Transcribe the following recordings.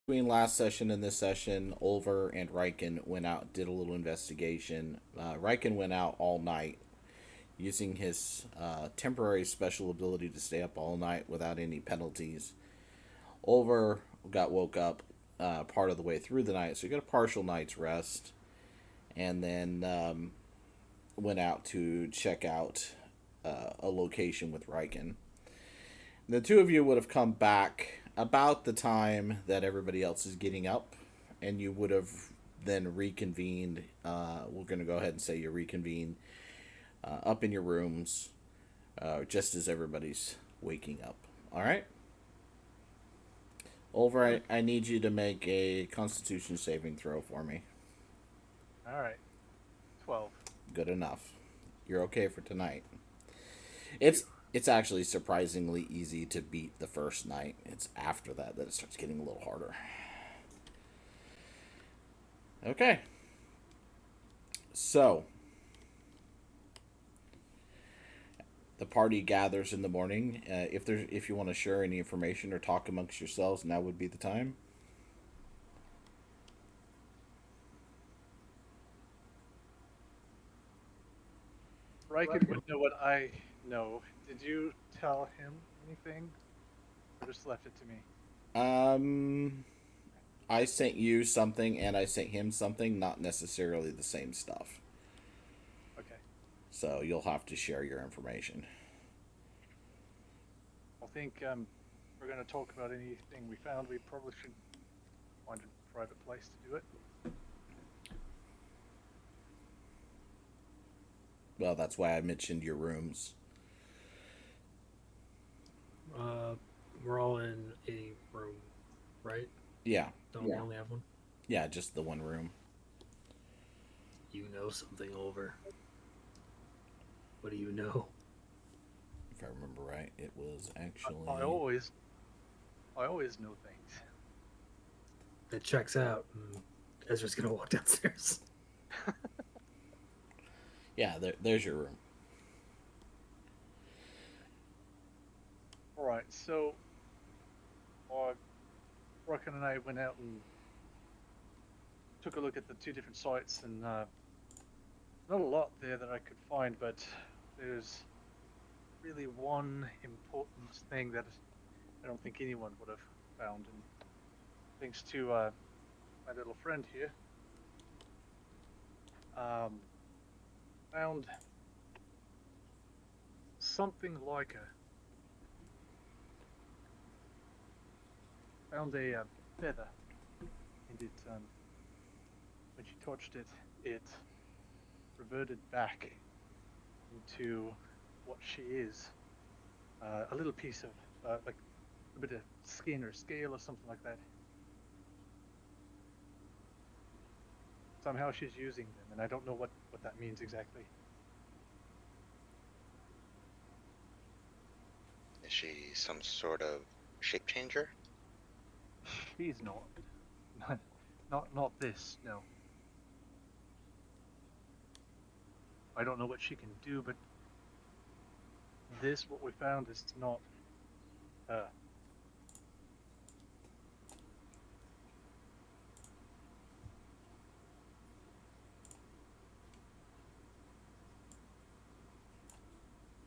Between last session and this session, Olver and Riken went out, did a little investigation. Riken went out all night using his temporary special ability to stay up all night without any penalties. Olver got woke up part of the way through the night, so he got a partial night's rest, and then went out to check out a location with Riken. The two of you would have come back about the time that everybody else is getting up, and you would have then reconvened. We're going to go ahead and say you reconvene up in your rooms just as everybody's waking up. All right? Over, I need you to make a Constitution saving throw for me. All right. 12. Good enough. You're okay for tonight. It's it's actually surprisingly easy to beat the first night. It's after that that it starts getting a little harder. Okay. So, the party gathers in the morning. If you want to share any information or talk amongst yourselves, now would be the time. Riken would know what I know. Did you tell him anything? Or just left it to me? Um, I sent you something and I sent him something, not necessarily the same stuff. Okay. So you'll have to share your information. I think we're going to talk about anything we found. We probably should find a private place to do it. Well, that's why I mentioned your rooms. Uh, we're all in a room, right? Yeah, Don't we only have one? yeah, just the one room. You know something over. What do you know? If I remember right, it was actually. I always know things. It checks out. And Ezra's gonna walk downstairs. Yeah, there's your room. All right. So, uh, Riken and I went out and took a look at the two different sites, and not a lot there that I could find, but there's really one important thing that I don't think anyone would have found, and thanks to my little friend here, um, found something like a feather, and it when she touched it, it reverted back into what she is, a little piece of like a bit of skin or scale or something like that. Somehow she's using them, and I don't know what that means exactly. Is she some sort of shape changer? She's not. Not this, no. I don't know what she can do, but this, what we found, is not her.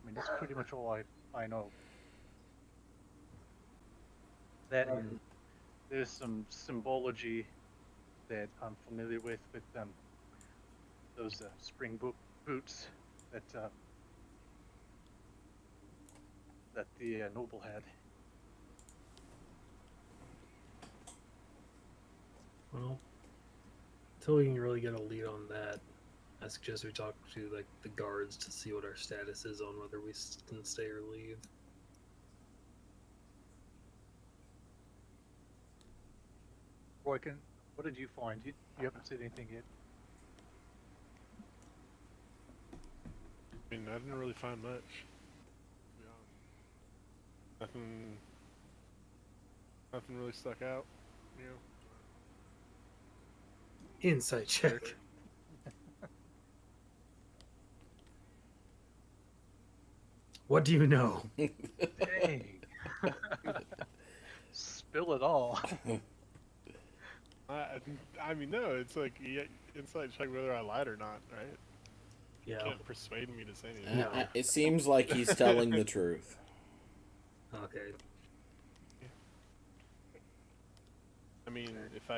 I mean, that's pretty much all I know. That and there's some symbology that I'm familiar with those spring boots that that the noble had. Well, until we can really get a lead on that, I suggest we talk to like the guards to see what our status is on whether we can stay or leave. Roykin, what did you find? You haven't said anything yet. I mean, I didn't really find much. To be honest. Nothing really stuck out. You know. Insight check. What do you know? Dang. Spill it all. I mean, no, it's like inside check whether I lied or not, right? You Yeah. can't persuade me to say anything. No. It seems like he's telling the truth. Okay. I mean, if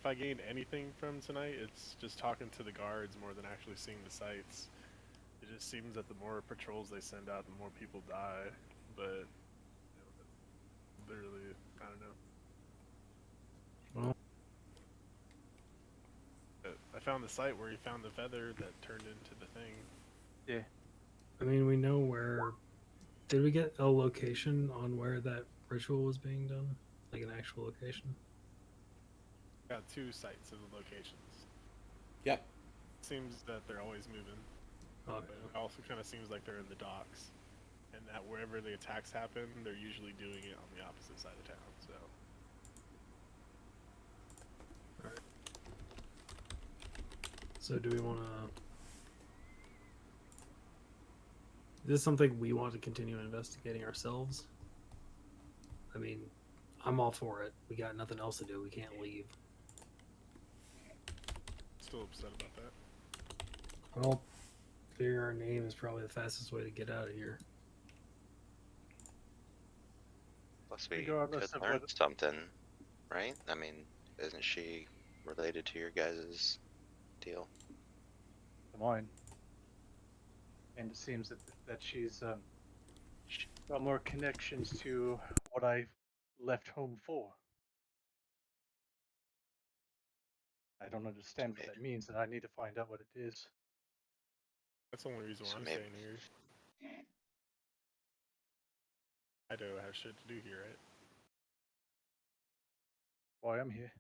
I gained anything from tonight, it's just talking to the guards more than actually seeing the sights. It just seems that the more patrols they send out, the more people die. But literally, I don't know. Well, But I found the site where he found the feather that turned into the thing. Yeah. I mean, we know where. Did we get a location on where that ritual was being done? Like an actual location? Got 2 sites and locations. Yep. Seems that they're always moving. Okay. But it also kind of seems like they're in the docks, and that wherever the attacks happen, they're usually doing it on the opposite side of town. So So do we want to? Is this something we want to continue investigating ourselves? I mean, I'm all for it. We got nothing else to do. We can't leave. still upset about that. Well, figure our name is probably the fastest way to get out of here. Plus, we Regardless could of learn whether- something, right? I mean, isn't she related to your guys' deal? To mine. And it seems that she's got more connections to what I left home for. I don't understand what that means, and I need to find out what it is. That's the only reason why So I'm maybe- staying here. I don't have shit to do here, right? Why I'm here.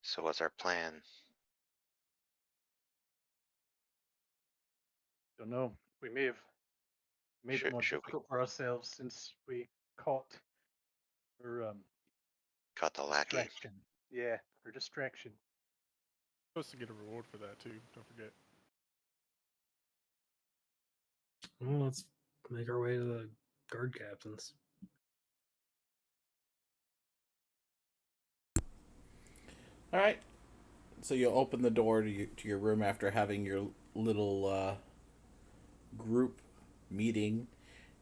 So what's our plan? Don't know. We may have made it more Should we difficult for ourselves since we caught her cut the lackey? distraction. Yeah, her distraction. Supposed to get a reward for that too. Don't forget. Well, let's make our way to the guard captains. All right. So you open the door to your room after having your little group meeting,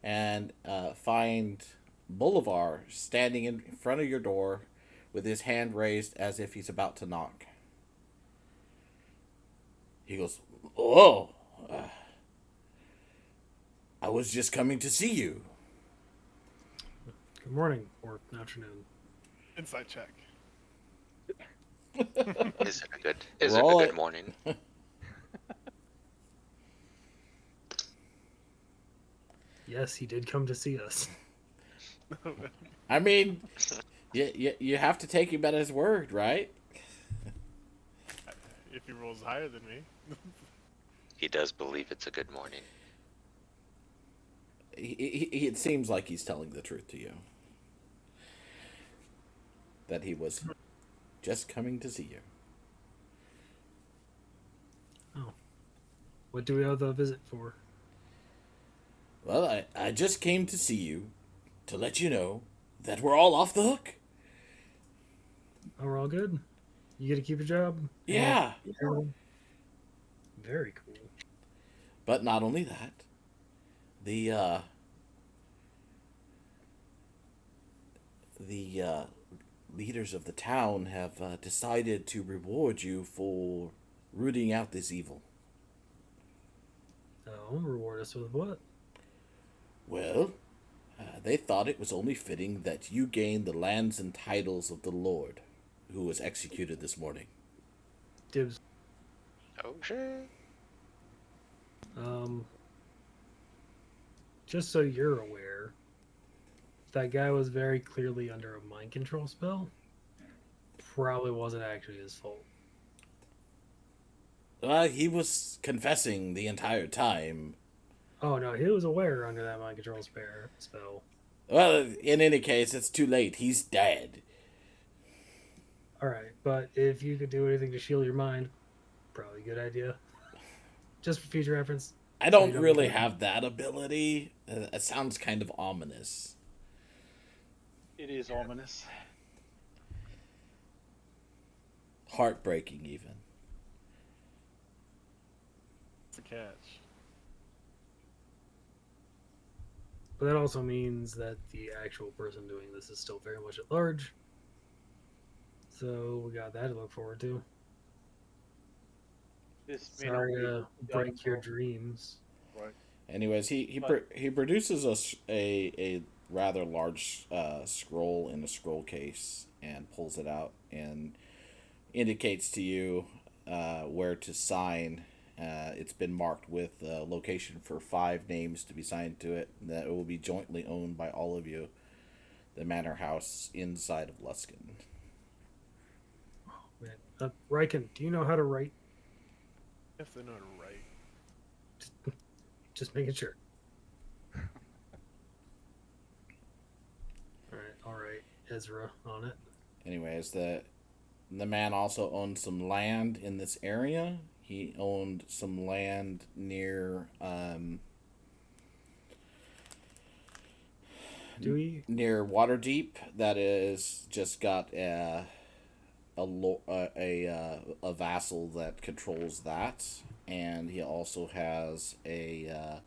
and find Bolivar standing in front of your door with his hand raised as if he's about to knock. He goes, "Oh, I was just coming to see you." Good morning or afternoon. Insight check. Is it a good? Is it a Roll good it. morning? Yes, he did come to see us. I mean, you have to take him at his word, right? If he rolls higher than me, He does believe it's a good morning. It seems like he's telling the truth to you. That he was just coming to see you. Oh. What do we owe the visit for? Well, I just came to see you to let you know that we're all off the hook. Oh, we're all good? You get to keep your job? Yeah. Very cool. But not only that, the leaders of the town have decided to reward you for rooting out this evil. Oh, reward us with what? Well, they thought it was only fitting that you gain the lands and titles of the Lord, who was executed this morning. Dibs. Oh shit! Just so you're aware, that guy was very clearly under a mind control spell. Probably wasn't actually his fault. He was confessing the entire time. Oh no, he was aware under that mind control spell. Well, in any case, it's too late. He's dead. Alright, but if you could do anything to shield your mind, probably a good idea. Just for future reference. I don't don't really care. have that ability. It sounds kind of ominous. It is ominous. Heartbreaking, even. It's a catch. But that also means that the actual person doing this is still very much at large. So we got that to look forward to. This may not Sorry be to done break your until- dreams. Right. Anyways, he produces a rather large scroll in a scroll case and pulls it out and indicates to you where to sign. It's been marked with a location for 5 names to be signed to it. That it will be jointly owned by all of you. The manor house inside of Luskin. Man. Riken, do you know how to write? If they know how to write. Just making sure. All right, Ezra on it. Anyways, the man also owned some land in this area. He owned some land near Do we? near Waterdeep that is just got a vassal that controls that, and he also has a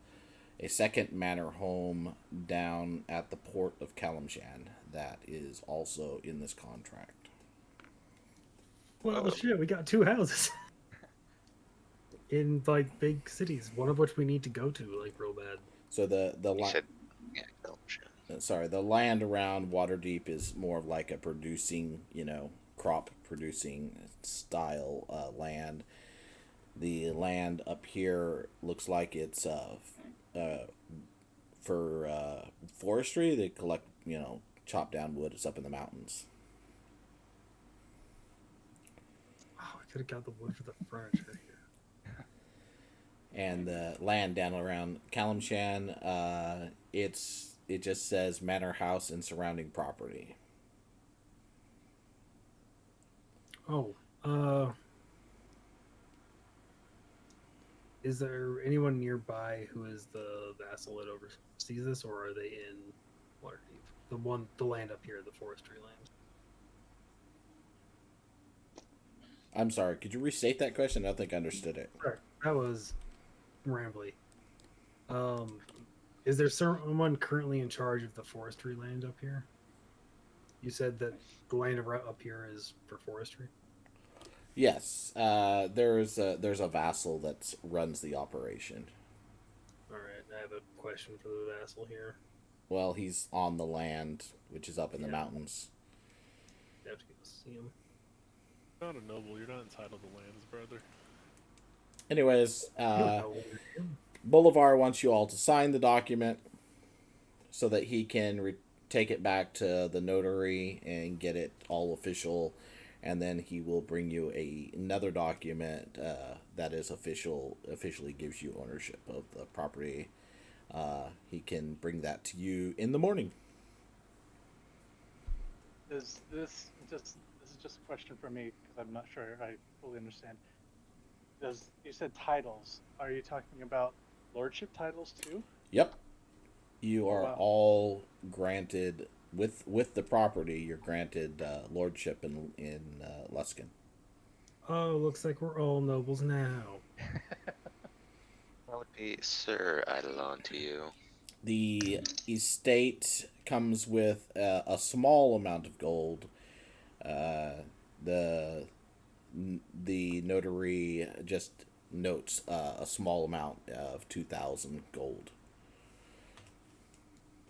second manor home down at the port of Kalimshan that is also in this contract. Well, shit, we got 2 houses in like big cities. One of which we need to go to like real bad. So You said, yeah, no, shit. the land around Waterdeep is more of like a producing, crop producing style land. The land up here looks like it's for forestry. They collect, chop down wood. It's up in the mountains. Oh, I could have got the wood for the furniture here. And the land down around Kalimshan, it just says manor house and surrounding property. Oh, is there anyone nearby who is the vassal that oversees this, or are they in Waterdeep? The land up here, the forestry land. I'm sorry. Could you restate that question? I don't think I understood it. Right. That was rambly. Is there someone currently in charge of the forestry land up here? You said that the land up here is for forestry. Yes, there's a vassal that runs the operation. All right, I have a question for the vassal here. Well, he's on the land, which is up in the Yeah. mountains. I have to go see him. You're not a noble. You're not entitled to lands, brother. Anyways, I don't know what you're doing. Bolivar wants you all to sign the document so that he can take it back to the notary and get it all official, and then he will bring you another document that is officially gives you ownership of the property. He can bring that to you in the morning. This is just a question for me because I'm not sure I fully understand. You said titles? Are you talking about lordship titles too? Yep. You are Wow. all granted with the property. You're granted lordship in Luskin. Oh, looks like we're all nobles now. That would be Sir Eidolon to you. The estate comes with a small amount of gold. The notary just notes a small amount of 2,000 gold.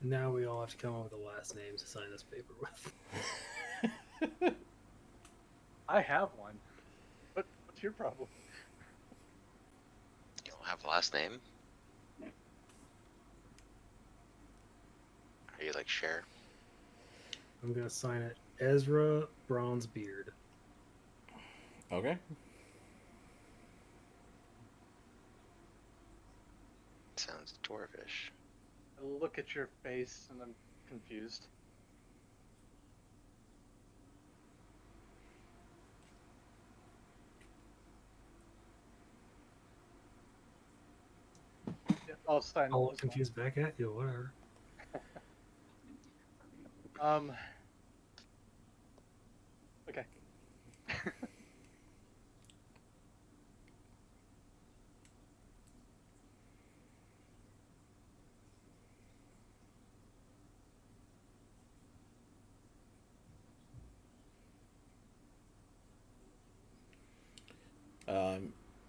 Now we all have to come up with a last name to sign this paper with. I have one. What's your problem? You don't have a last name? Are you like Cher? I'm gonna sign it Ezra Bronzebeard. Okay. Sounds dwarvish. I look at your face and I'm confused. Yeah, I'll sign. I'll look confused back at you, whatever.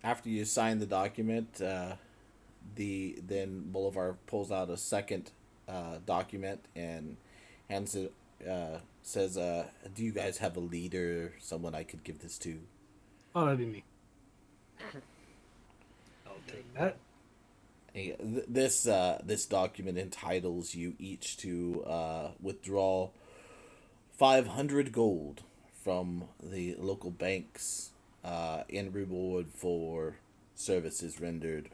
After you sign the document, then Bolivar pulls out a second document and hands it. Says, "Do you guys have a leader, someone I could give this to?" Oh, that'd be me. I'll take that. This document entitles you each to withdraw 500 gold from the local banks in reward for services rendered.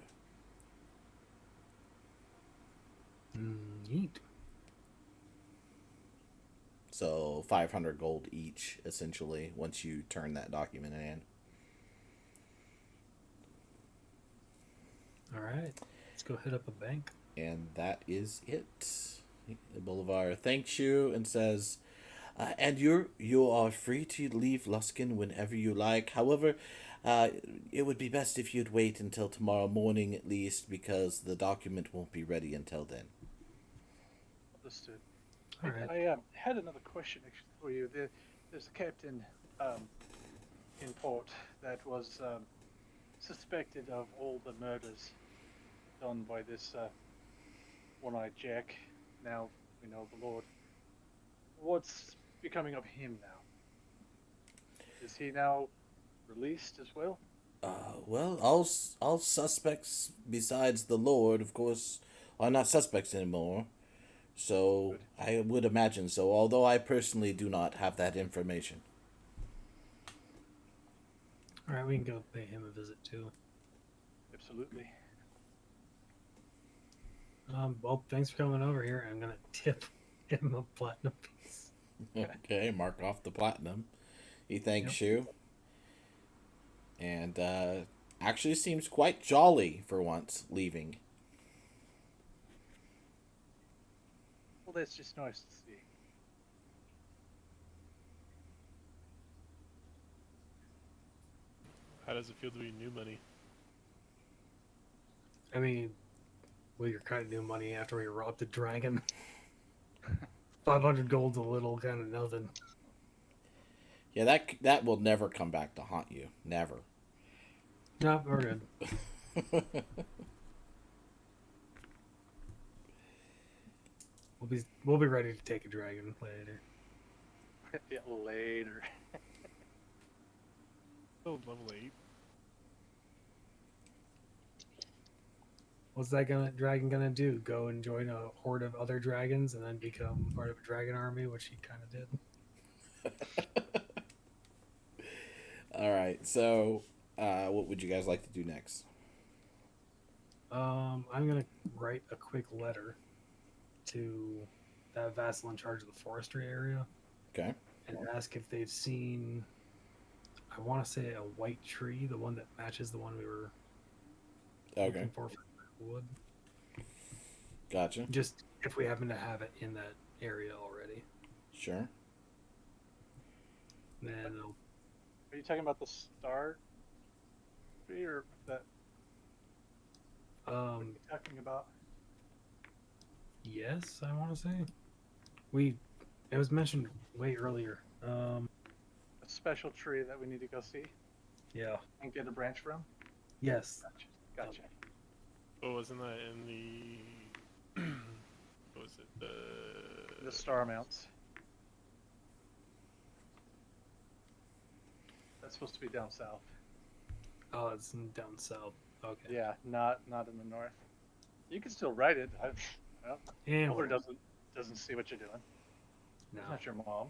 Neat. So 500 gold each, essentially, once you turn that document in. All right. Let's go hit up a bank. And that is it. Bolivar thanks you and says, and you are free to leave Luskin whenever you like. However, it would be best if you'd wait until tomorrow morning at least, because the document won't be ready until then. Understood. All right. I had another question actually for you. There's a captain in port that was suspected of all the murders done by this one-eyed Jack. Now we know the Lord. What's becoming of him now? Is he now released as well? Well, all suspects besides the Lord, of course, are not suspects anymore. So Good. I would imagine so, although I personally do not have that information. All right, we can go pay him a visit too. Absolutely. Well, thanks for coming over here. I'm gonna tip him a platinum piece. Okay, mark off the platinum. He thanks you. And actually seems quite jolly for once, leaving. Well, that's just nice to see. How does it feel to be new money? I mean, well, you're kind of new money after we robbed the dragon. 500 gold's a little, kind of nothing. Yeah, that will never come back to haunt you. Never. No, we're good. We'll be ready to take a dragon later. Yeah, later. Still level 8. What's that dragon gonna do? Go and join a horde of other dragons and then become part of a dragon army, which he kind of did. All right. So, what would you guys like to do next? I'm gonna write a quick letter to that vassal in charge of the forestry area Okay. and ask if they've seen. I want to say a white tree, the one that matches the one we were Okay. looking for wood. Gotcha. Just if we happen to have it in that area already. Sure. Then Are you talking about the star tree or that? What are you talking about? yes, I want to say it was mentioned way earlier. A special tree that we need to go see Yeah. and get a branch from? Yes. Gotcha. Oh, wasn't that in the... what was it? The star mounts. That's supposed to be down south. Oh, it's down south. Okay. Yeah, not in the north. You can still write it. Well, And Mulder doesn't see what you're doing. no, It's not your mom.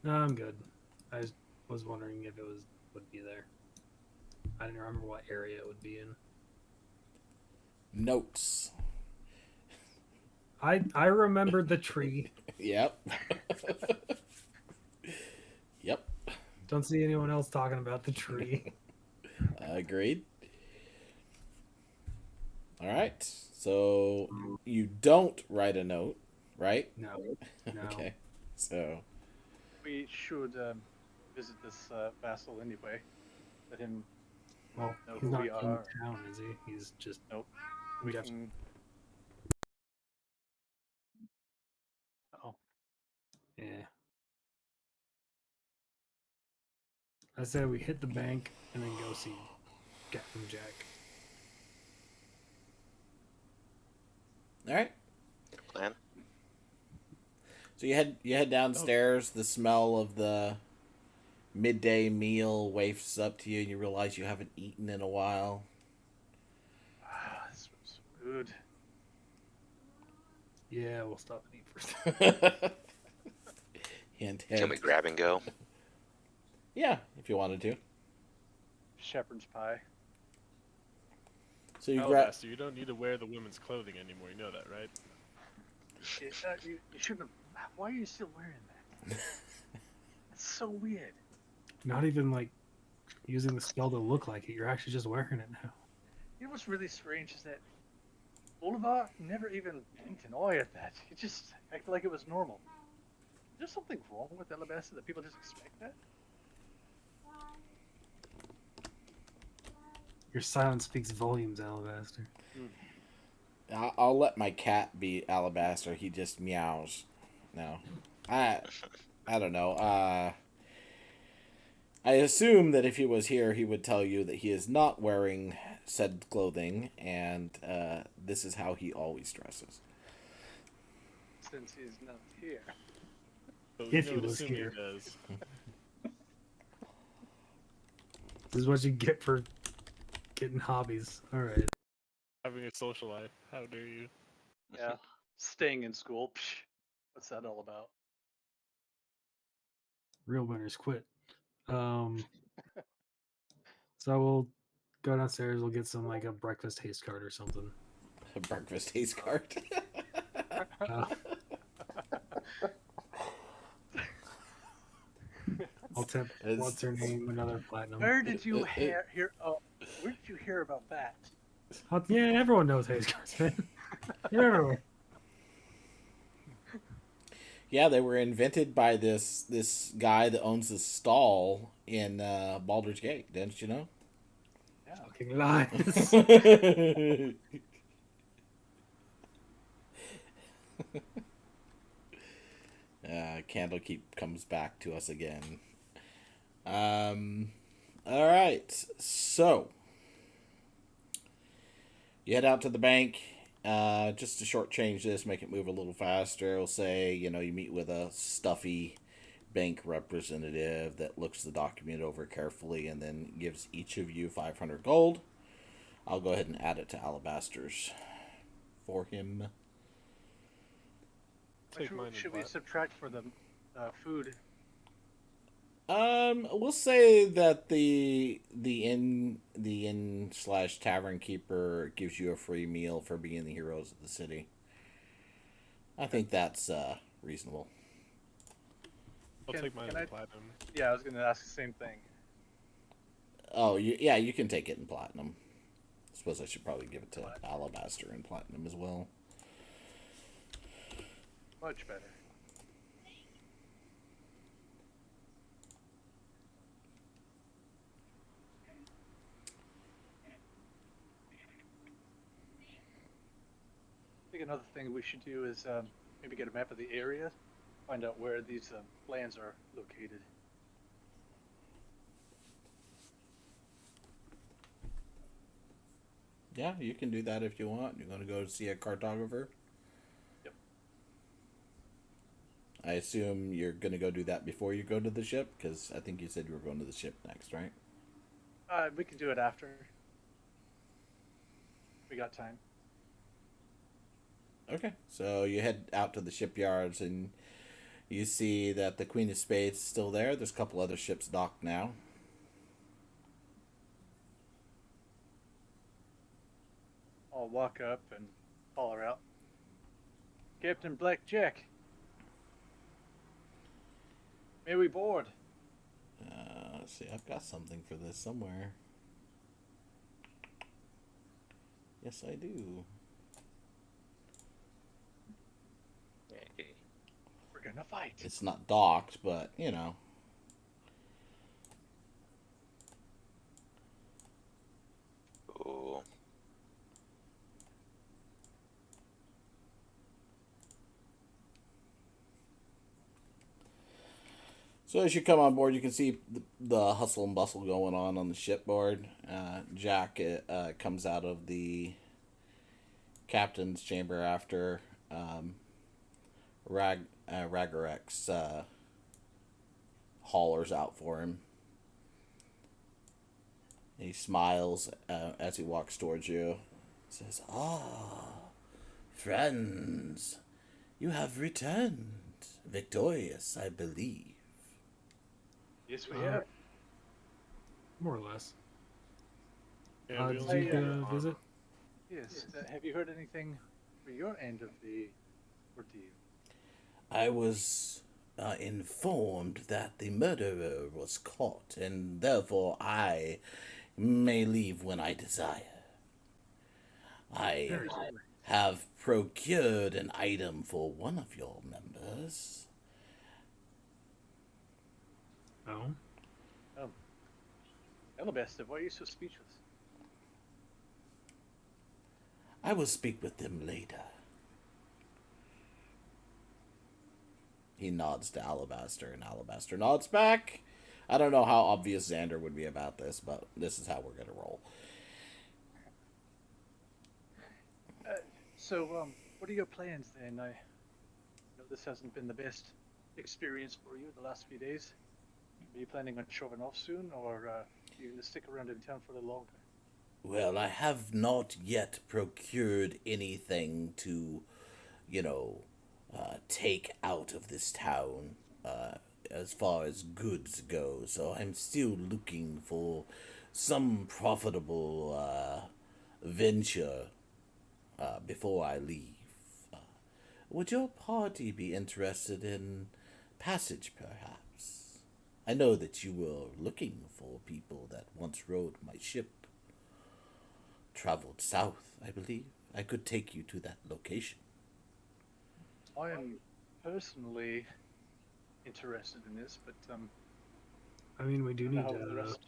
no, I'm good. I just was wondering if it would be there. I didn't remember what area it would be in. Notes. I remembered the tree. Yep. Yep. Don't see anyone else talking about the tree. Agreed. All right. So you don't write a note, right? No. No. Okay. So We should visit this vassal anyway. Let him Well, know he's who not we in are. town, is he? He's just. Nope. We Gotcha. can. Oh, Yeah. I said we hit the bank and then go see Captain Jack. All right. Good plan. So you head downstairs. The smell of the midday meal wafts up to you, and you realize you haven't eaten in a while. this was good. Yeah, we'll stop and eat first. Hint, Can we hint. grab and go? Yeah, if you wanted to. Shepherd's pie. So you grab. Alabaster, you don't need to wear the women's clothing anymore. You know that, right? You shouldn't have. Why are you still wearing that? That's so weird. Not even like using the spell to look like it. You're actually just wearing it now. You know what's really strange is that Bolivar never even blinked an eye at that. He just acted like it was normal. Is there something wrong with Alabaster that people just expect that? Your silence speaks volumes, Alabaster. I'll let my cat be Alabaster. He just meows. No, I don't know. I assume that if he was here, he would tell you that he is not wearing said clothing, and this is how he always dresses. Since he's not here. But If we he know what was Asumi here. does. This is what you get for getting hobbies. All right. Having a social life. How dare you? Yeah. Staying in school. Psh, what's that all about? Real winners quit. So we'll go downstairs. We'll get some like a breakfast haste card or something. A breakfast taste card. Uh, I'll tip. It's- What's her name? Another platinum. Where did you hear? Oh, where did you hear about that? Oh, yeah, everyone knows haste cards, man. They're everywhere. Yeah, they were invented by this guy that owns this stall in Baldur's Gate. Didn't you know? Yeah. Fucking lies. Candlekeep comes back to us again. All right, so you head out to the bank. Just to shortchange this, make it move a little faster. We'll say you meet with a stuffy bank representative that looks the document over carefully and then gives each of you 500 gold. I'll go ahead and add it to Alabaster's for him. Take mine and Should we plat. subtract for the food? We'll say that the inn slash tavern keeper gives you a free meal for being the heroes of the city. I think that's reasonable. I'll take mine can in I- platinum. Yeah, I was going to ask the same thing. Oh, you can take it in platinum. I suppose I should probably give it to Alabaster in platinum as well. Much better. I think another thing we should do is maybe get a map of the area, find out where these lands are located. Yeah, you can do that if you want. You're going to go see a cartographer? Yep. I assume you're going to go do that before you go to the ship? Because I think you said you were going to the ship next, right? We can do it after. We got time. Okay. So you head out to the shipyards and you see that the Queen of Spades is still there. There's a couple other ships docked now. I'll walk up and call her out. Captain Blackjack. May we board? Let's see, I've got something for this somewhere. Yes, I do. We're gonna fight. It's not docked, but, So as you come on board, you can see the hustle and bustle going on the shipboard. Jack comes out of the captain's chamber after Ragarex hollers out for him. He smiles as he walks towards you. Says, "Ah, friends, you have returned. Victorious, I believe." Yes, we Uh, have. More or less. Yeah, we Did only you have get a armor. visit? Yes. Have you heard anything for your end of the ordeal? I was informed that the murderer was caught, and therefore I may leave when I desire. I Very have procured an item for one of your members. Oh, Alabaster, why are you so speechless? I will speak with them later. He nods to Alabaster, and Alabaster nods back. I don't know how obvious Xander would be about this, but this is how we're going to roll. So, what are your plans then? I know this hasn't been the best experience for you the last few days. Are you planning on shoving off soon, or are you going to stick around in town for a long time? Well, I have not yet procured anything to, take out of this town as far as goods go. So I'm still looking for some profitable venture before I leave. Would your party be interested in passage, perhaps? I know that you were looking for people that once rode my ship. Traveled south, I believe. I could take you to that location. I am personally interested in this, but I mean, we do I don't need know how the to rest.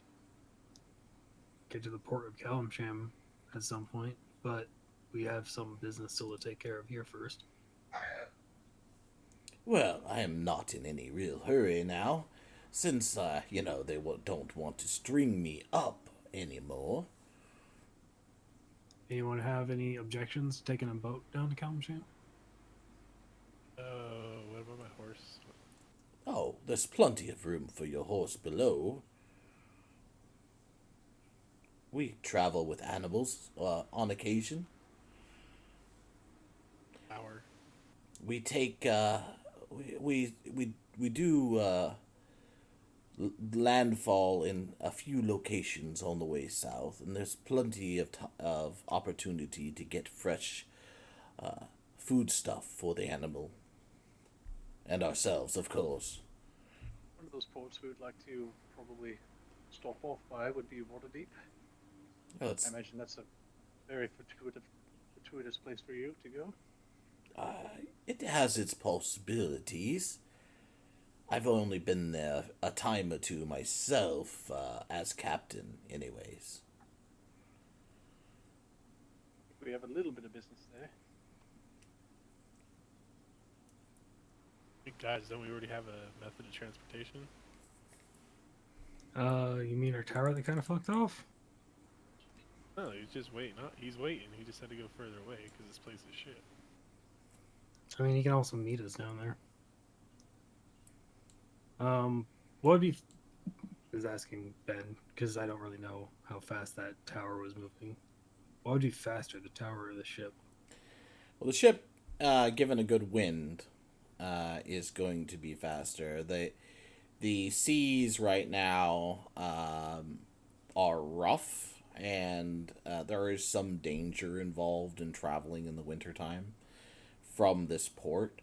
get to the port of Calimsham at some point, but we have some business still to take care of here first. Well, I am not in any real hurry now, since, they don't want to string me up anymore. Anyone have any objections to taking a boat down to Calimsham? What about my horse? Oh, there's plenty of room for your horse below. We travel with animals on occasion. Hour. We take, we do landfall in a few locations on the way south, and there's plenty of opportunity to get fresh food stuff for the animal and ourselves, of course. One of those ports we would like to probably stop off by would be Waterdeep. Oh, I imagine that's a very fortuitous place for you to go. it has its possibilities. I've only been there a time or two myself, as captain, anyways. We have a little bit of business there. Hey, guys, don't we already have a method of transportation? You mean our tower that kind of fucked off? No, he's just waiting. He's waiting. He just had to go further away because this place is shit. I mean, he can also meet us down there. What would be? Is asking Ben because I don't really know how fast that tower was moving. What would be faster, the tower or the ship? Well, the ship, given a good wind, is going to be faster. The seas right now are rough, and there is some danger involved in traveling in the wintertime from this port.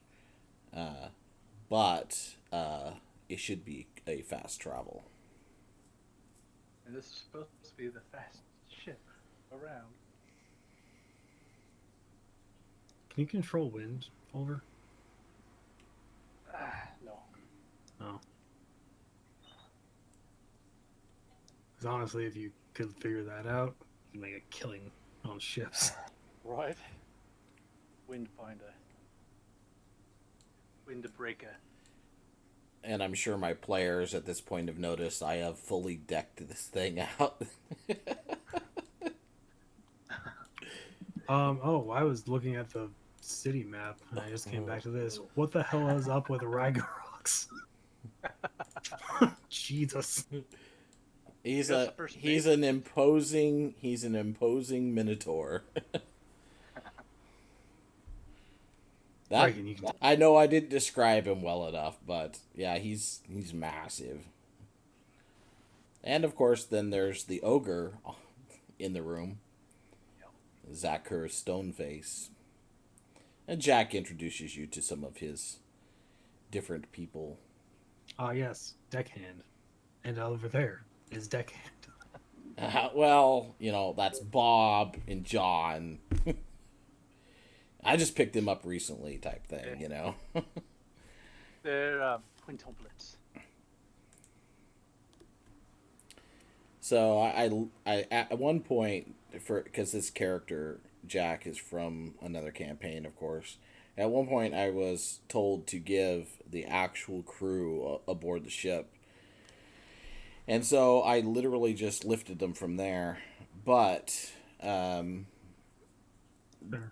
But it should be a fast travel. And this is supposed to be the fastest ship around. Can you control wind? Over. No. Oh. Because honestly, if you could figure that out, you'd make a killing on ships. Right? Windfinder. Windbreaker. and I'm sure my players at this point have noticed I have fully decked this thing out. Oh, I was looking at the city map and I just came back to this. What the hell is up with Ragnaroks? Jesus. He's That's a the first he's base. an imposing minotaur. That Right, and you can I know I didn't describe him well enough, but yeah, he's massive. And of course, then there's the ogre in the room, Zakur Stoneface. And Jack introduces you to some of his different people. yes, deckhand. And over there is deckhand. Well, that's Bob and John. I just picked him up recently, type thing. They're quintuplets. So I at one point, because this character Jack is from another campaign, of course. At one point, I was told to give the actual crew aboard the ship, and so I literally just lifted them from there. But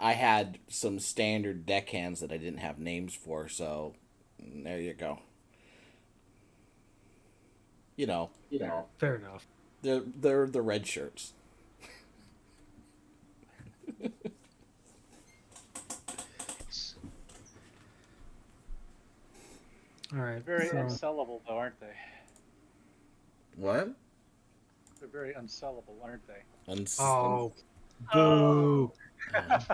I had some standard deckhands that I didn't have names for, so there you go. You know, Fair enough. they're the red shirts. All right. Very so, unsellable, though, aren't they? What? They're very unsellable, aren't they? oh, boo.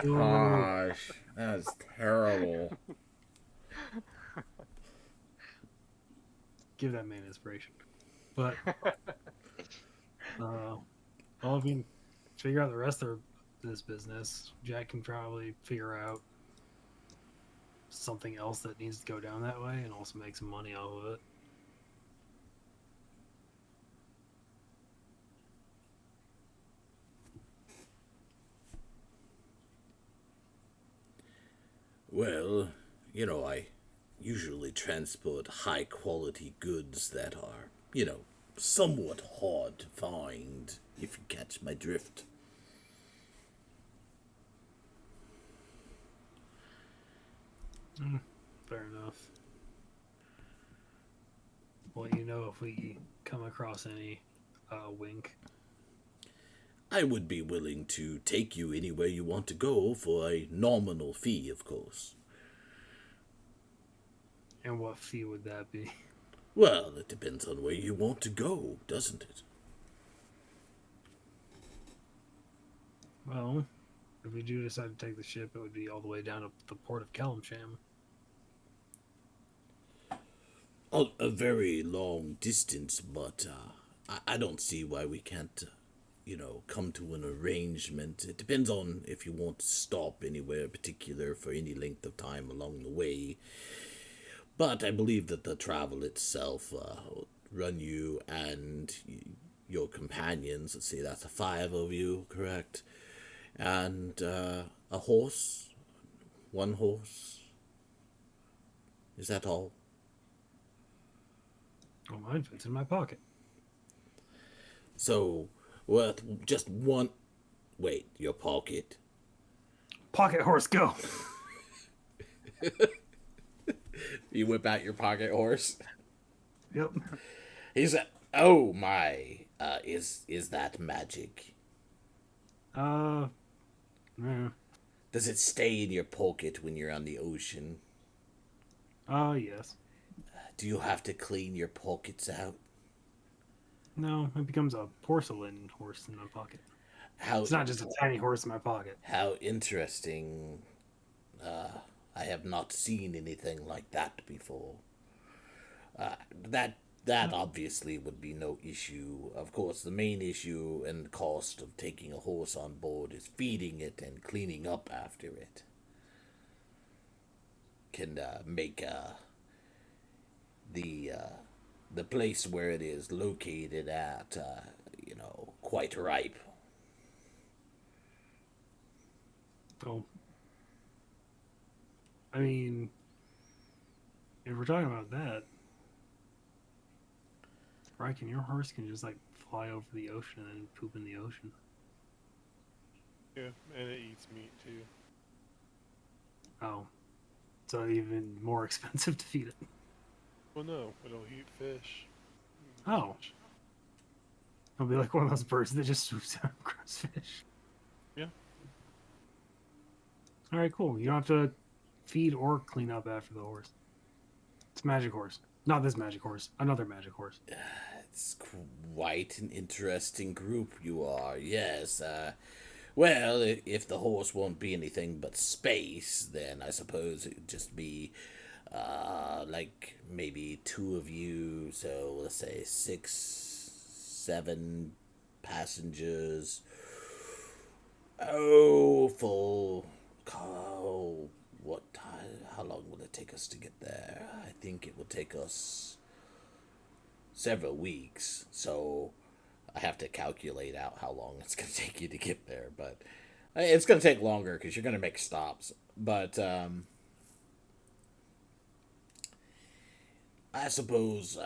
Boo. Gosh, that is terrible. Give that man inspiration. But, well, if we can figure out the rest of this business, Jack can probably figure out something else that needs to go down that way and also make some money off of it. Well, I usually transport high quality goods that are, somewhat hard to find, if you catch my drift. Fair enough. Well, if we come across any wink. I would be willing to take you anywhere you want to go for a nominal fee, of course. And what fee would that be? Well, it depends on where you want to go, doesn't it? Well, if we do decide to take the ship, it would be all the way down to the port of Kalimsham. A very long distance, but I don't see why we can't, come to an arrangement. It depends on if you want to stop anywhere particular for any length of time along the way. But I believe that the travel itself will run you and your companions. Let's see, that's 5 of you, correct? And a horse, 1 horse. Is that all? Oh, mine fits in my pocket. So, worth just one. Wait, your pocket. Pocket horse, go! You whip out your pocket horse. Yep. He's a. Oh my! Is that magic? Yeah. Does it stay in your pocket when you're on the ocean? Yes. Do you have to clean your pockets out? No, it becomes a porcelain horse in my pocket. How It's not just a tiny horse in my pocket. how interesting. I have not seen anything like that before. That obviously would be no issue. Of course, the main issue and cost of taking a horse on board is feeding it and cleaning up after it. Can make the place where it is located at, quite ripe. Oh. I mean, if we're talking about that, Riken, your horse can just like fly over the ocean and then poop in the ocean. Yeah, and it eats meat too. Oh, so even more expensive to feed it. Well, no, it'll eat fish. Oh. It'll be like one of those birds that just swoops down and grabs fish. Yeah. All right, cool. You don't have to feed or clean up after the horse. It's a magic horse. Not this magic horse. Another magic horse. It's quite an interesting group you are, yes. Well, if the horse won't be anything but space, then I suppose it would just be, like, maybe 2 of you, so let's say 6, 7 passengers. Oh, what time? How long will it take us to get there? I think it will take us several weeks, so I have to calculate out how long it's going to take you to get there, but it's going to take longer because you're going to make stops. But I suppose,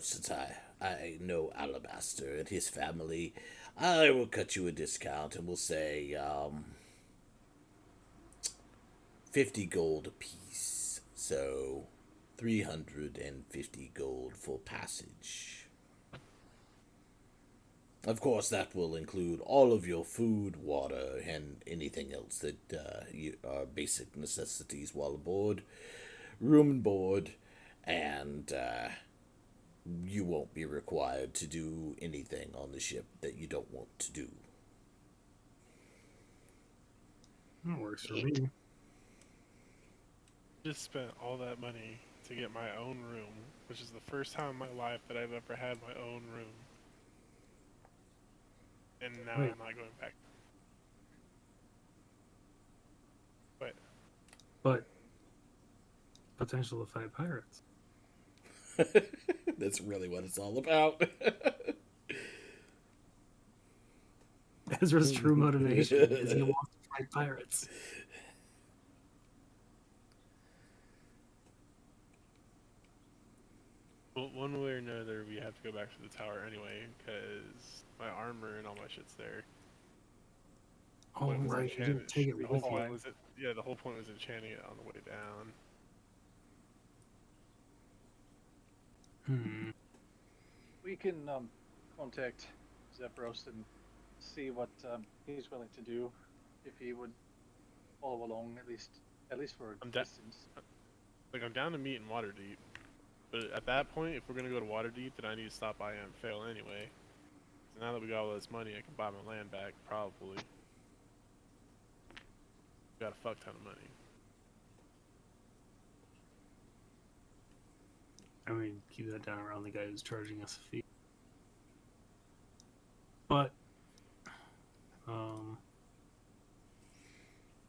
since I know Alabaster and his family, I will cut you a discount and we'll say 50 gold apiece. So 350 gold for passage. Of course, that will include all of your food, water, and anything else that are basic necessities while aboard. Room and board, and you won't be required to do anything on the ship that you don't want to do. That works for Neat. me. Just spent all that money to get my own room, which is the first time in my life that I've ever had my own room. And now Wait. I'm not going back. But But potential to fight pirates. That's really what it's all about. Ezra's true motivation is he wants to fight pirates. well, one way or another, we have to go back to the tower anyway, because my armor and all my shit's there. Oh, Point was right. You enchanted- didn't take it the whole with point you. was the whole point was enchanting it on the way down. We can contact Zephyros and see what he's willing to do, if he would follow along at least for a I'm distance. Like, I'm down to meet in Waterdeep, but at that point, if we're gonna go to Waterdeep, then I need to stop by Fail anyway. So now that we got all this money, I can buy my land back, probably. Got a fuck ton of money. I mean, keep that down around the guy who's charging us a fee. But,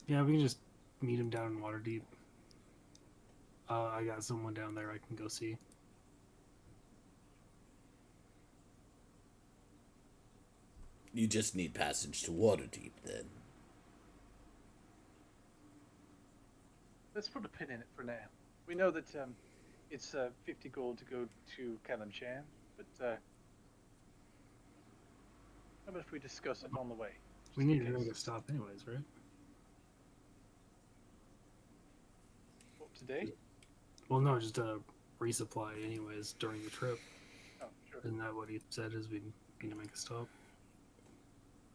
yeah, we can just meet him down in Waterdeep. I got someone down there I can go see. You just need passage to Waterdeep, then. Let's put a pin in it for now. We know that it's 50 gold to go to Kalimshan, but how about if we discuss it on the way? We just in need to case. make a stop anyways, right? What, today? Well, no, just a resupply anyways during the trip. Oh, sure. Isn't that what he said is we need to make a stop?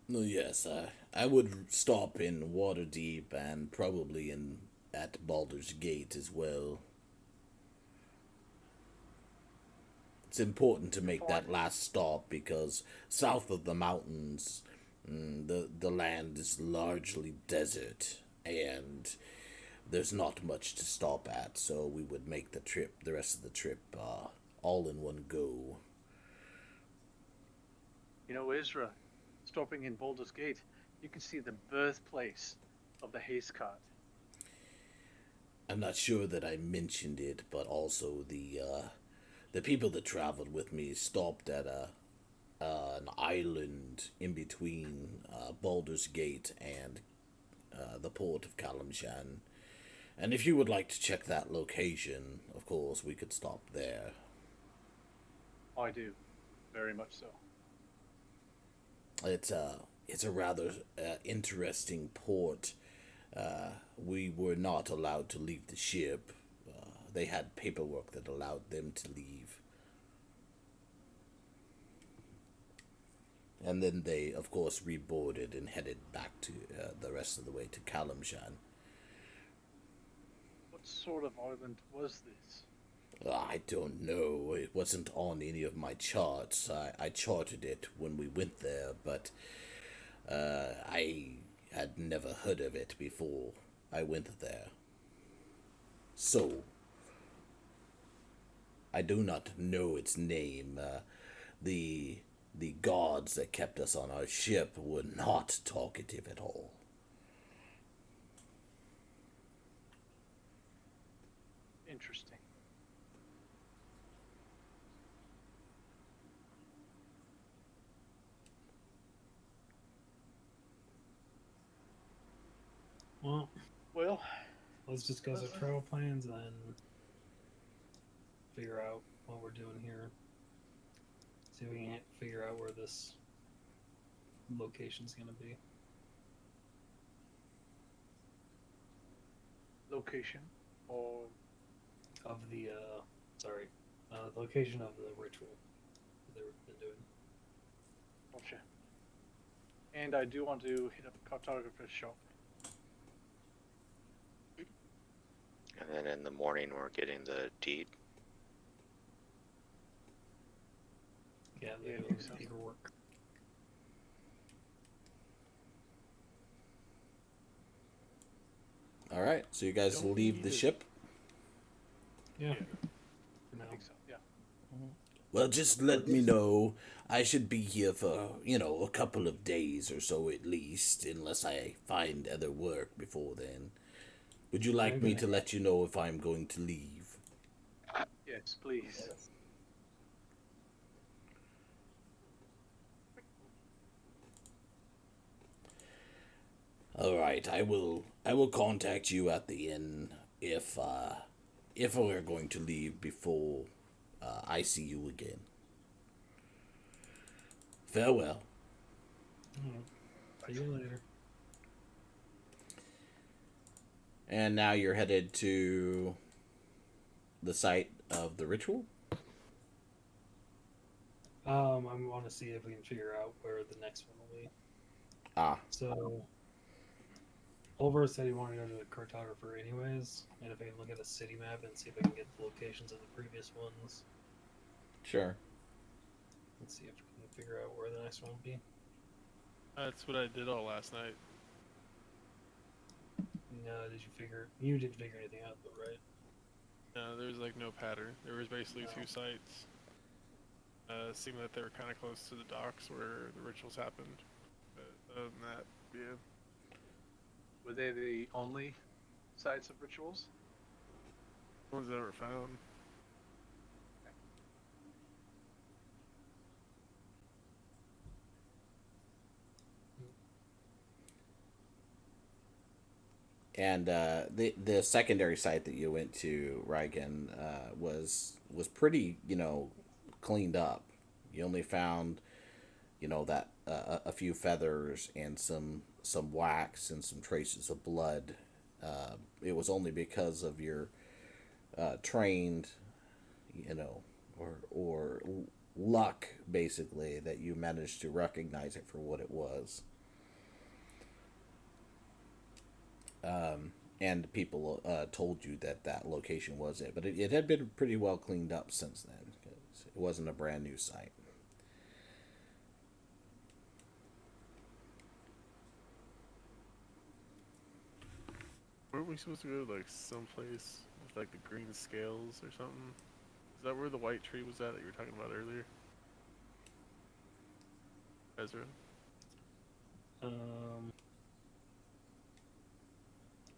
No, yes, I would stop in Waterdeep and probably at Baldur's Gate as well. It's important to make that last stop because south of the mountains, the land is largely desert and there's not much to stop at. So we would make the rest of the trip, all in one go. You know, Ezra, stopping in Baldur's Gate, you can see the birthplace of the haste cart. I'm not sure that I mentioned it, but also the people that traveled with me stopped at an island in between Baldur's Gate and the port of Kalimshan. And if you would like to check that location, of course, we could stop there. I do, very much so. It's a rather interesting port. We were not allowed to leave the ship. They had paperwork that allowed them to leave. And then they, of course, reboarded and headed back to the rest of the way to Kalimshan. What sort of island was this? I don't know. It wasn't on any of my charts. I charted it when we went there, but I had never heard of it before I went there. So, I do not know its name. The the guards that kept us on our ship were not talkative at all. Interesting. Well, Well, let's discuss our travel plans and then figure out what we're doing here. See if we can figure out where this location's gonna be. location or Of the location of the ritual that they've been doing. gotcha. And I do want to hit up a cartographer's shop. And then in the morning, we're getting the deed. Yeah, Yeah, I the think so. paperwork. All right, so you guys Don't leave need the it. ship. Yeah. Yeah. For now. I think so, yeah. Well, just let me know. I should be here for, a couple of days or so at least, unless I find other work before then. Would you like me to let you know if I'm going to leave? Yes, please. All right, I will contact you at the inn if we're going to leave before I see you again. Farewell. See you later. And now you're headed to the site of the ritual? I want to see if we can figure out where the next one will be. Ah, So, Oliver said he wanted to go to the cartographer anyways, and if I can look at a city map and see if I can get the locations of the previous ones. sure. Let's see if we can figure out where the next one will be. That's what I did all last night. No, you didn't figure anything out though, right? There's like no pattern. There was basically No. 2 sites. Seemed that they were kind of close to the docks where the rituals happened. But other than that, yeah. Were they the only sites of rituals? Ones ever found. And the secondary site that you went to, Reigen, was pretty, cleaned up. You only found, that a few feathers and some wax and some traces of blood. It was only because of your trained, or luck basically that you managed to recognize it for what it was. And people told you that that location was it, but it had been pretty well cleaned up since then. 'Cause it wasn't a brand new site. Weren't we supposed to go to like someplace with like the green scales or something? Is that where the white tree was at that you were talking about earlier? Ezra?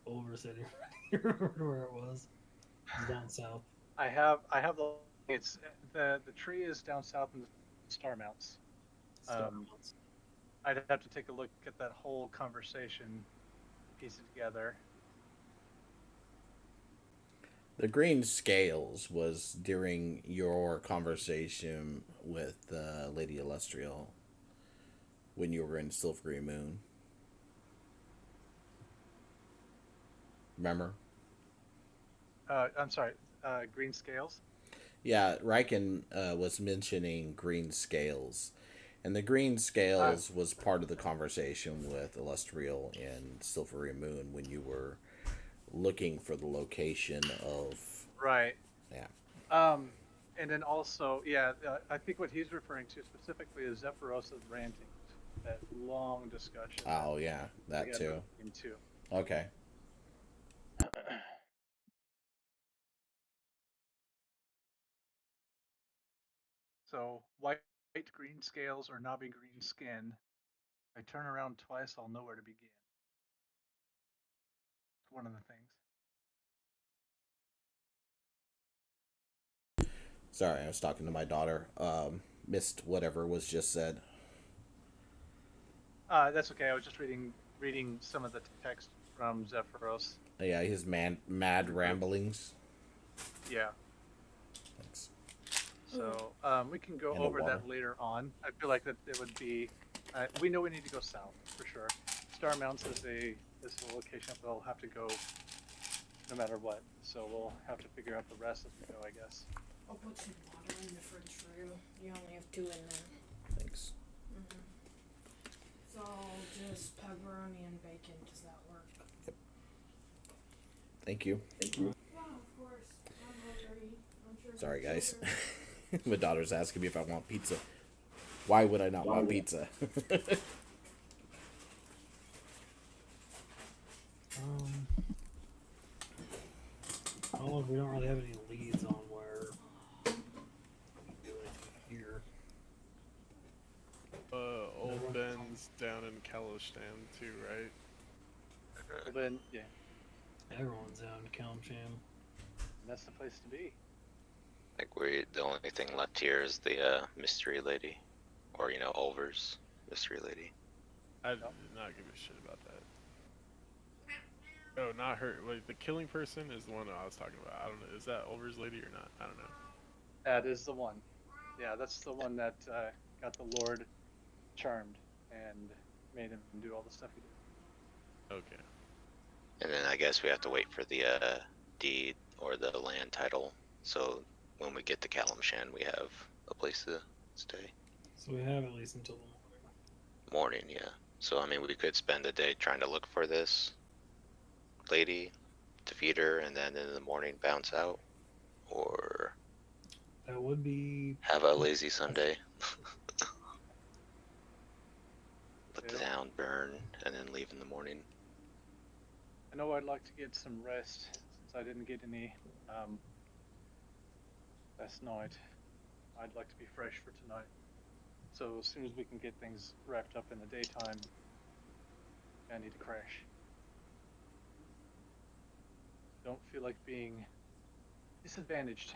Oliver said he remembered where it was. It was down south. I have the it's the tree is down south in the Star Mounts. Starmonts. I'd have to take a look at that whole conversation, piece it together. The green scales was during your conversation with Lady Illustrial when you were in Silvery Moon. Remember? I'm sorry. Green scales. Yeah, Riken was mentioning green scales. And the green Uh, scales was part of the conversation with Illustrial and Silvery Moon when you were looking for the location of. right. Yeah. Um, and then also, yeah, I think what he's referring to specifically is Zephyrosa's rantings, that long discussion that Oh, yeah, we that had too. into. Okay. So white, green scales or knobby green skin. I turn around twice, I'll know where to begin. It's one of the things. Sorry, I was talking to my daughter. Missed whatever was just said. That's okay. I was just reading some of the text from Zephyros Yeah, his mad in the group. ramblings. Yeah. Thanks. So we can go And the over water. that later on. I feel like that it would be. We know we need to go south for sure. Star Mounts is a location that we'll have to go no matter what. So we'll have to figure out the rest as we go, I guess. I'll put some water in the fridge for you. You only have 2 in there. Thanks. So just pepperoni and bacon. Does that work? Thank you. Yeah, of course. I'm hungry. I'm sure. Sorry, guys. My daughter's asking me if I want pizza. Why would I not want pizza? Well, we don't really have any leads on where we can do anything here. Old Ben's down in Kalostan too, right? Well, then, yeah, Everyone's out in Kalmsham. that's the place to be. I think the only thing left here is the mystery lady, or Ulver's mystery lady. I did not give a shit about that. Oh, not her. Wait, the killing person is the one I was talking about. I don't know. Is that Ulver's lady or not? I don't know. That is the one. Yeah, that's the one that got the Lord charmed and made him do all the stuff he did. Okay. And then I guess we have to wait for the deed or the land title. So when we get to Kalimshan, we have a place to stay. So we have at least until the Morning, yeah. So I mean, we could spend the day trying to look for this lady, defeat her, and then in the morning bounce out, or that would be have a lazy Sunday. Let the Yeah. town burn and then leave in the morning. I know I'd like to get some rest since I didn't get any last night. I'd like to be fresh for tonight. So as soon as we can get things wrapped up in the daytime, I need to crash. Don't feel like being disadvantaged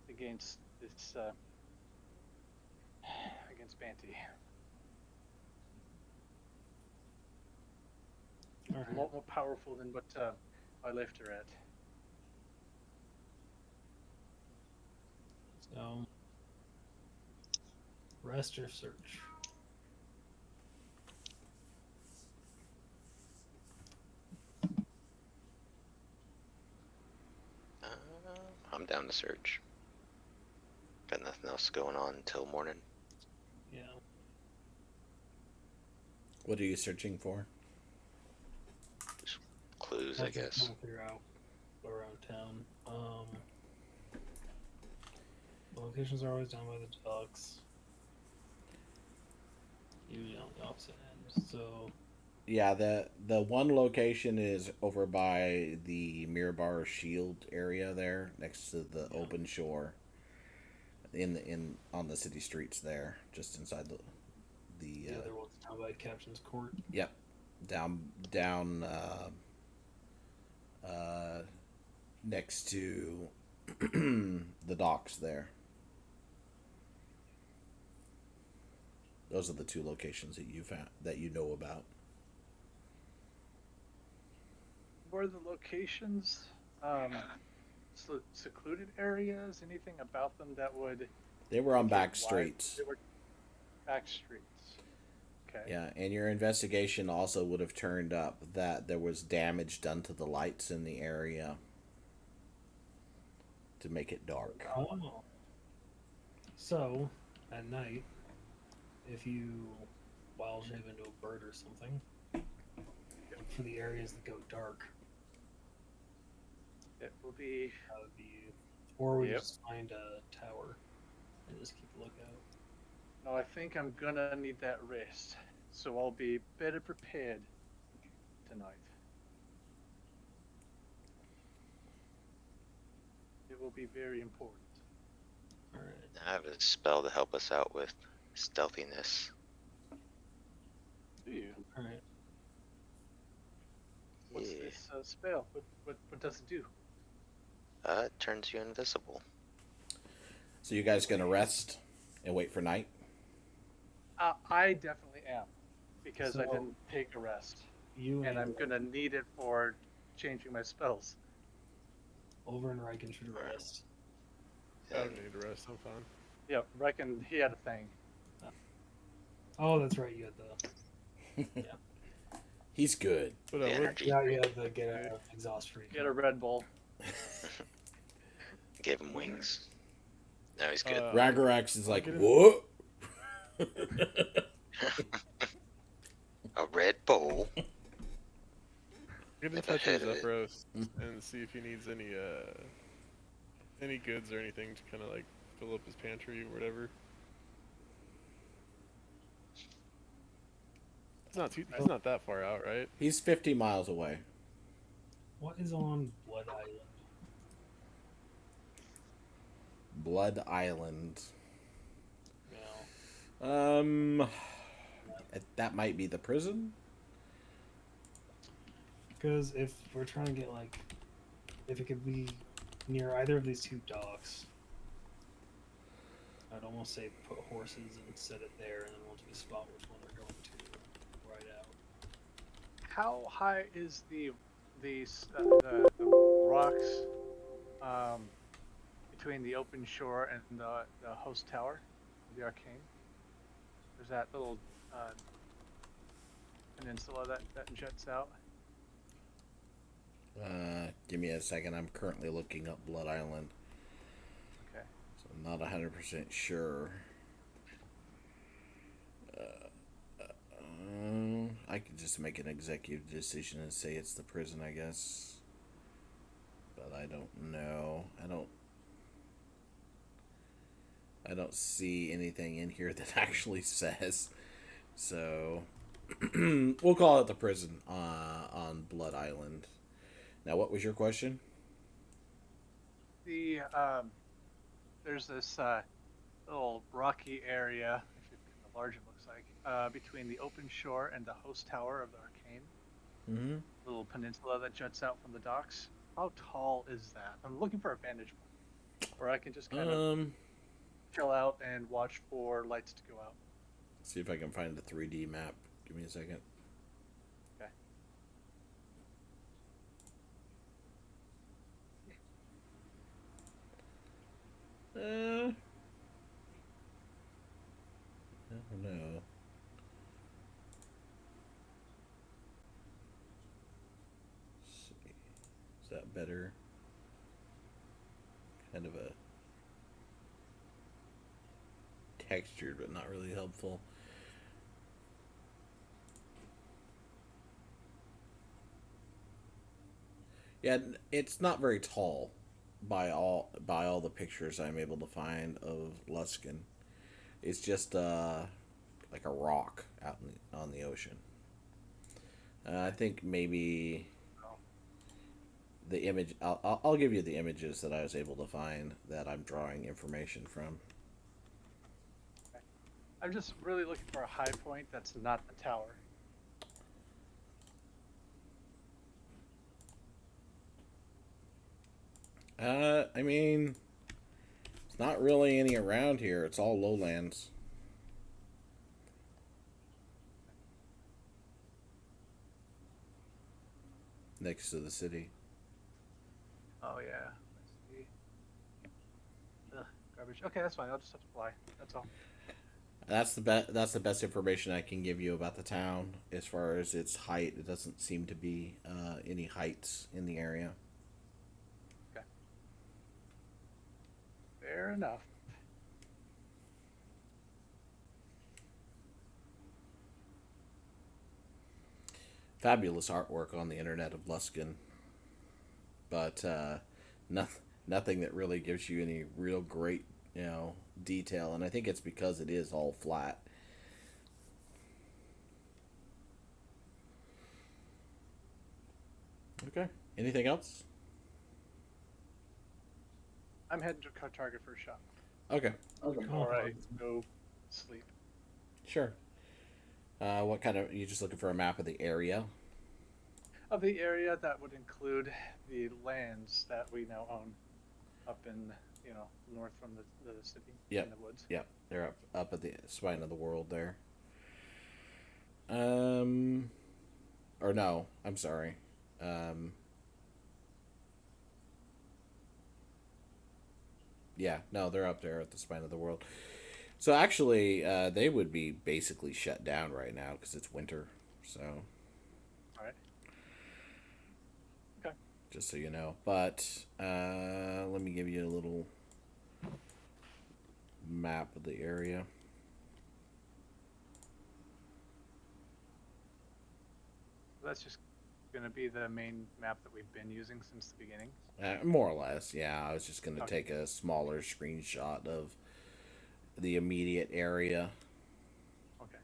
against this against Banty. all A right. lot more powerful than what I left her at. So rest or search. I'm down to search. Got nothing else going on until morning. Yeah. What are you searching for? Just clues, I That's what I'm guess. trying to figure out around town. The locations are always down by the docks. Usually on the opposite end. So Yeah, the one location is over by the Mirabar Shield area there, next to the Yeah. open shore. In on the city streets there, just inside the the other one's down by Captain's Court. yep, down uh, next to the docks there. Those are the two locations that you found that you know about. What are the locations? secluded areas? Anything about them that would They were on indicate back why streets. they were back streets? Okay. Yeah, and your investigation also would have turned up that there was damage done to the lights in the area to make it dark. Oh. So, at night, if you wild shape into a bird or something, look for the areas that go dark. It will be. That would be, or we Yep. just find a tower and just keep a lookout. No, I think I'm gonna need that rest, so I'll be better prepared tonight. It will be very important. All right. I have a spell to help us out with stealthiness. Do you? All right. What's Yeah. this spell? What does it do? It turns you invisible. So you guys gonna rest and wait for night? I definitely am, because I So- didn't take a rest, You and and I'm gonna need it for changing my spells. Over and Riken should rest. I don't need to rest. I'm fine. Yep, reckon he had a thing. Oh, that's right. You had the He's good. But The I would, energy. you had the get a exhaust free. Get a Red Bull. Gave him wings. Now he's good. Ragarax is like, get it. what? A Red Bull. get in If I touch with hit it. Zephyros and see if he needs any goods or anything to kind of like fill up his pantry or whatever. He's not that far out, right? He's 50 miles away. What is on Blood Island? Blood Island. No. That might be the prison. Because if we're trying to get if it could be near either of these two docks, I'd almost say put horses and set it there, and then once we spot which one they're going to, ride out. How high is the rocks between the open shore and the host tower, the arcane? There's that little peninsula that jets out. Give me a second. I'm currently looking up Blood Island, Okay. so I'm not 100% sure. I could just make an executive decision and say it's the prison, I guess. But I don't know. I don't see anything in here that actually says. So we'll call it the prison on Blood Island. Now, what was your question? The there's this little rocky area, if how large it looks like, between the open shore and the host tower of the arcane. Mm-hmm. Little peninsula that juts out from the docks. How tall is that? I'm looking for a vantage point where I can just kind of chill out and watch for lights to go out. See if I can find the 3D map. Give me a second. Okay. I don't know. Let's see. Is that better? Kind of a textured, but not really helpful. Yeah, it's not very tall by all the pictures I'm able to find of Luskin. It's just like a rock out on the ocean. I think maybe the image. I'll give you the images that I was able to find that I'm drawing information from. I'm just really looking for a high point that's not the tower. I mean, it's not really any around here. It's all lowlands. Next to the city. Oh yeah. Ugh, garbage. Okay, that's fine. I'll just have to fly. That's all. That's the best. That's the best information I can give you about the town as far as its height. It doesn't seem to be any heights in the area. Okay. Fair enough. Fabulous artwork on the internet of Luskin, but nothing that really gives you any real great, detail. And I think it's because it is all flat. Okay. Anything else? I'm heading to Target for a shot. Okay. All right, go sleep. Sure. What kind of? You just looking for a map of the area? Of the area that would include the lands that we now own, up in north from the city Yep. in the woods. Yep. They're up at the spine of the world there. Or no, I'm sorry. Yeah, no, they're up there at the spine of the world. So actually, they would be basically shut down right now because it's winter. So. All right. Okay. Just so you know, but let me give you a little map of the area. That's just going to be the main map that we've been using since the beginning. More or less, yeah. I was just going to Okay. take a smaller screenshot of the immediate area Okay.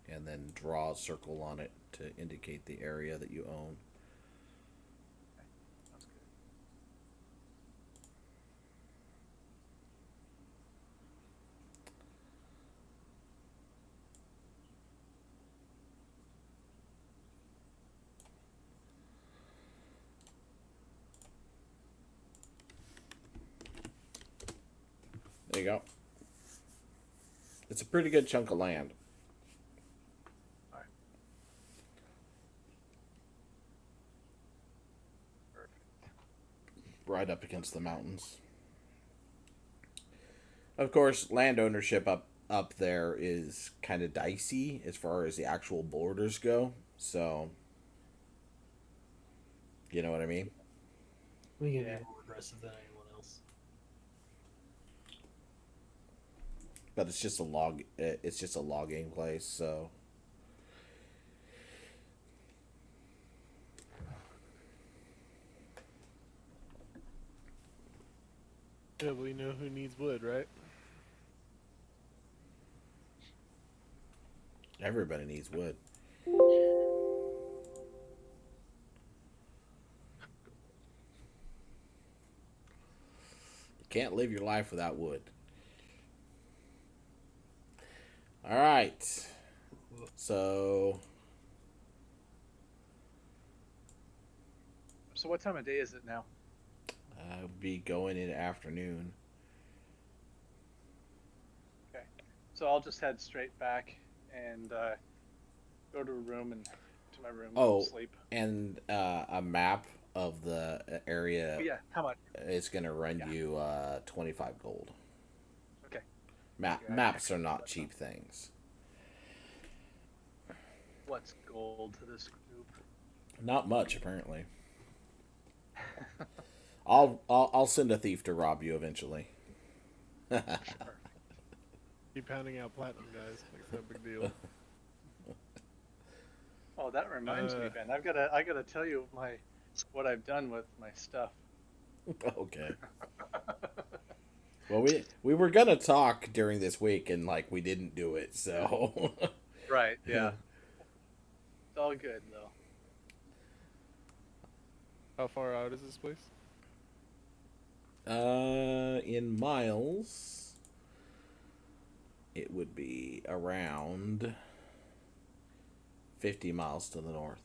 and then draw a circle on it to indicate the area that you own. Sounds good. There you go. It's a pretty good chunk of land. All right. Perfect. Right up against the mountains. Of course, land ownership up there is kind of dicey as far as the actual borders go. So, you know what I mean? We can Yeah. be more aggressive than anyone else. But it's just a log. It's just a logging place. So, Yeah, we know who needs wood, right? everybody needs wood. You can't live your life without wood. All right. So, So what time of day is it now? I'll be going in the afternoon. Okay. So I'll just head straight back and go to a room and to my room Oh. and sleep. And a map of the area But yeah, how much? is going to run Yeah. you 25 gold. Okay. Maps are not cheap things. What's gold to this group? Not much, apparently. I'll send a thief to rob you eventually. Sure. Keep pounding out platinum, guys. Like it's no big deal. Oh, that reminds me, Ben. I gotta tell you what I've done with my stuff. Okay. Well, we were gonna talk during this week, and we didn't do it. So. Right. Yeah. It's all good though. How far out is this place? In miles, it would be around 50 miles to the north.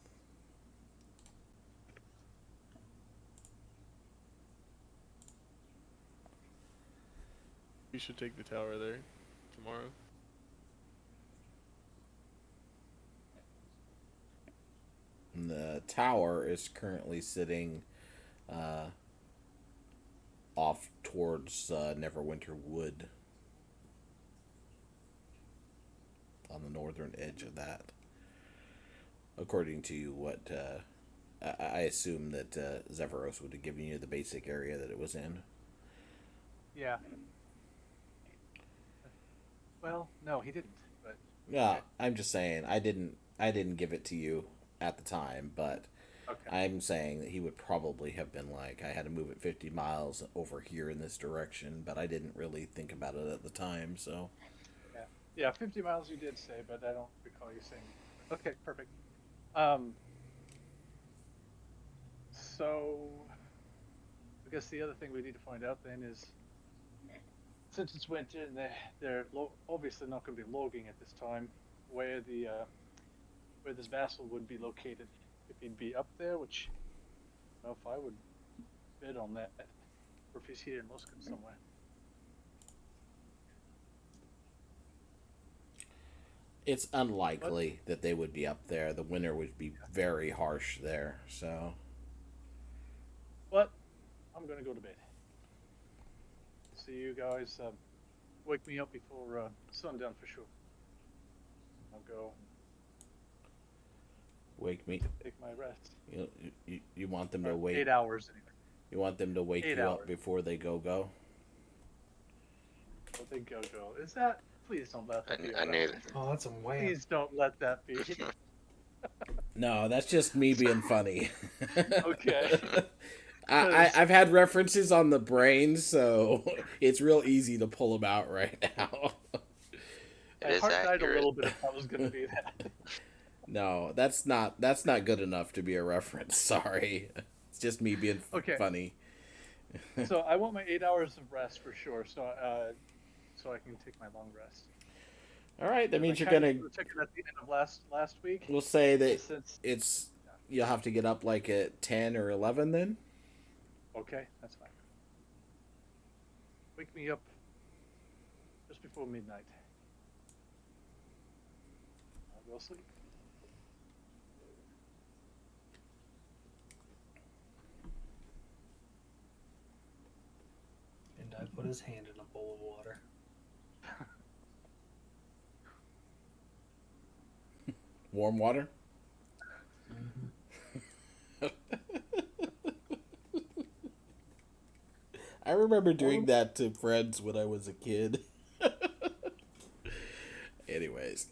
We should take the tower there tomorrow. And the tower is currently sitting off towards Neverwinter Wood on the northern edge of that. According to what I assume that Zephyros would have given you the basic area that it was in. Yeah. Well, no, he didn't. But Yeah, okay. I'm just saying I didn't give it to you at the time, but Okay. I'm saying that he would probably have been like, I had to move it 50 miles over here in this direction, but I didn't really think about it at the time, so. Yeah. Yeah, 50 miles you did say, but I don't recall you saying. Okay, perfect. Um, so I guess the other thing we need to find out then is, since it's winter and they're obviously not going to be logging at this time, where where this vassal would be located. If he'd be up there, which I don't know if I would bid on that, or if he's here in Luskin somewhere. It's unlikely that they would be up there. The winter would be very harsh there, so. But I'm gonna go to bed. See you guys. Wake me up before sundown for sure. I'll go Wake me. take my rest. You want them to wake. 8 hours anyway. You want them to wake 8 you up hours. before they go. But they go. Is that? Please don't let that be. I knew. Oh, that's a wham. Please don't let that be. No, that's just me being funny. Okay. I've had references on the brain, so it's real easy to pull them out right now. It My is heart died a accurate. little bit if that was going to be that. No, that's not good enough to be a reference. Sorry, it's just me being Okay. funny. So I want my 8 hours of rest for sure. So I can take my long rest. All right, that means I you're kinda gonna. took it at the end of last week. We'll say that Since it's you'll have to get up like at 10 or 11 then. okay, that's fine. Wake me up just before midnight. I'll go sleep. And I put his hand in a bowl of water. Warm water. I remember doing that to friends when I was a kid. Anyways,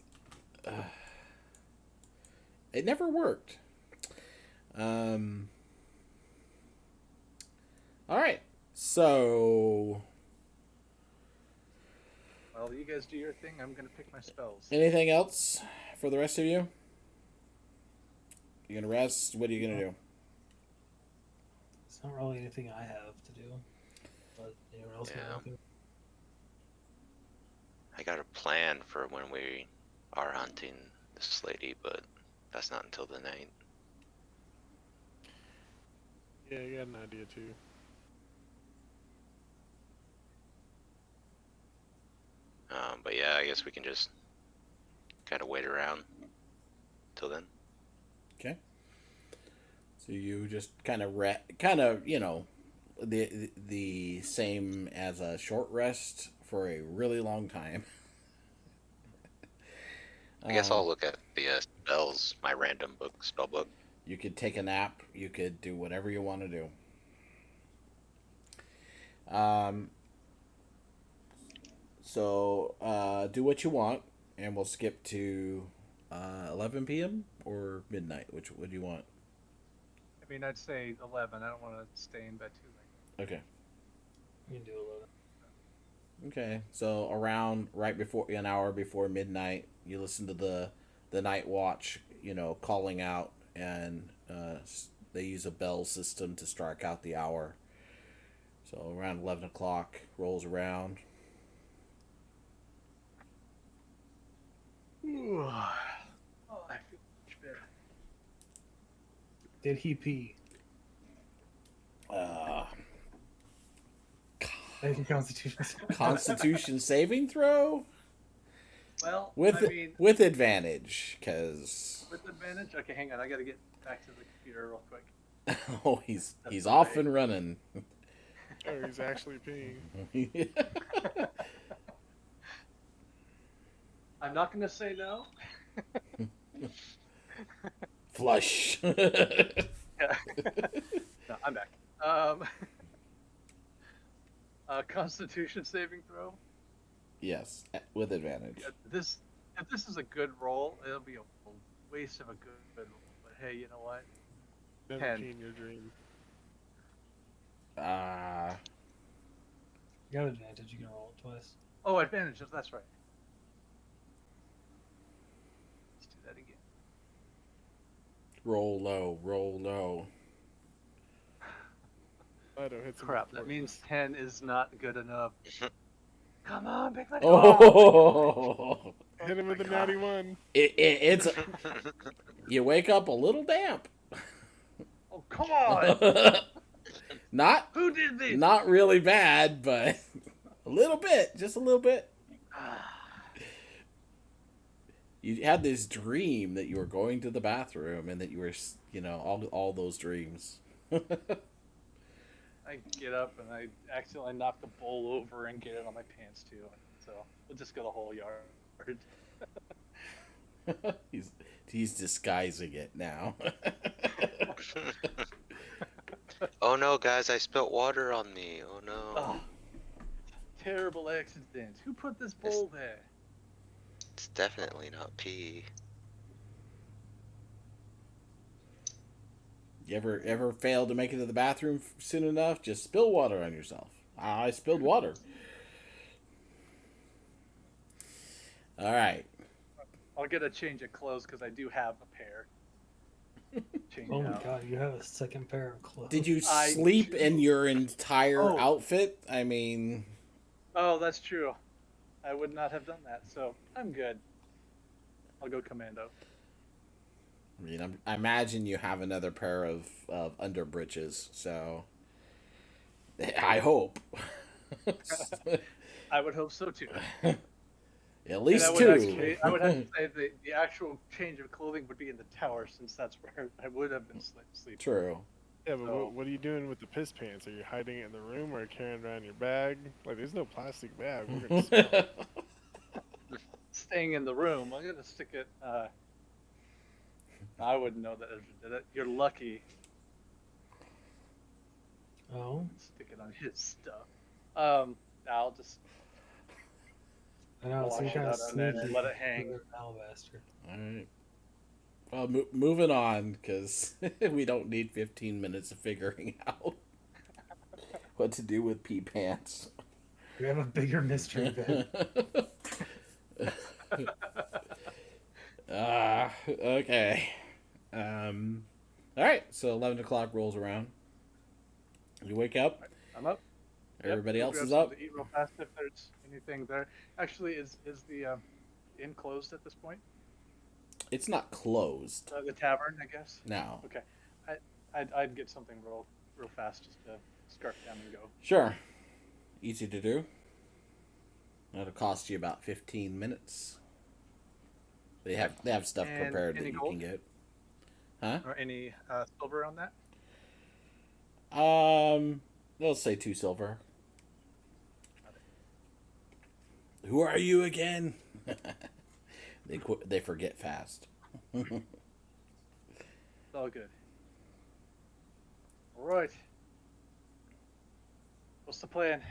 it never worked. All right, so Well, you guys do your thing. I'm gonna pick my spells. anything else for the rest of you? You gonna rest? What are you gonna do? It's not really anything I have to do. But anyone else Yeah. looking? I got a plan for when we are hunting this lady, but that's not until the night. Yeah, I got an idea too. But yeah, I guess we can just kind of wait around till then. Okay. So you just kind of the same as a short rest for a really long time. I guess I'll look at the spells, my random spell book. You could take a nap. You could do whatever you want to do. So do what you want, and we'll skip to 11 p.m. or midnight. What do you want? I mean, I'd say 11. I don't want to stay in bed too late. Okay. You can do 11. Okay. So around right before an hour before midnight, you listen to the night watch. Calling out, and they use a bell system to strike out the hour. So around 11 o'clock rolls around. Oh, I feel much better. Did he pee? Make a constitution. Constitution saving throw. Well, with I mean, with advantage, because with advantage. Okay, hang on. I gotta get back to the computer real quick. oh, That's he's the off way. and running. Oh, he's actually peeing. I'm not gonna say no. Flush. Yeah. No, I'm back. Um, Constitution saving throw. Yes, with advantage. This if this is a good roll, it'll be a waste of a good roll. But hey, you know what? Never 10. pee in your dream. Uh, You got advantage. You can roll it twice. Oh, advantage. That's right. Let's do that again. roll low, roll low. Fido hits him Crap. with That 40. means 10 is not good enough. Come on, big money. Oh, Hit him with my a natty God. one. it's you wake up a little damp. Oh, come on. not Who did this? not really bad, but a little bit, just a little bit. You had this dream that you were going to the bathroom and that you were, all those dreams. I get up and I accidentally knock the bowl over and get it on my pants too. So we'll just go the whole yard. he's disguising it now. Oh no, guys, I spilt water on me. Oh no. Oh, terrible accident. Who put this bowl there? It's definitely not pee. You ever fail to make it to the bathroom soon enough? Just spill water on yourself. I spilled water. All right. I'll get a change of clothes because I do have a pair. Change Oh my out. god, you have a second pair of clothes. Did you I sleep do. in your entire Oh. outfit? I mean, Oh, that's true. I would not have done that, so I'm good. I'll go commando. I imagine you have another pair of underbreeches, so I hope. I would hope so too. At And least I would two. actually, I would have to say the actual change of clothing would be in the tower since that's where I would have been sleeping. True. Yeah, but So- what are you doing with the piss pants? Are you hiding it in the room or carrying it around your bag? Like, there's no plastic bag. We're gonna smell it. Staying in the room, I'm gonna stick it. I wouldn't know that Ezra did it. You're lucky. Oh, Stick it on his stuff. I'll just I know. It's wash some it kind of out and then sneaky. let it hang. Alabaster. All right. Well, moving on, because we don't need 15 minutes of figuring out what to do with pee pants. We have a bigger mystery then. Okay. All right, so 11 o'clock rolls around. You wake up. I'm up. Everybody Yep, else grab is something up. to eat real fast if there's anything there. Actually, is the inn closed at this point? It's not closed. The tavern, I guess. No. Okay, I'd get something real fast just to scarf down and go. Sure. Easy to do. That'll cost you about 15 minutes. They have stuff And prepared that any you gold? can get. Huh? Or any silver on that? Let's say 2 silver. Who are you again? They forget fast. It's all good. All right. What's the plan?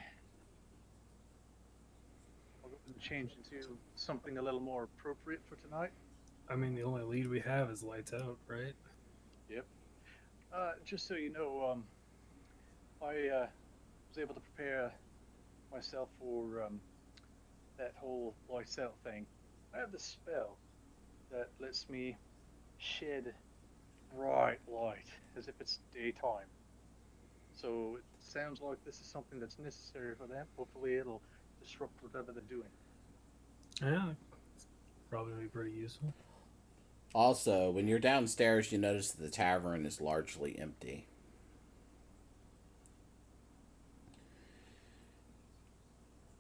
I'll go and change into something a little more appropriate for tonight. I mean, the only lead we have is lights out, right? Yep. Just so you know, I was able to prepare myself for that whole lights out thing. I have this spell that lets me shed bright light as if it's daytime. So it sounds like this is something that's necessary for them. Hopefully it'll disrupt whatever they're doing. Yeah, it's probably gonna be pretty useful. Also, when you're downstairs, you notice that the tavern is largely empty.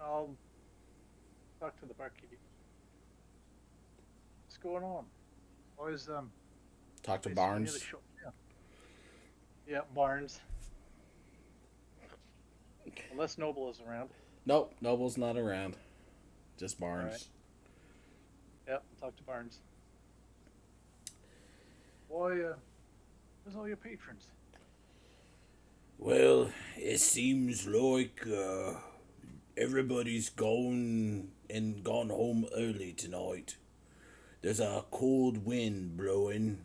I'll talk to the barkeep. going on? Why is Talk to they so near the Barnes. shop? Yeah, Barnes. Unless Noble is around. Nope, Noble's not around. Just All right. Barnes. Yep, talk to Barnes. Why, where's all your patrons? Well, it seems like everybody's gone home early tonight. There's a cold wind blowing,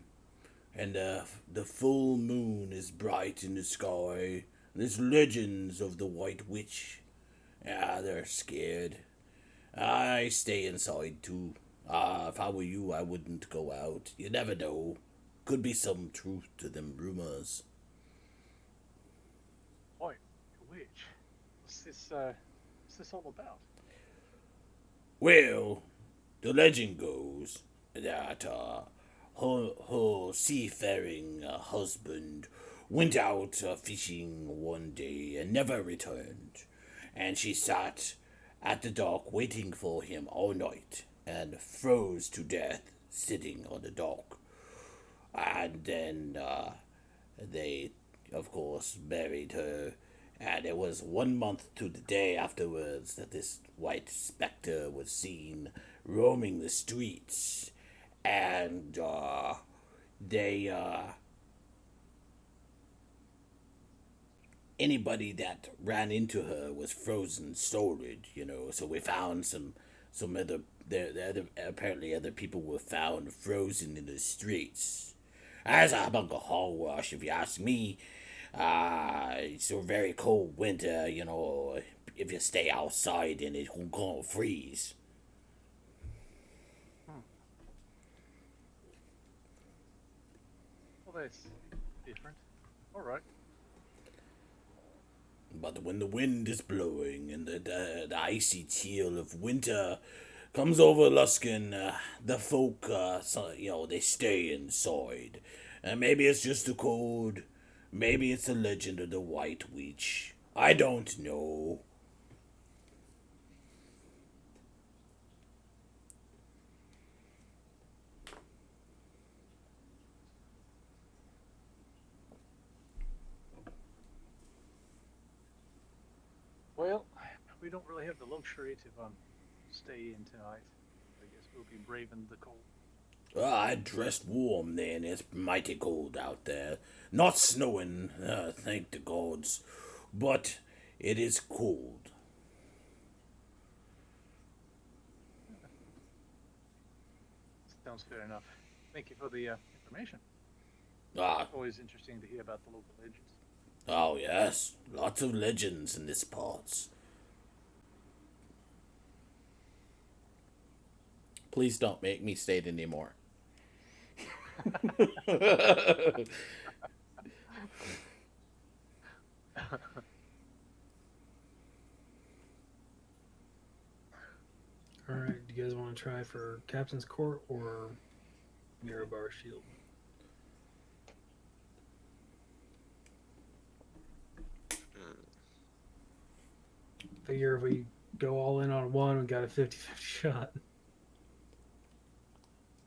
and the full moon is bright in the sky. There's legends of the White Witch. Ah, they're scared. I stay inside too. If I were you, I wouldn't go out. You never know. Could be some truth to them rumors. White Witch. What's this all about? Well, the legend goes that her seafaring husband went out fishing one day and never returned, and she sat at the dock waiting for him all night and froze to death sitting on the dock. And then they, of course, buried her. And it was 1 month to the day afterwards that this white specter was seen roaming the streets. And they, anybody that ran into her was frozen solid, you know. So we found some other, apparently other people were found frozen in the streets. As a bunker hogwash, if you ask me. It's a very cold winter, you know. If you stay outside, then it's gonna freeze. Well, that's different. All right. But when the wind is blowing and the icy chill of winter comes over Luskin, the folk, they stay inside. And maybe it's just the cold. Maybe it's the legend of the White Witch. I don't know. Well, we don't really have the luxury to stay in tonight. I guess we'll be braving the cold. I dressed warm then. It's mighty cold out there. Not snowing, thank the gods. But it is cold. Sounds fair enough. Thank you for the information. Ah, Always interesting to hear about the local legends. oh yes. Lots of legends in this parts. Please don't make me state anymore. All right, do you guys want to try for Captain's Court or Mirabar Shield? Figure if we go all in on one, we got a 50-50 shot.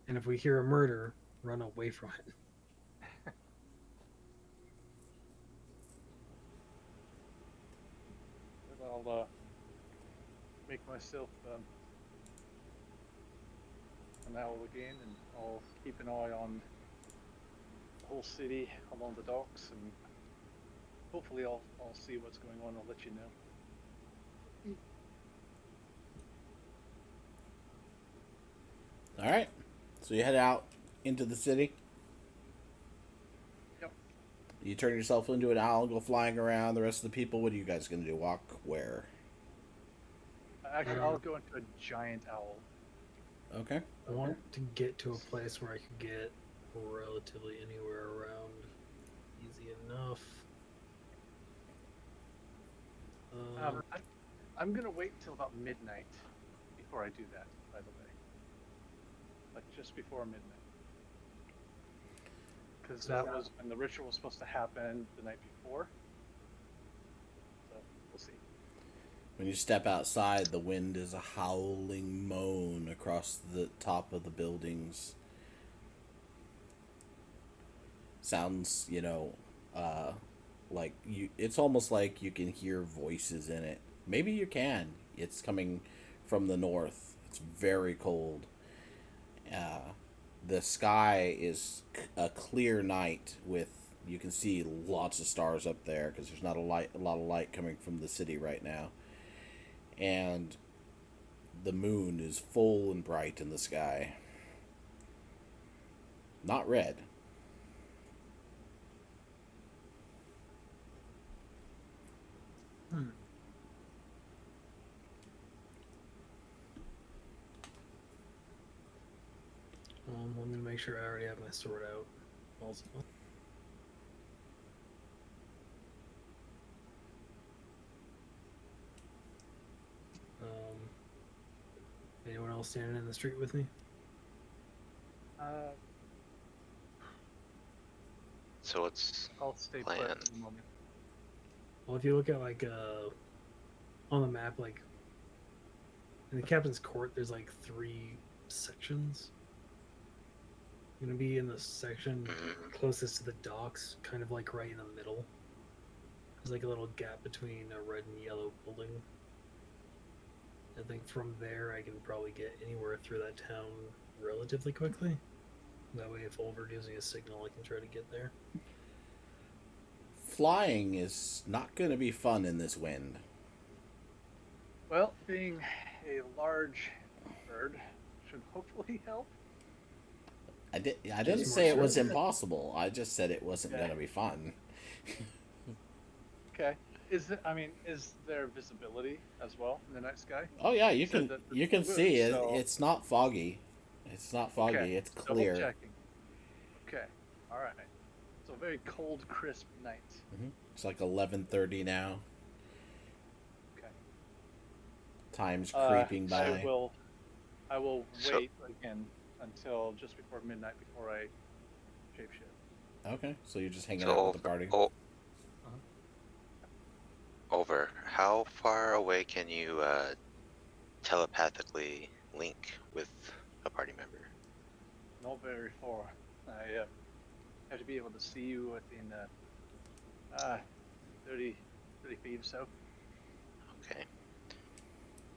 And if we hear a murder, run away from it. I'll make myself an owl again, and I'll keep an eye on the whole city along the docks, and hopefully I'll see what's going on. I'll let you know. All right. So you head out into the city. Yep. You turn yourself into an owl, go flying around. The rest of the people, what are you guys going to do? Walk where? Actually, I'll go into a giant owl. Okay. I want to get to a place where I could get relatively anywhere around easy enough. I'm gonna wait till about midnight before I do that. By the way, like just before midnight, because that was when the ritual was supposed to happen the night before. So we'll see. When you step outside, the wind is a howling moan across the top of the buildings. Sounds, uh, like you. It's almost like you can hear voices in it. Maybe you can. It's coming from the north. It's very cold. Uh, the sky is a clear night with you can see lots of stars up there because there's not a lot of light coming from the city right now, and the moon is full and bright in the sky. Not red. Hmm. I'm gonna make sure I already have my sword out. Also. Anyone else standing in the street with me? Uh, So what's I'll stay plan? put for the moment. Well, if you look at on the map, like in the captain's court, there's like 3 sections. I'm gonna be in the section Mhm. closest to the docks, kind of like right in the middle. There's like a little gap between a red and yellow building. I think from there I can probably get anywhere through that town relatively quickly. That way, if Olver gives me a signal, I can try to get there. Flying is not going to be fun in this wind. Well, being a large bird should hopefully help. I didn't Just more say it was certain. impossible. I just said it wasn't Okay. going to be fun. Okay. Is there visibility as well in the night sky? Oh yeah, You said that you it's can the moon, see it. so It's not foggy. It's not okay. foggy. It's Double clear. checking. Okay. All right. So a very cold, crisp night. It's like 11:30 now. Okay. Time's creeping I by. will. I will So wait again until just before midnight before I shapeshift. Okay, so you're just hanging so out with the over, party. Uh-huh. over. How far away can you telepathically link with a party member? Not very far. I have to be able to see you within 30 feet or so. Okay.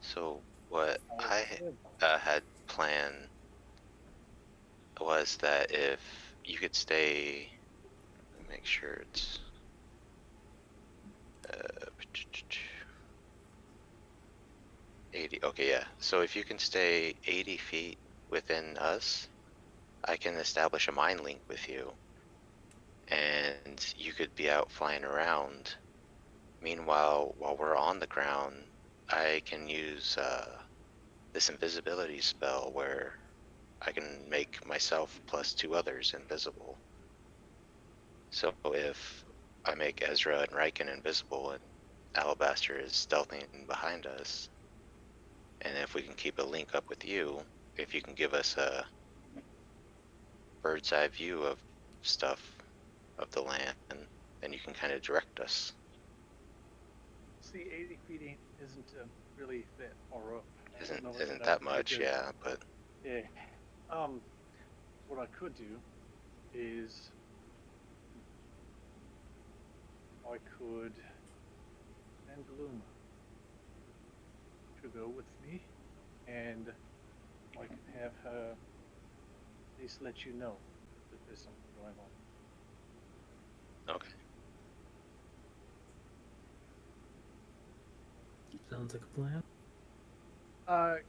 So what Uh, I had planned was that if you could stay, make sure it's uh, 80. Okay, yeah. So if you can stay 80 feet within us, I can establish a mind link with you, and you could be out flying around. Meanwhile, while we're on the ground, I can use this invisibility spell where I can make myself plus 2 others invisible. So if I make Ezra and Riken invisible and Alabaster is stealthing behind us, and if we can keep a link up with you, if you can give us a bird's eye view of stuff, of the land, then you can kind of direct us. See, 80 feet isn't really that far up. I don't know Isn't that that I'm very much, good. yeah, but Yeah. What I could do is I could send Luma to go with me, and I can have her at least let you know that there's something going on. okay. Sounds like a plan.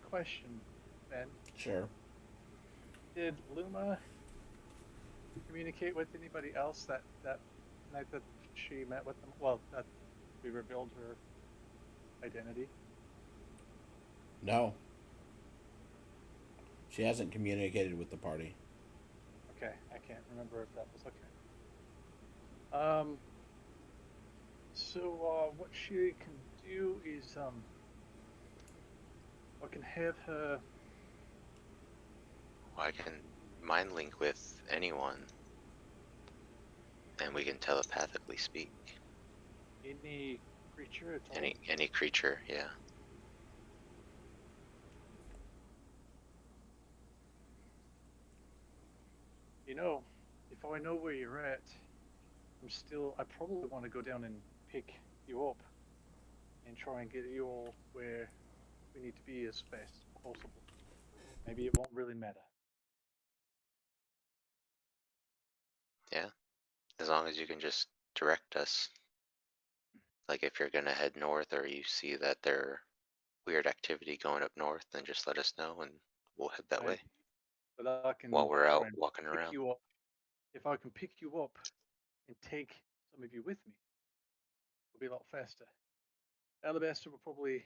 Question, Ben. Sure. Did Luma communicate with anybody else that night that she met with them? Well, that we revealed her identity. No, she hasn't communicated with the party. Okay, I can't remember if that was okay. So what she can do is I can have her. Well, I can mind link with anyone, and we can telepathically speak. Any creature at all? Any creature, yeah. You know, if I know where you're at, I probably want to go down and pick you up and try and get you all where we need to be as fast as possible. Maybe it won't really matter. Yeah. As long as you can just direct us. Like if you're gonna head north or you see that there weird activity going up north, then just let us know and we'll head that way Maybe. But I while can we're try out and walking pick around. you up. If I can pick you up and take some of you with me, it'll be a lot faster. Alabaster will probably.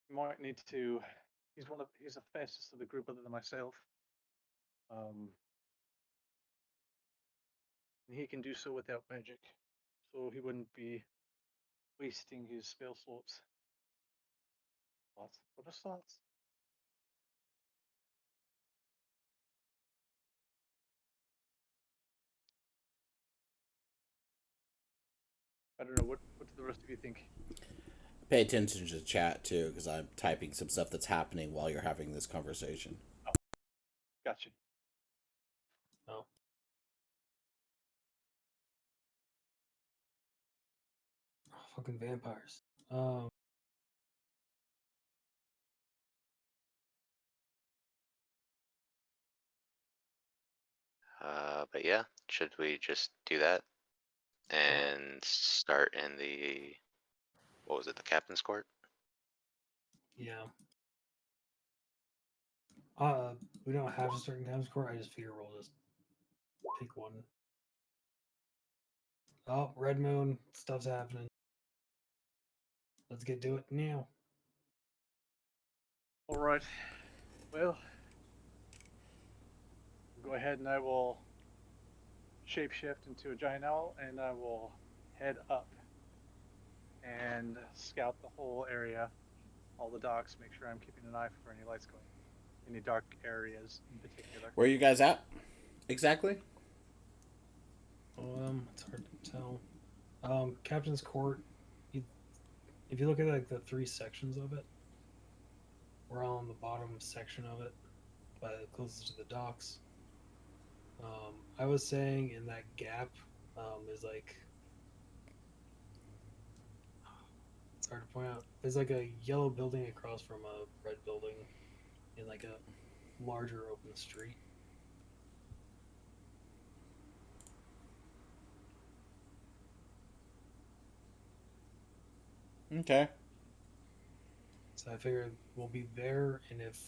Might need to. He's the fastest of the group other than myself. Um, and he can do so without magic, so he wouldn't be wasting his spell slots. What are slots? I don't know. What do the rest of you think? Pay attention to the chat too, because I'm typing some stuff that's happening while you're having this conversation. Oh, gotcha. Oh. Oh, fucking vampires. But yeah, should we just do that and start in the, what was it, the captain's court? Yeah. We don't have a certain time score. I just figure we'll just pick one. Oh, red moon, stuff's happening. Let's get to it now. All right. Well, go ahead and I will shapeshift into a giant owl, and I will head up and scout the whole area, all the docks, make sure I'm keeping an eye for any lights going, any dark areas in particular. Where are you guys at? Exactly? It's hard to tell. Captain's Court. If you look at like the three sections of it, we're all on the bottom section of it, by closest to the docks. I was saying in that gap is like, it's hard to point out. There's like a yellow building across from a red building in like a larger open street. Okay. So I figured we'll be there, and if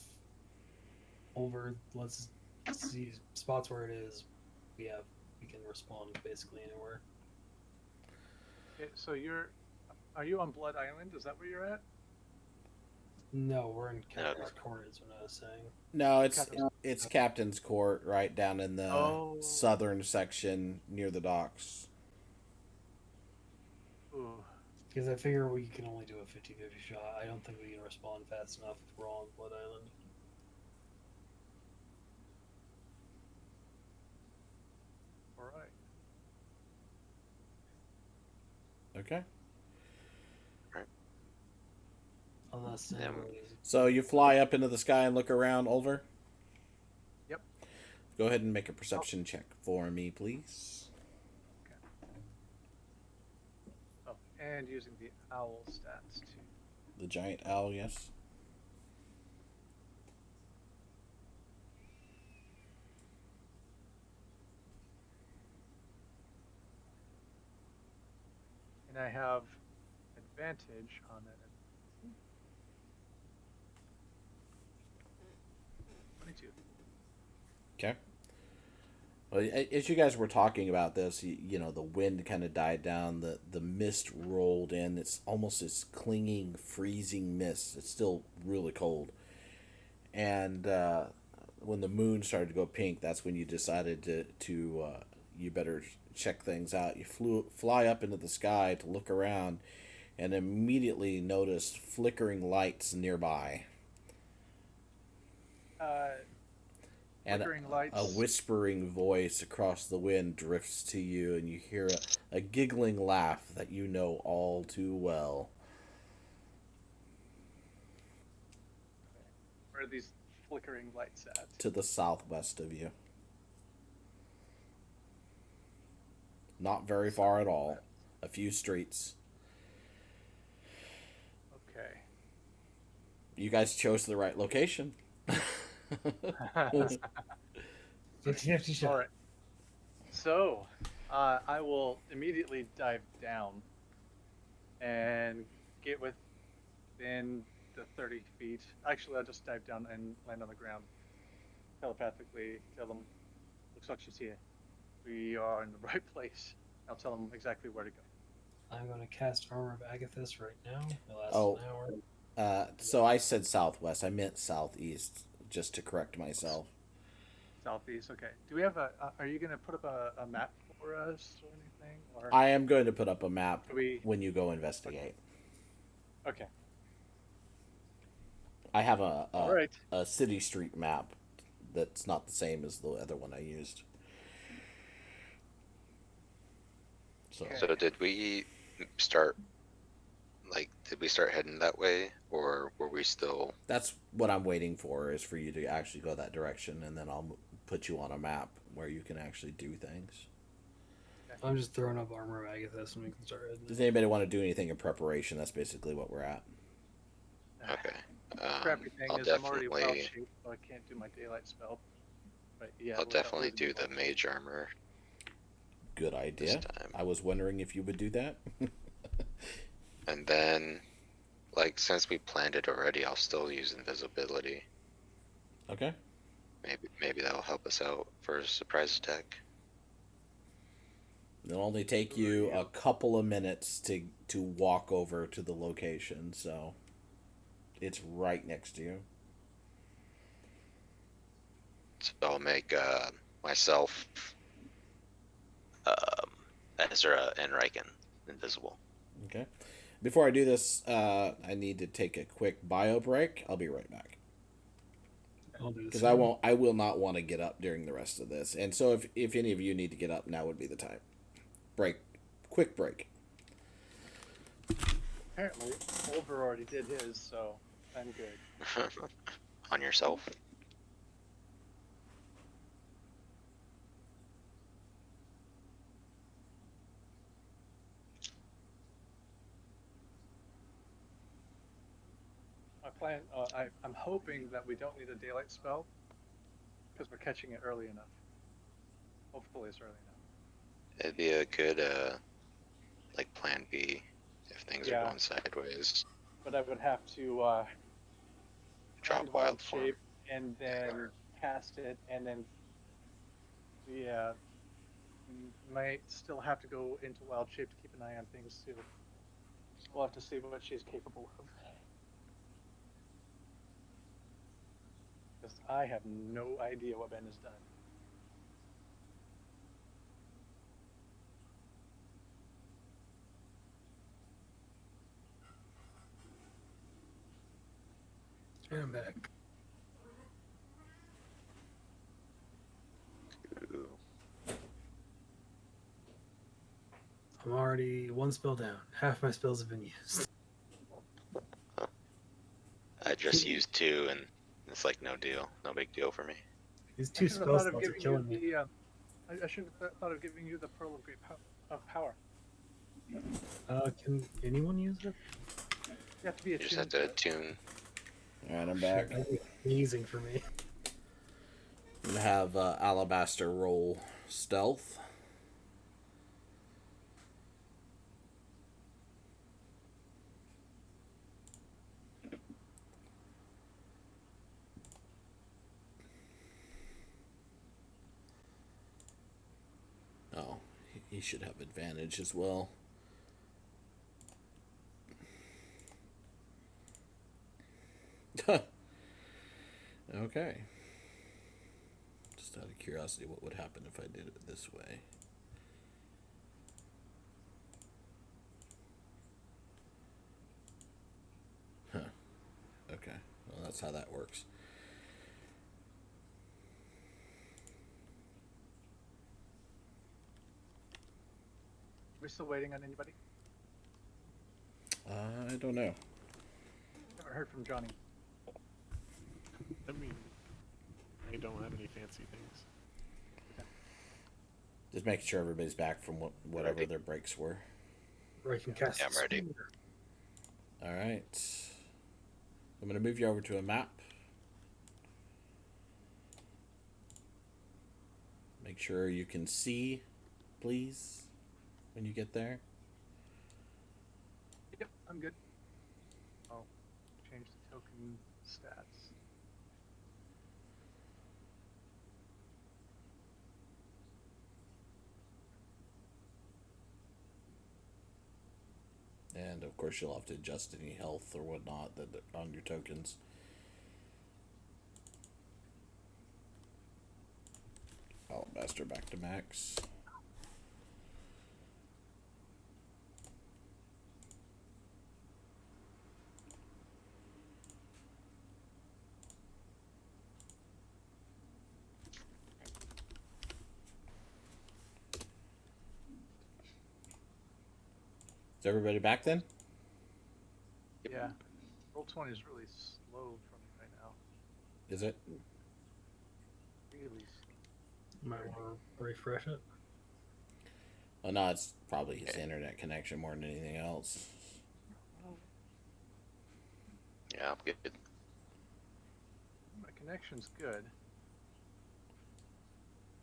over, let's see spots where it is, we can respond basically anywhere. Okay, so are you on Blood Island? Is that where you're at? No, we're in Captain's Court, is what I was saying. No, it's Captain's- it's Captain's Court, right down in the Oh. southern section near the docks. Ooh. Because I figure we can only do a 50-50 shot. I don't think we can respond fast enough if we're all on Blood Island. All right. Okay. Unless Yeah. So you fly up into the sky and look around, Ulver? Yep. Go ahead and make a perception check for me, please. Oh, and using the owl stats too. The giant owl, yes. And I have advantage on that. 22. Okay. Well, as you guys were talking about this, you know, the wind kind of died down, the mist rolled in. It's almost this clinging, freezing mist. It's still really cold. And when the moon started to go pink, that's when you decided to you better check things out. You fly up into the sky to look around, and immediately noticed flickering lights nearby. and flickering a lights. whispering voice across the wind drifts to you, and you hear a giggling laugh that you know all too well. Where are these flickering lights at? To the southwest of you. Not very far at all. A few streets. Okay. You guys chose the right location. 50-50 shot. All right. So, I will immediately dive down and get within the 30 feet. Actually, I'll just dive down and land on the ground. Telepathically tell them, looks like she's here. We are in the right place. I'll tell them exactly where to go. I'm going to cast Armor of Agathis right now. It lasts Oh. an hour. So I said southwest. I meant southeast, just to correct myself. Southeast, okay. Do we have are you going to put up a map for us or anything? Or I am going to put up a map we, when you go investigate. okay. I have All right. a city street map that's not the same as the other one I used. So Okay. So did we start? Like, did we start heading that way, or were we still? that's what I'm waiting for, is for you to actually go that direction, and then I'll put you on a map where you can actually do things. I'm just throwing up Armor of Agathis and we can start heading. Does anybody want to do anything in preparation? That's basically what we're at. Okay. Crappy thing I'll is I'm already definitely, wild shaped, so I can't do my daylight spell. But yeah, I'll without definitely losing do the my- mage armor Good this idea. time. I was wondering if you would do that. And then, like, since we planned it already, I'll still use invisibility. Okay. Maybe that'll help us out for a surprise attack. It'll only take you a couple of minutes to walk over to the location, so it's right next to you. So I'll make myself, Ezra, and Riken invisible. Okay. Before I do this, I need to take a quick bio break. I'll be right back. I'll do the Because same. I will not want to get up during the rest of this. And so if any of you need to get up, now would be the time. Quick break. Apparently, Oliver already did his, so I'm good. On yourself. My plan, I'm hoping that we don't need a daylight spell because we're catching it early enough. Hopefully, it's early enough. It'd be a good, like, plan B if things Yeah. are going sideways. But I would have to Drop find wild form. shape and then cast it, and then might still have to go into wild shape to keep an eye on things too. We'll have to see what she's capable of. Because I have no idea what Ben has done. And I'm back. Ooh. I'm already one spell down. Half my spells have been used. I just used 2, and it's like no deal, no big deal for me. These I two should have spell thought of slots are giving killing me. you the. I should have thought of giving you the Pearl of Great of Power. Can anyone use it? You have to be You just have attuned to to it. tune. Alright, I'm back. That'd be amazing for me. I'm gonna have Alabaster roll stealth. Oh, he should have advantage as well. Okay. Just out of curiosity, what would happen if I did it this way? Huh. Okay. Well, that's how that works. we still waiting on anybody? I don't know. Haven't heard from Johnny. I mean, I don't have any fancy things. Just making sure everybody's back from whatever Ready. their breaks were. Or I can cast Yeah, I'm ready. Spear. All right. I'm going to move you over to a map. Make sure you can see, please, when you get there. Yep, I'm good. I'll change the token stats. And of course, you'll have to adjust any health or whatnot that on your tokens. Alabaster back to max. Is everybody back then? Yeah. Roll20 is really slow for me right now. Is it? Really slow. Might want to refresh it. Oh no, it's probably his internet connection more than anything else. Yeah, I'm good. My connection's good.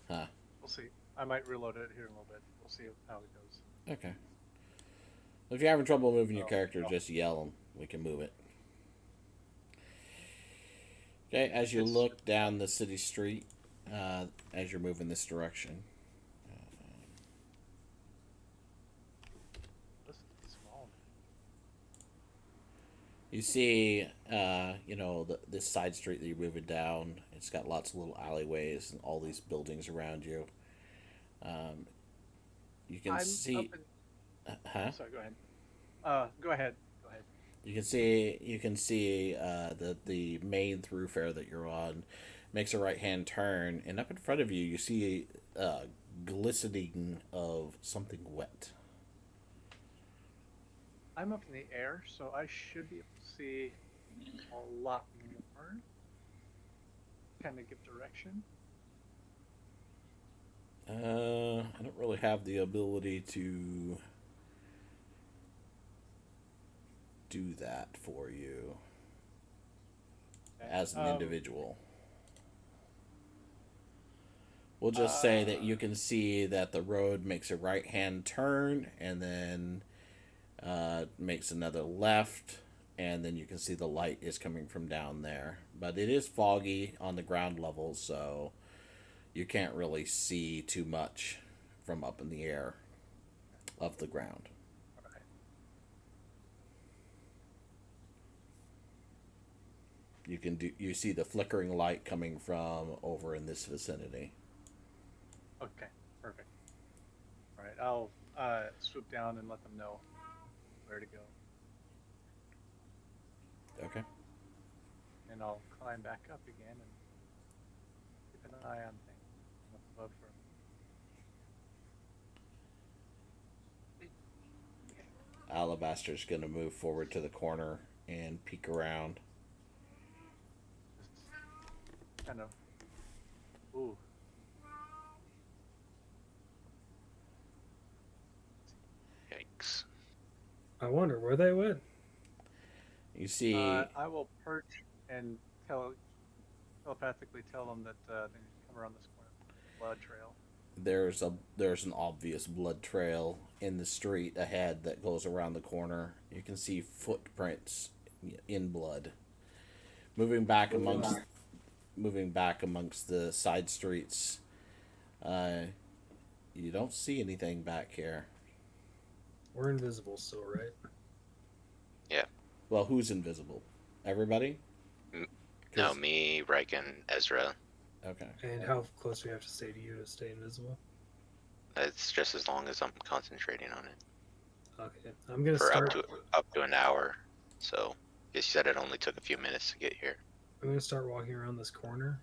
Huh. We'll see. I might reload it here in a little bit. We'll see how it goes. Okay. If you're having trouble moving your Oh, character, no. just yell and we can move it. Okay, as you It's- look down the city street, as you're moving this direction, This is small. you see, this side street that you're moving down. It's got lots of little alleyways and all these buildings around you. You can I'm see, up in... huh? Sorry, go ahead. Go ahead. Go ahead. You can see the main thoroughfare that you're on makes a right hand turn, and up in front of you you see glistening of something wet. I'm up in the air, so I should be able to see a lot more. Kind of give direction. I don't really have the ability to do that for you Okay. as an individual. We'll just say that you can see that the road makes a right hand turn and then makes another left, and then you can see the light is coming from down there. But it is foggy on the ground level, so you can't really see too much from up in the air of the ground. All right. You see the flickering light coming from over in this vicinity. Okay. Perfect. All right. I'll swoop down and let them know where to go, Okay. and I'll climb back up again and keep an eye on things. Look above for Alabaster's going to move forward to the corner and peek around. just kind of. Ooh. Yikes. I wonder where they went. You see, I will perch and telepathically tell them that they need to come around this corner. Blood trail. there's an obvious blood trail in the street ahead that goes around the corner. You can see footprints in blood. Moving back amongst the side streets, you don't see anything back here. We're invisible still, right? Well, who's invisible? Everybody? No, me, Riken, Ezra. Okay. And how close do we have to stay to you to stay invisible? It's just as long as I'm concentrating on it. Okay, I'm gonna For start. up to an hour. So, you said it only took a few minutes to get here. I'm gonna start walking around this corner,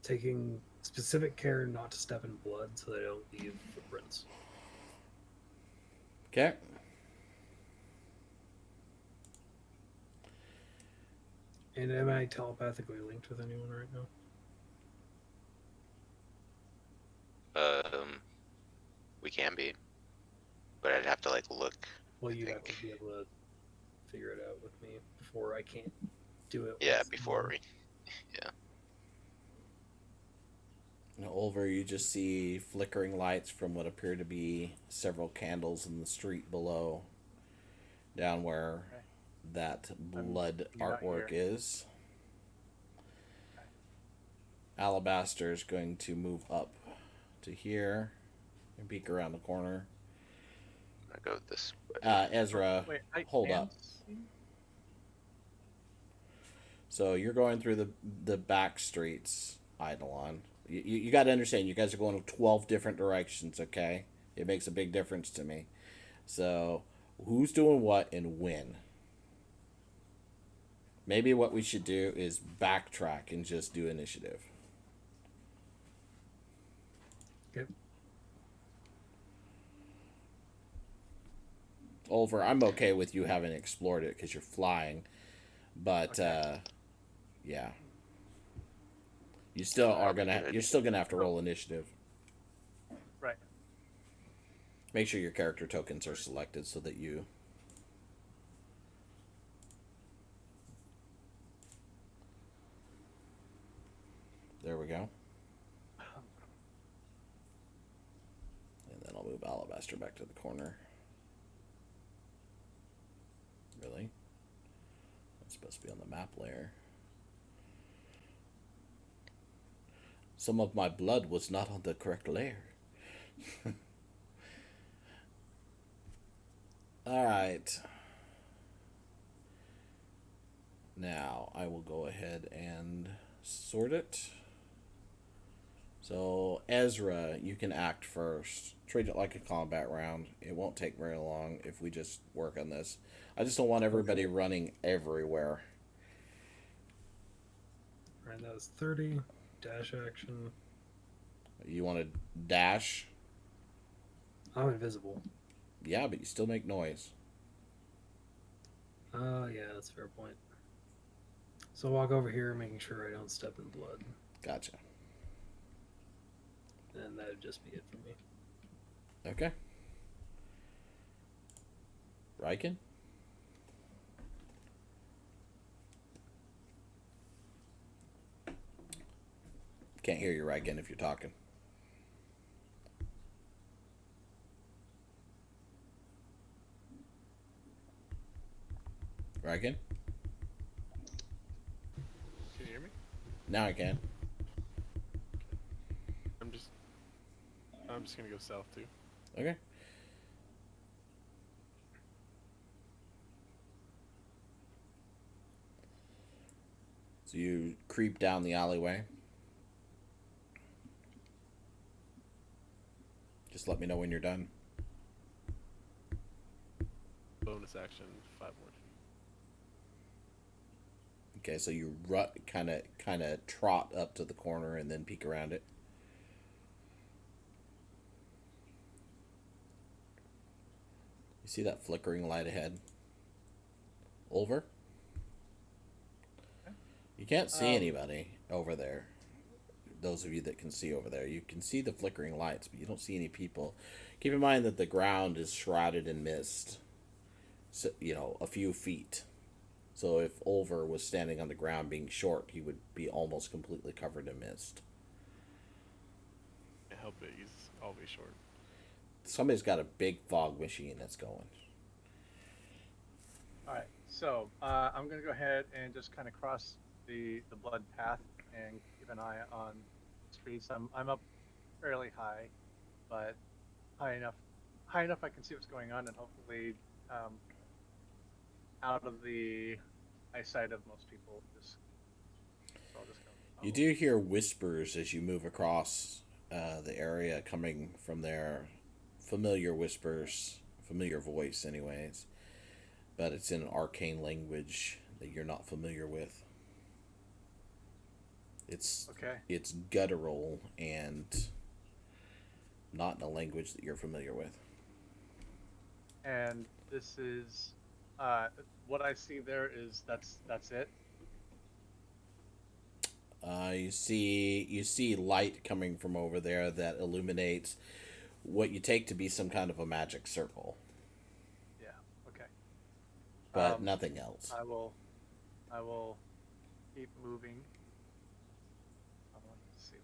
taking specific care not to step in blood so that I don't leave footprints. Okay. And am I telepathically linked with anyone right now? We can be, but I'd have to like look. Well, I you'd have think. to be able to figure it out with me before I can't do it. Yeah, With before we. Yeah. Now, over, you just see flickering lights from what appear to be several candles in the street below, down where Okay. that I'm blood you're not artwork here. is. Okay. Alabaster is going to move up to here and peek around the corner. I'm gonna go this way. Ezra, Wait, I hold can up. see. So you're going through the back streets, Eidolon. You got to understand, you guys are going 12 different directions, okay? It makes a big difference to me. So, who's doing what and when? Maybe what we should do is backtrack and just do initiative. Yep. Oliver, I'm okay with you having explored it because you're flying, but Okay. yeah, you still are gonna you're still gonna have to roll initiative. Right. Make sure your character tokens are selected so that you. There we go. And then I'll move Alabaster back to the corner. Really? That's supposed to be on the map layer. Some of my blood was not on the correct layer. Alright. Now, I will go ahead and sort it. So, Ezra, you can act first. Treat it like a combat round. It won't take very long if we just work on this. I just don't want everybody running everywhere. Right, that was 30. Dash action. You want to dash? I'm invisible. Yeah, but you still make noise. Yeah, that's a fair point. So walk over here, making sure I don't step in blood. Gotcha. And that would just be it for me. Okay. Riken? Can't hear you, Riken, if you're talking. Riken? Can you hear me? Now I can. I'm just gonna go south too. Okay. So you creep down the alleyway. Just let me know when you're done. Bonus action, 5 more feet. Okay, so you kind of trot up to the corner and then peek around it. You see that flickering light ahead? Over? You can't see anybody over there. Those of you that can see over there, you can see the flickering lights, but you don't see any people. Keep in mind that the ground is shrouded in mist. So, a few feet. So if Ulver was standing on the ground being short, he would be almost completely covered in mist. Can't help it, he's always short. Somebody's got a big fog machine that's going. All right. So I'm gonna go ahead and just kind of cross the blood path and keep an eye on streets. I'm up fairly high, but high enough I can see what's going on and hopefully out of the eyesight of most people. I'll just go. You do hear whispers as you move across the area coming from there. Familiar whispers, familiar voice, anyways. But it's in an arcane language that you're not familiar with. It's guttural and not in a language that you're familiar with. and this is what I see there is that's it. You see light coming from over there that illuminates what you take to be some kind of a magic circle, Yeah. Okay. but nothing else. I will keep moving. I want to see.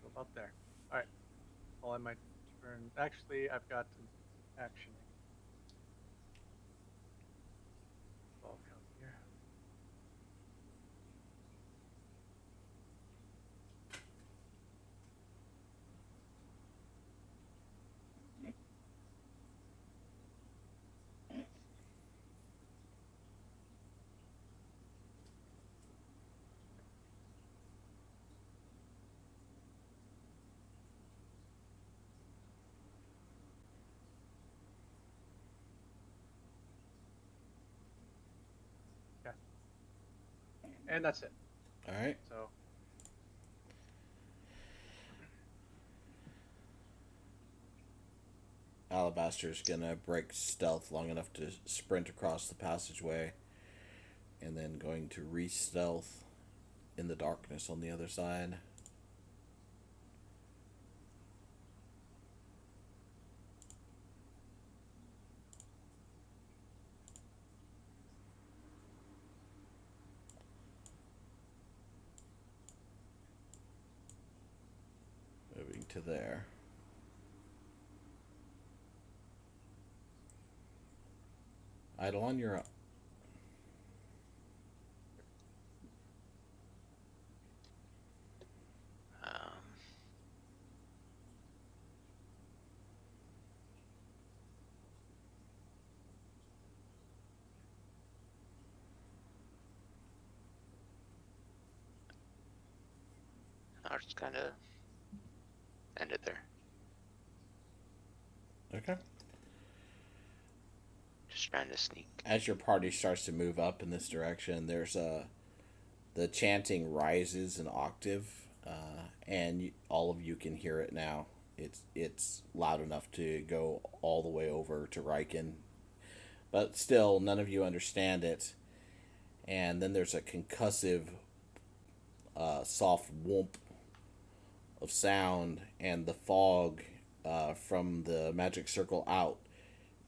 Go about there. All right. Well, I might turn. Actually, I've got an action. I'll come here. Okay. And that's it. All right. So Alabaster's gonna break stealth long enough to sprint across the passageway, and then going to re-stealth in the darkness on the other side. Moving to there. Eidolon, you're up. Um, I'll just kind of end it there. Okay. Just trying to sneak. As your party starts to move up in this direction, the chanting rises an octave, and all of you can hear it now. It's loud enough to go all the way over to Riken, but still, none of you understand it. And then there's a concussive, soft whoomp of sound, and the fog from the magic circle out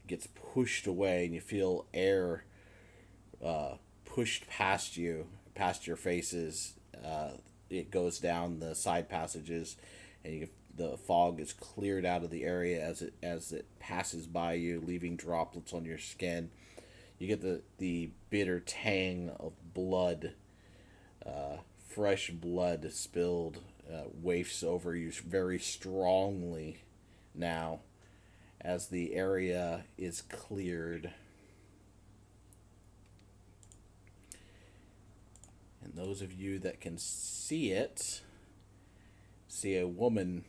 gets pushed away, and you feel air pushed past your faces. It goes down the side passages, and the fog is cleared out of the area as it passes by you, leaving droplets on your skin. You get the bitter tang of blood, fresh blood spilled, wafts over you very strongly now as the area is cleared. And those of you that can see it see a woman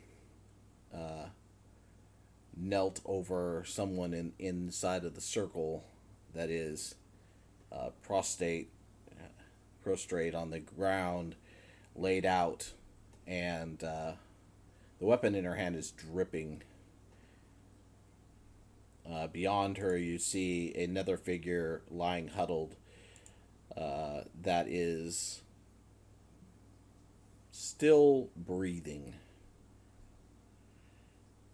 knelt over someone inside of the circle that is prostrate on the ground, laid out, and the weapon in her hand is dripping. Beyond her, you see another figure lying huddled that is still breathing.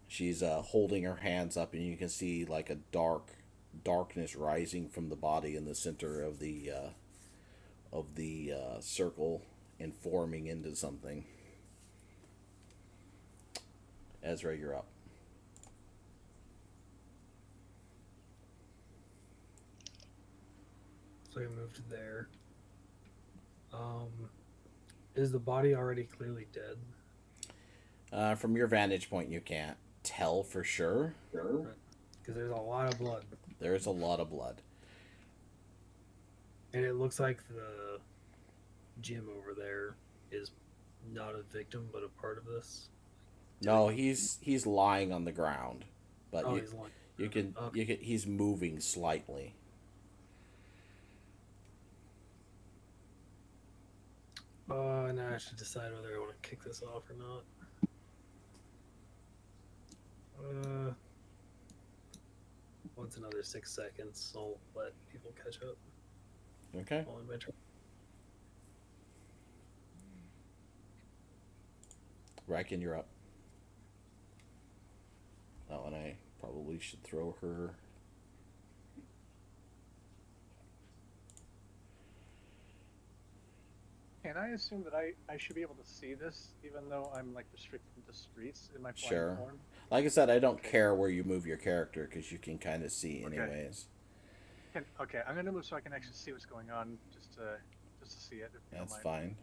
She's holding her hands up, and you can see like a darkness rising from the body in the center of the circle and forming into something. Ezra, you're up. So I moved there. Is the body already clearly dead? From your vantage point, you can't tell for sure. Because there's a lot of blood. There's a lot of blood. And it looks like the Jim over there is not a victim, but a part of this. No, he's lying on the ground, but Oh, he's lying. he's moving slightly. have to decide whether I want to kick this off or not. Once another 6 seconds, I'll let people catch up. Okay. While in my turn. Riken, you're up. Oh, and I probably should throw her. Can I assume that I should be able to see this, even though I'm like restricted to streets in my flying Sure. form? Like I said, I don't care where you move your character because you can kind of see Okay. anyways. Okay, I'm gonna move so I can actually see what's going on, just to see it. If you don't That's mind. fine.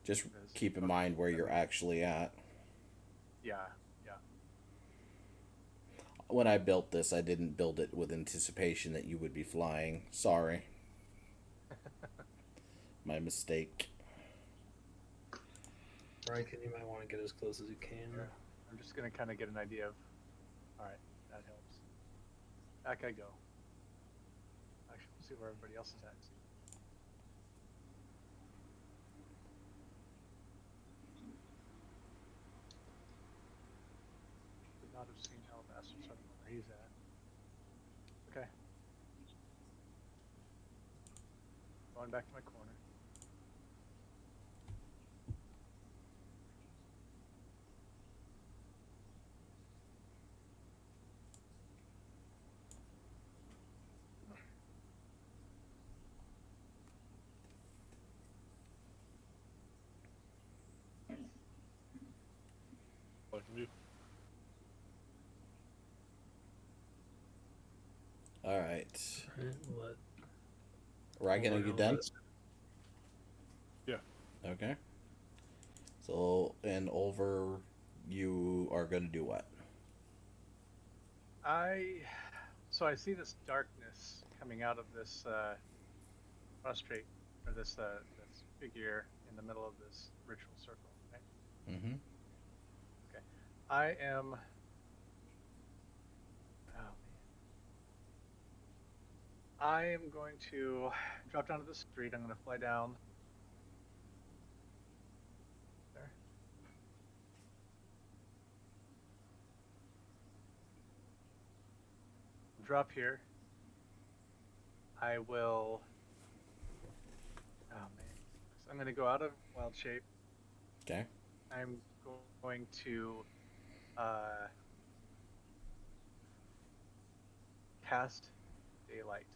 Just Because- keep in okay, mind where that you're makes- actually at. Yeah. When I built this, I didn't build it with anticipation that you would be flying. Sorry. My mistake. Riken, you might want to get as close as you can. Yeah. I'm just gonna kind of get an idea of. All right, that helps. Back I go. Actually, we'll see where everybody else is at. Would not have seen Alabaster, so I don't know where he's at. Okay. Going back to my corner. What I can do. All right. Alright, we'll let Riken, are you done? Yeah. Okay. So, and over, you are going to do what? So I see this darkness coming out of this prostrate, or this figure in the middle of this ritual circle, right? Mm-hmm. I am. Oh man. I am going to drop down to the street. I'm going to fly down. There. Drop here. I will. Oh man. So I'm going to go out of wild shape. Okay. I'm going to cast daylight.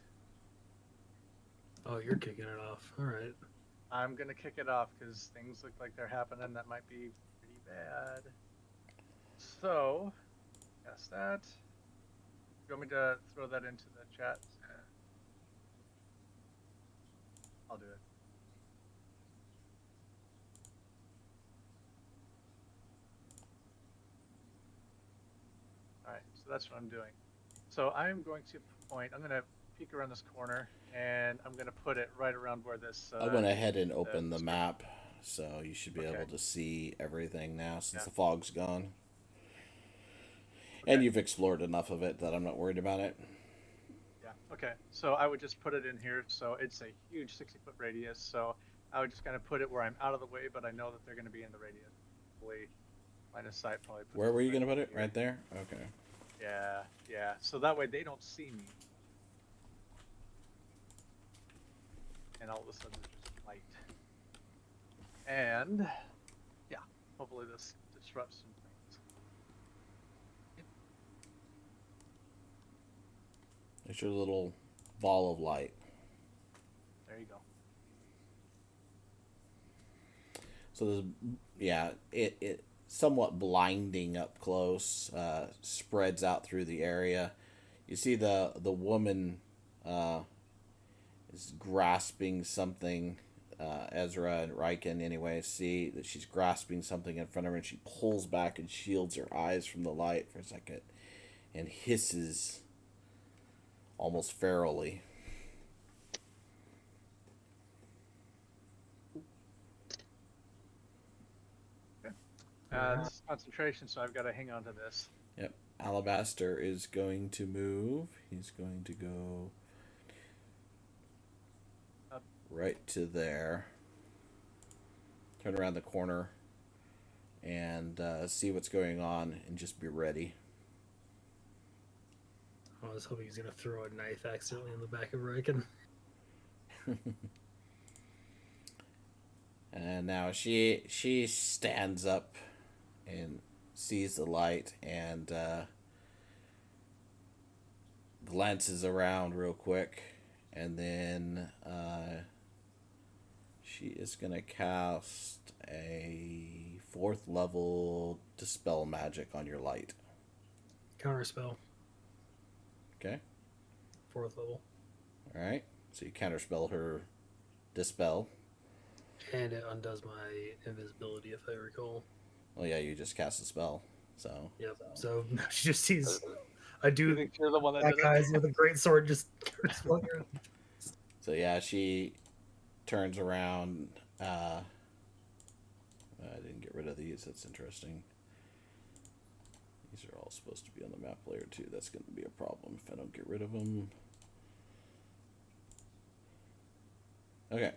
Oh, you're kicking it off. Alright. I'm gonna kick it off because things look like they're happening that might be pretty bad. So, cast that. You want me to throw that into the chat? I'll do it. Alright, so that's what I'm doing. So I'm going to point, I'm going to peek around this corner, and I'm going to put it right around where this... I went ahead and opened the script- map, so you should be Okay. able to see everything now since Yeah. the fog's gone. Okay. And you've explored enough of it that I'm not worried about it. Yeah, okay. So I would just put it in here, so it's a huge 60-foot radius, so I would just kind of put it where I'm out of the way, but I know that they're going to be in the radius. Hopefully, line of sight probably. Puts Where were you right going to put it? here. Right there? Okay. Yeah, yeah. So that way they don't see me. And all of a sudden there's just light. And, yeah, hopefully this disrupts some things. There's your little ball of light. There you go. So there's, yeah, it somewhat blinding up close, spreads out through the area. You see the woman is grasping something. Ezra and Riken, anyway, see that she's grasping something in front of her, and she pulls back and shields her eyes from the light for a second, and hisses almost ferally. It's concentration, so I've got to hang on to this. Yep. Alabaster is going to move. He's going to go Up. right to there. turn around the corner and see what's going on and just be ready. I was hoping he was gonna throw a knife accidentally in the back of Riken. And now she stands up and sees the light and glances around real quick, and then she is gonna cast a 4th level dispel magic on your light. Counterspell, Okay. 4th level. All right. So you counterspell her dispel. And it undoes my invisibility, if I recall. Well, yeah, you just cast a spell. So Yep. So now she just sees a You dude think you're the one that black did it? eyes with a great sword just swung around. So yeah, she turns around. I didn't get rid of these. That's interesting. These are all supposed to be on the map layer too. That's going to be a problem if I don't get rid of them. Okay.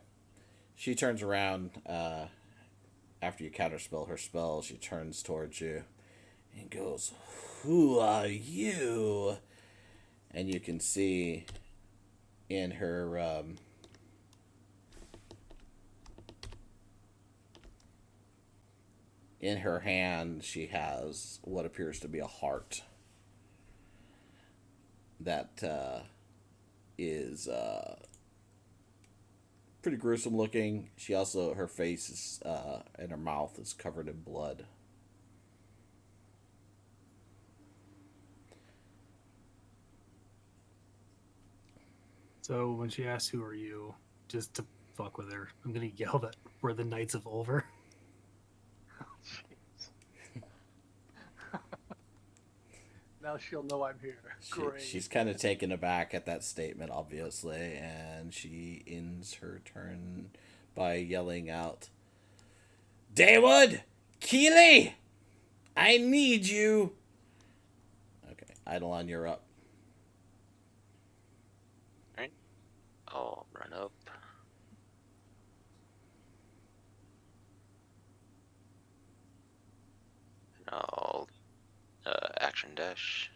She turns around after you counterspell her spell. She turns towards you and goes, "Who are you?" And you can see in her hand she has what appears to be a heart that is pretty gruesome looking. She also, her face is and her mouth is covered in blood. So when she asks, "Who are you?" just to fuck with her, I'm gonna yell that we're the Knights of Ulver. Jeez. Now she'll know I'm here. Great. She's kind of taken aback at that statement, obviously, and she ends her turn by yelling out, "Daywood! Keeley! I need you!" Okay, Eidolon, you're up. Alright. I'll run up. And I'll action dash.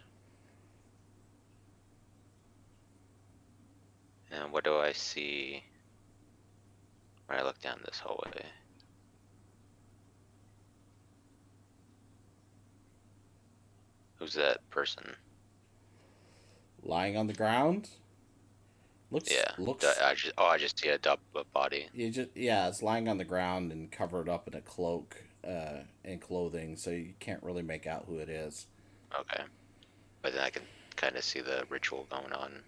And what do I see when I look down this hallway? Who's that person? Lying on the ground? Yeah. Looks. I just see a body. Yeah, it's lying on the ground and covered up in a cloak and clothing, so you can't really make out who it is. Okay. But then I can kind of see the ritual going on.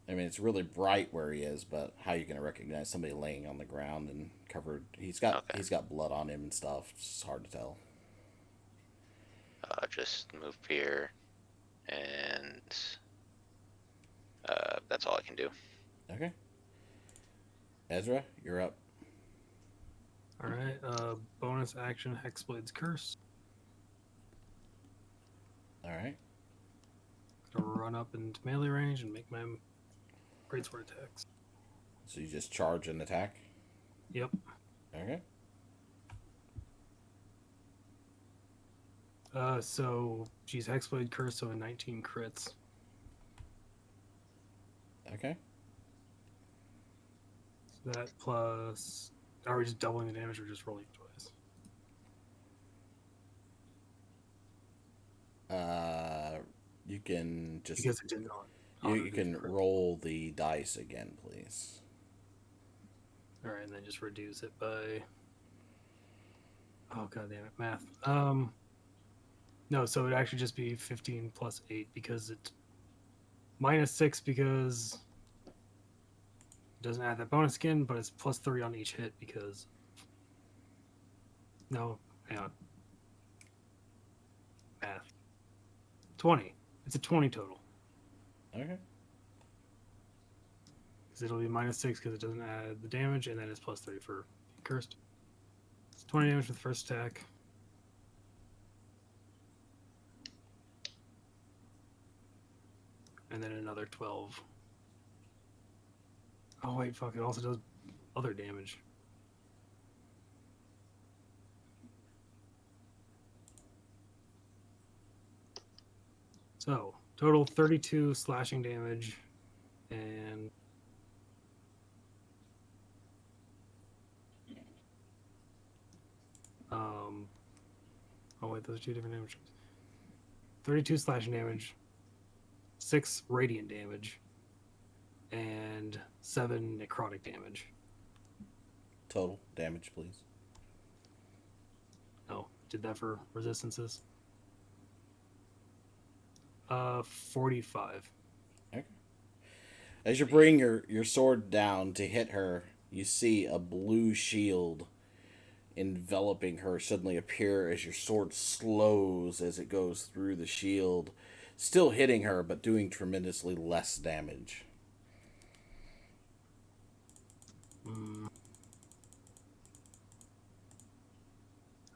I mean, it's really bright where he is, but how are you going to recognize somebody laying on the ground and covered? He's got blood on him and stuff. It's hard to tell. Just move here, and that's all I can do. Okay. Ezra, you're up. All right. Bonus action, Hexblade's Curse. All right. Gonna run up into melee range and make my greatsword attacks. So you just charge and attack? Yep. Okay. So she's Hexblade Curse, so a 19 crits. Okay. So that plus, are we just doubling the damage or just rolling twice? You can just Because it did not. you can roll the dice again, please. All right, and then just reduce it by. Oh god damn it, math. No, so it'd actually just be 15 plus 8 because it's minus 6 because it doesn't add that bonus skin, but it's plus 3 on each hit because. No, hang on. Math. 20. It's a 20 total. Okay. Because it'll be minus 6 because it doesn't add the damage, and then it's plus 3 for cursed. It's 20 damage for the first attack. And then another 12. Oh wait, fuck, it also does other damage. So, total 32 slashing damage and oh wait, those are two different damage. 32 slashing damage, 6 radiant damage, and 7 necrotic damage. Total damage, please. Oh, did that for resistances. 45. Okay. As you bring your sword down to hit her, you see a blue shield enveloping her suddenly appear as your sword slows as it goes through the shield, still hitting her but doing tremendously less damage.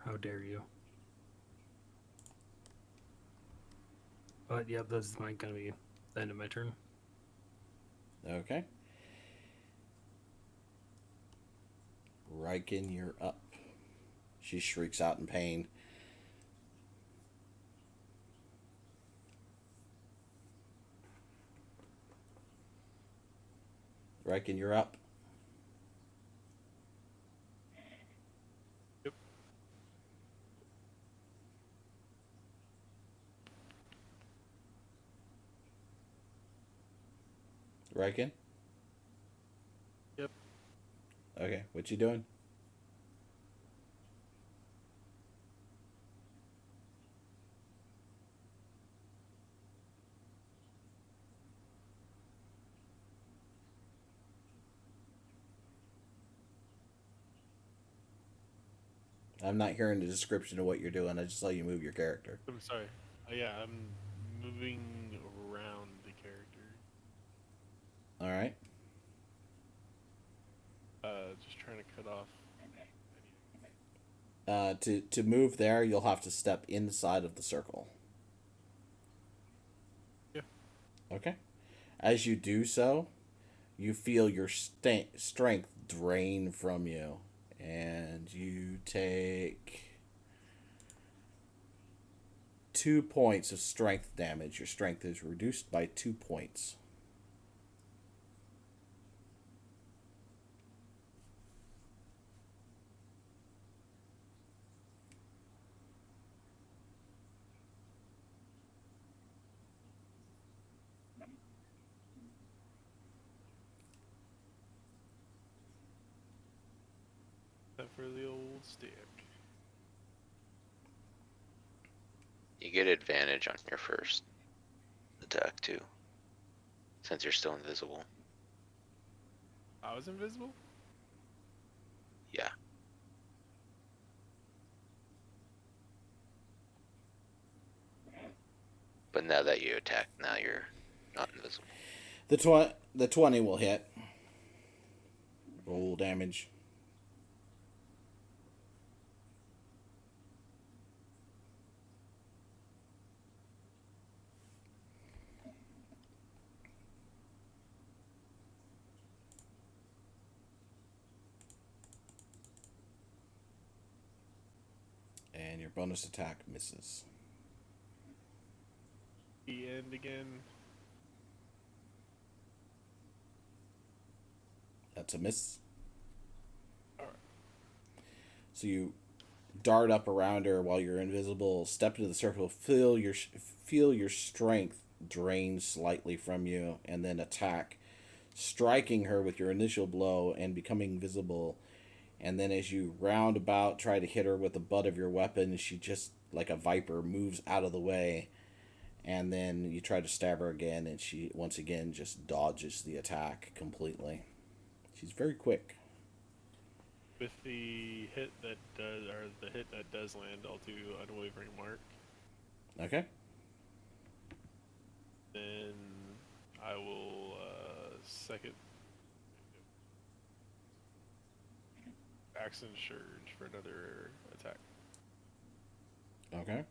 How dare you? But yeah, this is gonna be the end of my turn. Okay. Riken, you're up. She shrieks out in pain. Riken, you're up. Yep. Riken? Yep. Okay, what you doing? I'm not hearing the description of what you're doing. I just saw you move your character. I'm sorry. Yeah, I'm moving around the character. All right. Just trying to cut off. To move there, you'll have to step inside of the circle. Yeah. Okay. As you do so, you feel your strength drain from you, and you take 2 points of strength damage. Your strength is reduced by 2 points. That for the old stick. You get advantage on your first attack too, since you're still invisible. I was invisible? Yeah. But now that you attack, now you're not invisible. The 20 will hit. Roll damage. And your bonus attack misses. The end again. That's a miss. Alright. So you dart up around her while you're invisible, step into the circle, feel your strength drain slightly from you, and then attack, striking her with your initial blow and becoming visible. And then as you round about, try to hit her with the butt of your weapon, she just, like a viper, moves out of the way. And then you try to stab her again, and she, once again, just dodges the attack completely. She's very quick. With the hit that does land, I'll do unwavering mark. Okay? Then I will second action surge for another attack. Okay.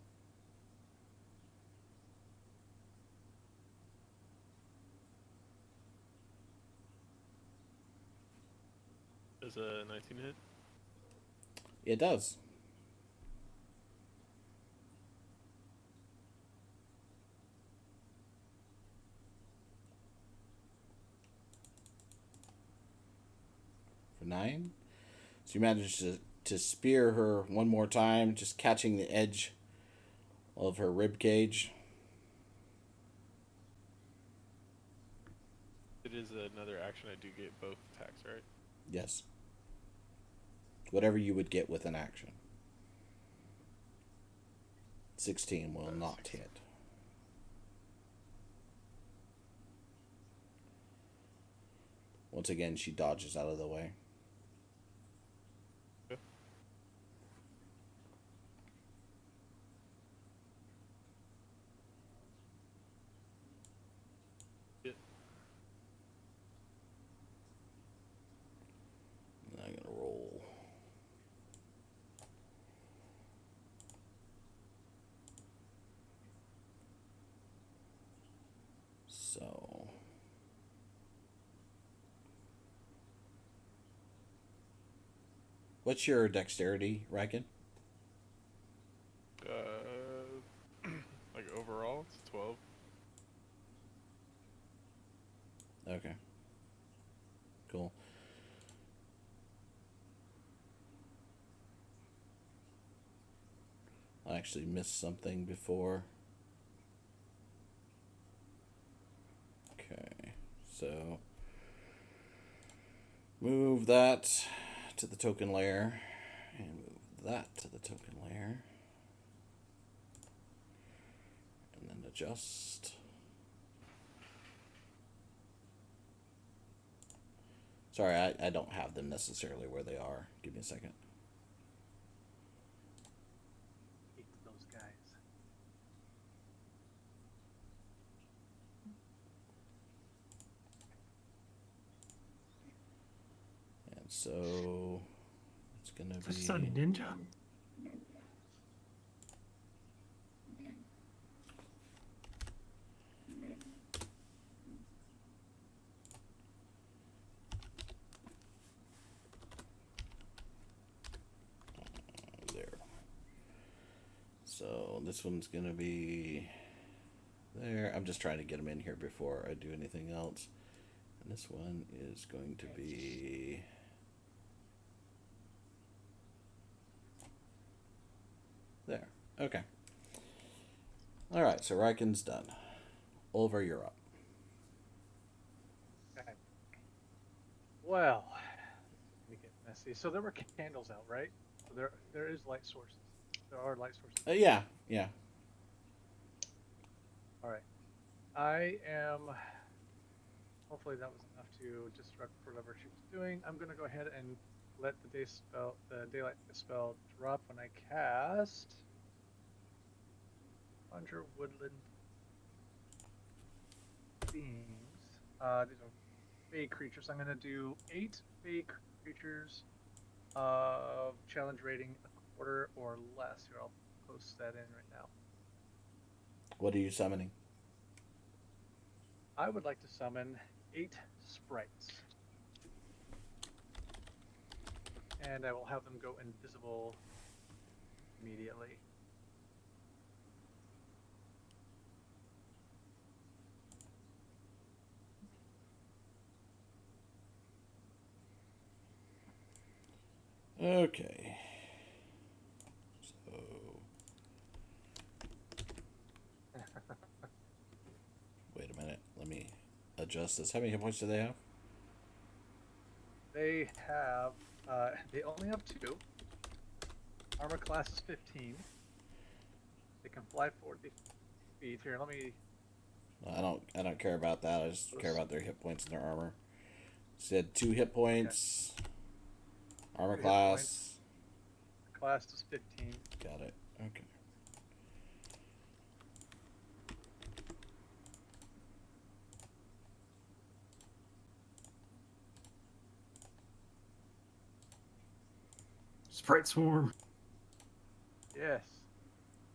Does a 19 hit? It does. 9. So you manage to spear her one more time, just catching the edge of her rib cage. It is another action. I do get both attacks, right? Yes. Whatever you would get with an action. 16 will not 16. hit. Once again, she dodges out of the way. Okay. Yeah. I'm going to roll. So... What's your dexterity, Riken? Like overall, it's 12. Okay. Cool. I actually missed something before. Okay. So move that to the token layer and move that to the token layer. And then adjust. Sorry, I don't have them necessarily where they are. Give me a second. Hate those guys. And so it's going to That's a be... ninja. there. So this one's going to be there. I'm just trying to get them in here before I do anything else. And this one is going to be... there. Okay. Alright, so Riken's done. Oliver, you're up. Okay. Well, let me get messy. So there were candles out, right? So there is light sources. There are light sources. Yeah. All right. I am. Hopefully that was enough to disrupt whatever she was doing. I'm gonna go ahead and let the daylight spell drop when I cast Conjure Woodland Beings. These are fey creatures. I'm gonna do 8 fey creatures of challenge rating a quarter or less. Here, I'll post that in right now. What are you summoning? I would like to summon 8 sprites. And I will have them go invisible immediately. Okay. So... wait a minute. Let me adjust this. How many hit points do they have? They have, they only have 2. Armor class is 15. They can fly 40 feet. Here, let me. I don't care about that. I just care about their hit points and their armor. Said 2 hit points. Okay. Armor 2 class. Class is 15. Got it. Okay. Sprite swarm. Yes.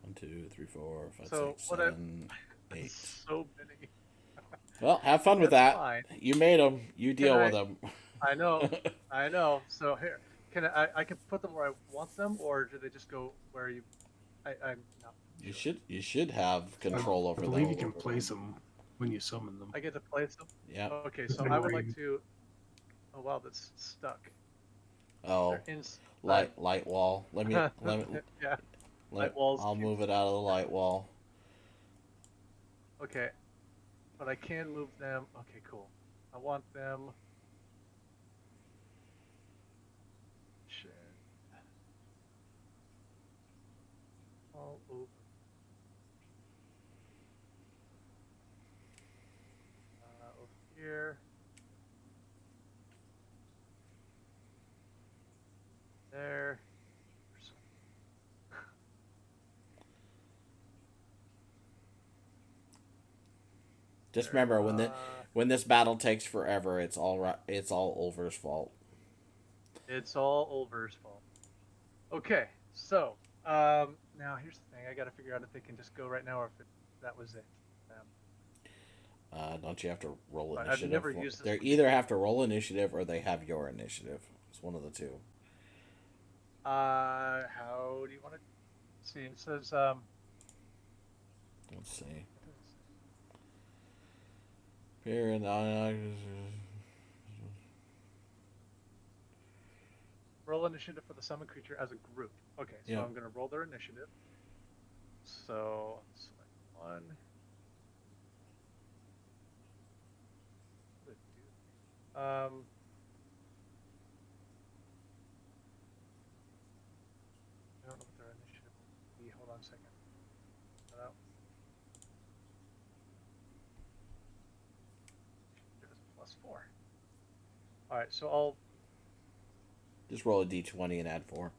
1, 2, 3, 4, 5, So 6, what 7, 8. So many. Well, have fun with That's that. fine. You made them. You deal with them. I know. I know. So here, can I can put them where I want them, or do they just go where you? I'm not. You should have control over I them. believe you can place them when you summon them. I get to place them. Yeah. Okay, so I would like to. Oh wow, that's stuck. Oh, They're inside. light wall. Yeah, light walls. I'll move it out of the light wall. Okay, but I can move them. Okay, cool. I want them. Shit. All over. Over here. There. Just There. remember when this battle takes forever, it's all Ulver's fault. It's all Ulver's fault. Okay, so now here's the thing. I got to figure out if they can just go right now or if that was it. Don't you have to roll But I've initiative? never used this They one. either have to roll initiative or they have your initiative. It's one of the two. How do you want to see? It says Let's see. Here and roll initiative for the summon creature as a group. Okay, so Yeah. I'm going to roll their initiative. So select one. Um, I don't know what their initiative will be. Hold on a second. No. It is +4. All right, so I'll. just roll a d20 and add 4.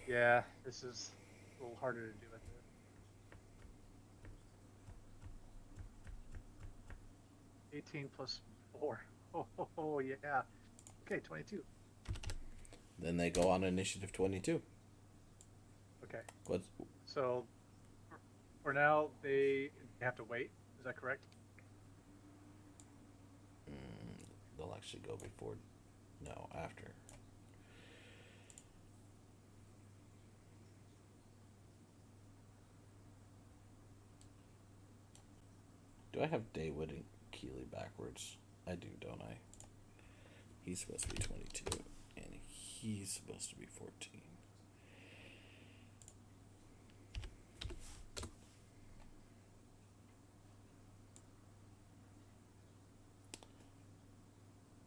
Yeah, this is a little harder to do with it. 18 plus 4. Oh yeah. Okay, 22. Then they go on initiative 22. Okay. What's So for now, they have to wait. Is that correct? they'll actually go before, no, after. Do I have Dawood and Keeley backwards? I do, don't I? He's supposed to be 22, and he's supposed to be 14.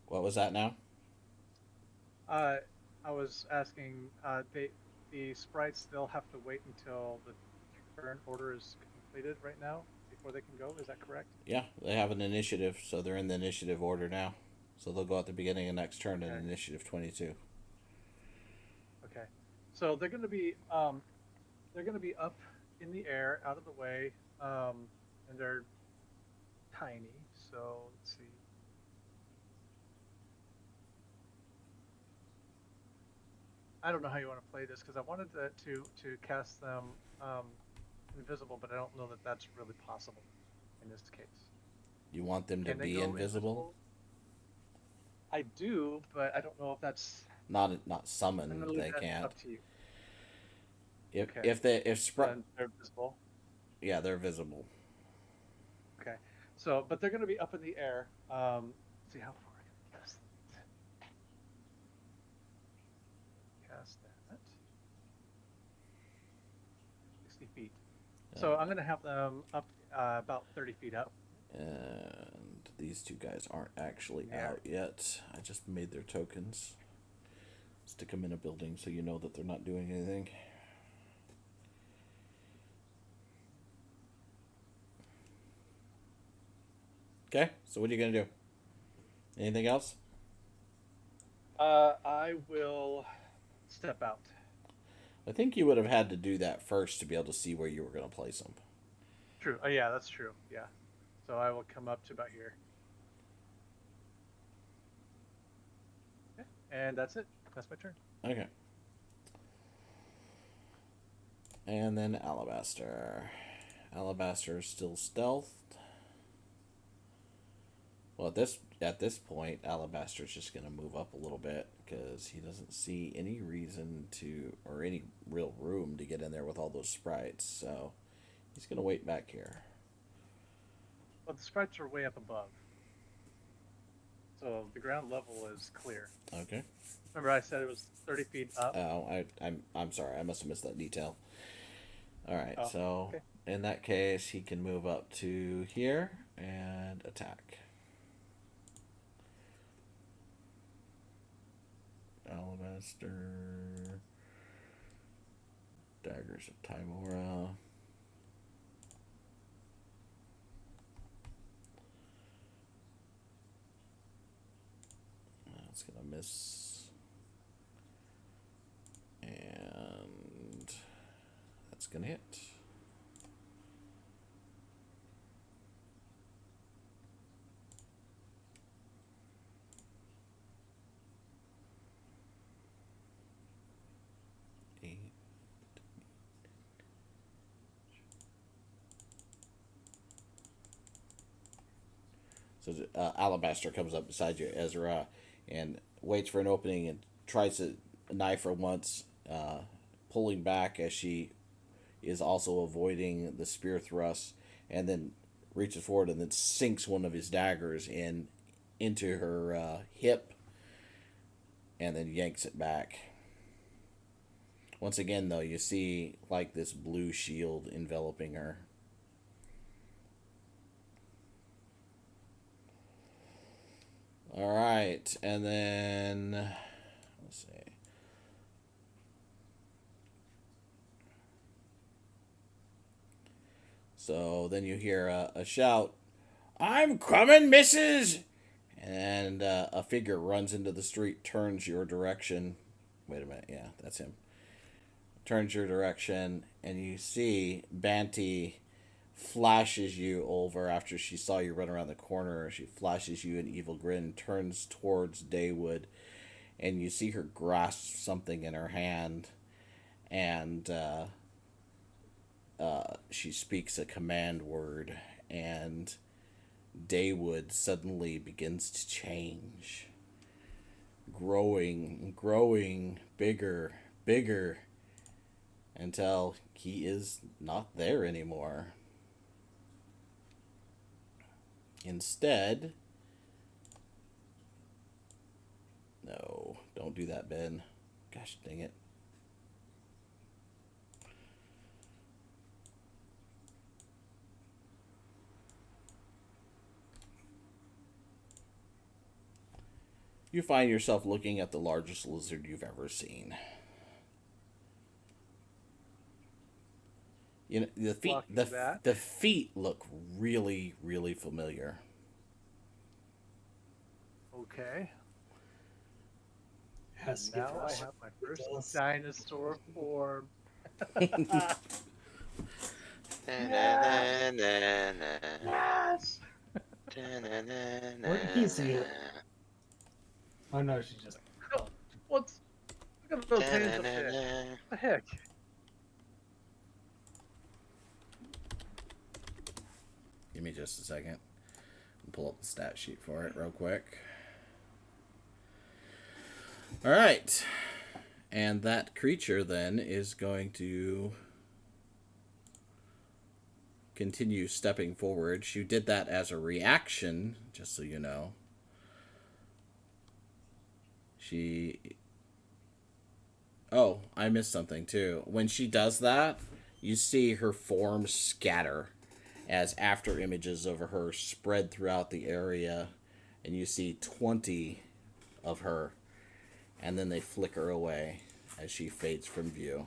What was that now? I was asking. The sprites they'll have to wait until the turn order is completed right now before they can go. Is that correct? Yeah, they have an initiative, so they're in the initiative order now. So they'll go at the beginning of next turn in Okay. initiative 22. Okay. So they're going to be up in the air, out of the way, and they're tiny. So let's see. I don't know how you want to play this because I wanted to cast them invisible, but I don't know that that's really possible in this case. You want them to Can they be go invisible? I do, but I don't know if that's. Not I'm summon. gonna leave They that can't. up to you. If Okay. They're visible. yeah, they're visible. Okay. So, but they're going to be up in the air. Let's see how far I can cast that. Cast that. 60 feet. So I'm going to have them up about 30 feet up. And these two guys aren't actually Yeah. out yet. I just made their tokens. Stick them in a building so you know that they're not doing anything. Okay, so what are you going to do? Anything else? I will step out. I think you would have had to do that first to be able to see where you were going to place them. True. Oh, yeah, that's true. Yeah. So I will come up to about here. Okay. And that's it. That's my turn. Okay. And then Alabaster. Alabaster is still stealthed. Well, at this point, Alabaster's just going to move up a little bit because he doesn't see any reason to, or any real room to get in there with all those sprites. So he's going to wait back here. Well, the sprites are way up above. so the ground level is clear. Okay. Remember, I said it was 30 feet up. Oh, I'm sorry. I must have missed that detail. All right. Oh, So okay. in that case, he can move up to here and attack. Alabaster. Daggers of Timora. That's gonna miss. And that's gonna hit. Eight. So Alabaster comes up beside you, Ezra, and waits for an opening and tries to knife her once, pulling back as she is also avoiding the spear thrust, and then reaches forward and then sinks one of his daggers into her hip, and then yanks it back. Once again, though, you see like this blue shield enveloping her. All right, and then let's see. So then you hear a shout, "I'm coming, missus!" And a figure runs into the street, turns your direction. Wait a minute, yeah, that's him. Turns your direction, and you see Banty flashes you over after she saw you run around the corner. She flashes you an evil grin, turns towards Daywood, and you see her grasp something in her hand, and she speaks a command word, and Daywood suddenly begins to change. Growing, bigger, until he is not there anymore. Instead, no, don't do that, Ben. Gosh dang it. You find yourself looking at the largest lizard you've ever seen. You know, the feet look really, really familiar. Okay. Has to Now get I first. have my first dinosaur form. Yes. Where did he see it? Oh no, she just. Oh, what's? Look at those hands up there. What the heck? Give me just a second. I'll pull up the stat sheet for it real quick. All right. And that creature then is going to continue stepping forward. She did that as a reaction, just so you know. Oh, I missed something too. When she does that, you see her form scatter as after images of her spread throughout the area, and you see 20 of her, and then they flicker away as she fades from view.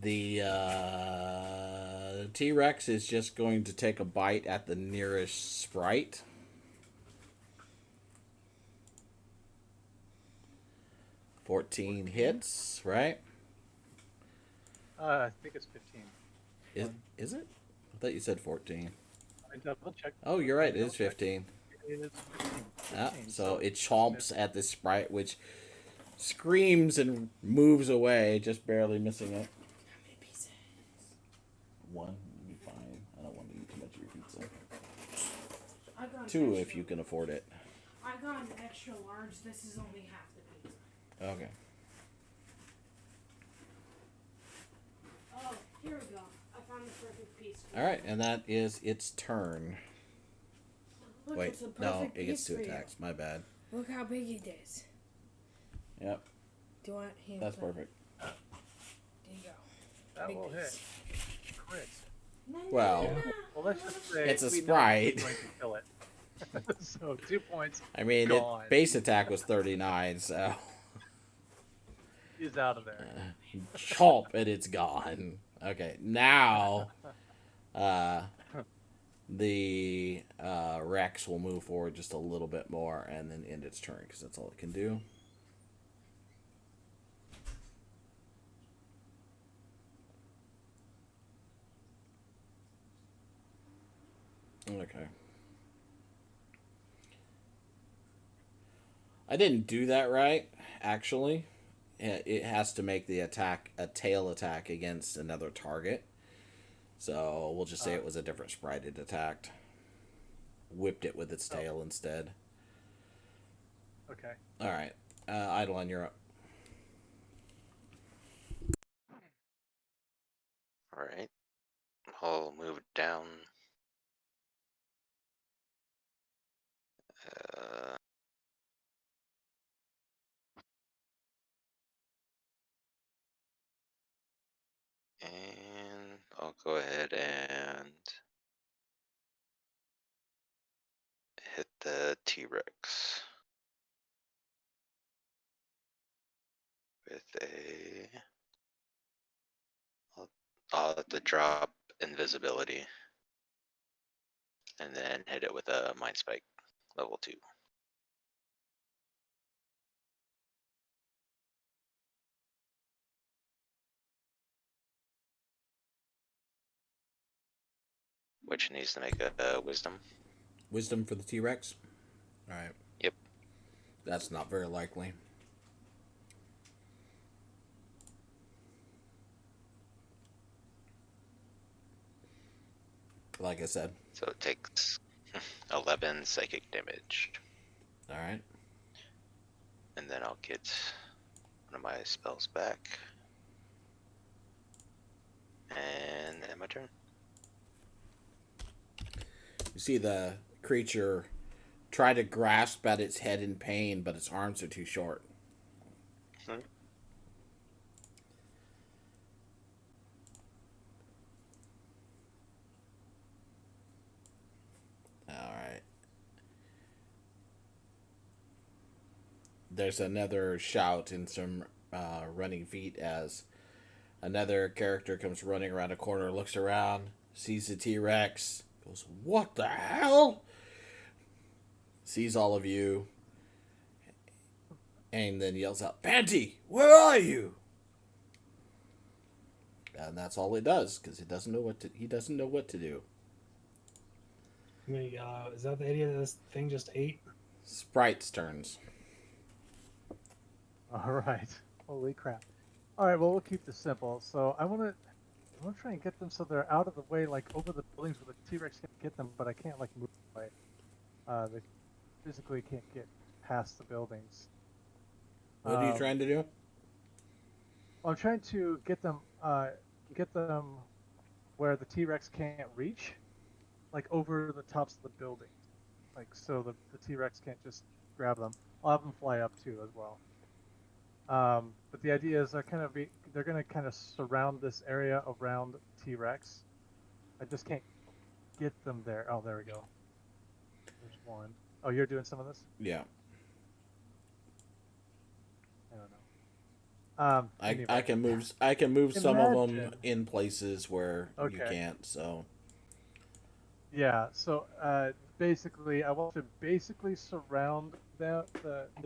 The T-Rex is just going to take a bite at the nearest sprite. $14 hits, right? I think it's 15. Is it? I thought you said 14. I double checked. Oh, you're right. It is 15. It is 15. Yeah, 15, so it chomps at this sprite, which screams and moves away, just barely missing it. How many pieces? One, you'll be fine. I don't want to eat too much of your pizza. I got an 2 extra, if you can afford it. I got an extra large. This is only half the pizza. Okay. Oh, Here we go. I found the perfect piece. For All right, you. and that is its turn. Look, Wait, it's a no, perfect it gets piece two for you. attacks. My bad. Look how big it is. Yep, Do you want him? that's perfect. There you go. That Big will hit. piece. Crit. No, no, Well, no, no. Well, let's just say It's a we know sprite. he's going to kill it. So 2 points. I mean, Gone. base attack was 39, so He's out of there. chomp and it's gone. Okay, now the Rex will move forward just a little bit more and then end its turn because that's all it can do. Okay. I didn't do that right, actually. It has to make the attack a tail attack against another target. So we'll just say it was a different sprite it attacked. Whipped it with its tail instead. Okay. All right. Eidolon, you're up. Alright. I'll move down. Uh, and I'll go ahead and hit the T-Rex with a the drop invisibility, and then hit it with a Mind Spike, level 2. Which needs to make a Wisdom. Wisdom for the T-Rex. All right. Yep. That's not very likely. Like I said. So it takes 11 psychic damage. All right. And then I'll get one of my spells back. And end my turn. You see the creature try to grasp at its head in pain, but its arms are too short. Hmm. All right. There's another shout and some running feet as another character comes running around a corner, looks around, sees the T-Rex, goes, "What the hell?" Sees all of you, and then yells out, "Panty, where are you?" And that's all it does because he doesn't know what to do. Is that the idiot that this thing just ate? Sprite's turns. All right. Holy crap. All right. Well, we'll keep this simple. So I want to try and get them so they're out of the way, like over the buildings where the T-Rex can get them, but I can't like move away. They physically can't get past the buildings. What are you trying to do? I'm trying to get them where the T-Rex can't reach, like over the tops of the buildings, like so the T-Rex can't just grab them. I'll have them fly up too as well. But the idea is they're going to kind of surround this area around T-Rex. I just can't get them there. Oh, there we go. There's one. Oh, you're doing some of this? Yeah. I don't know. Anyway. I can move some of them Imagine. in places where you Okay. can't. So Yeah. So basically, I want to basically surround the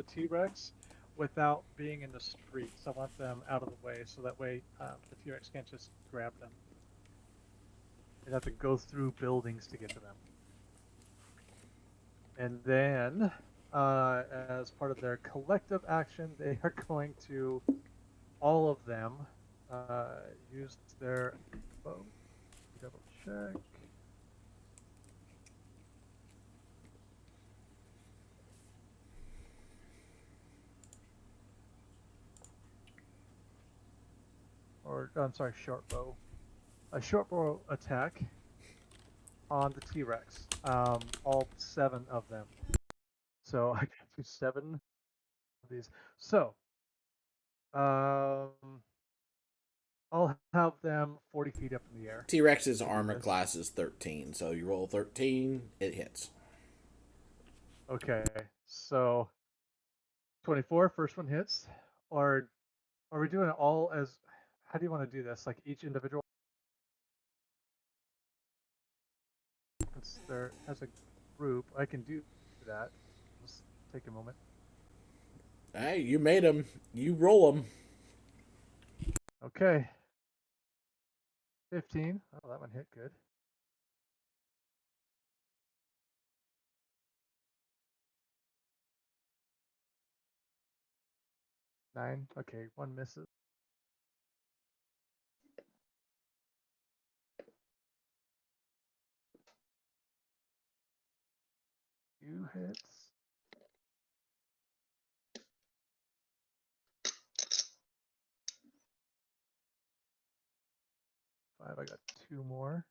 T-Rex without being in the streets. I want them out of the way, so that way the T-Rex can't just grab them. They'd have to go through buildings to get to them. And then, as part of their collective action, they are going to, all of them, use their bow. Double check. Or, I'm sorry, short bow. a short bow attack on the T-Rex. All 7 of them. So I can do 7 of these. So, I'll have them 40 feet up in the air. T Rex's to do armor this. class is 13, so you roll 13, it hits. Okay, so 24, first one hits. Or are we doing it all as? How do you want to do this? Like each individual? Since they're as a group, I can do that. Just take a moment. Hey, you made them. You roll them. Okay. 15. Oh, that one hit good. Nine. Okay, one misses. Two hits. Five. I got 2 more.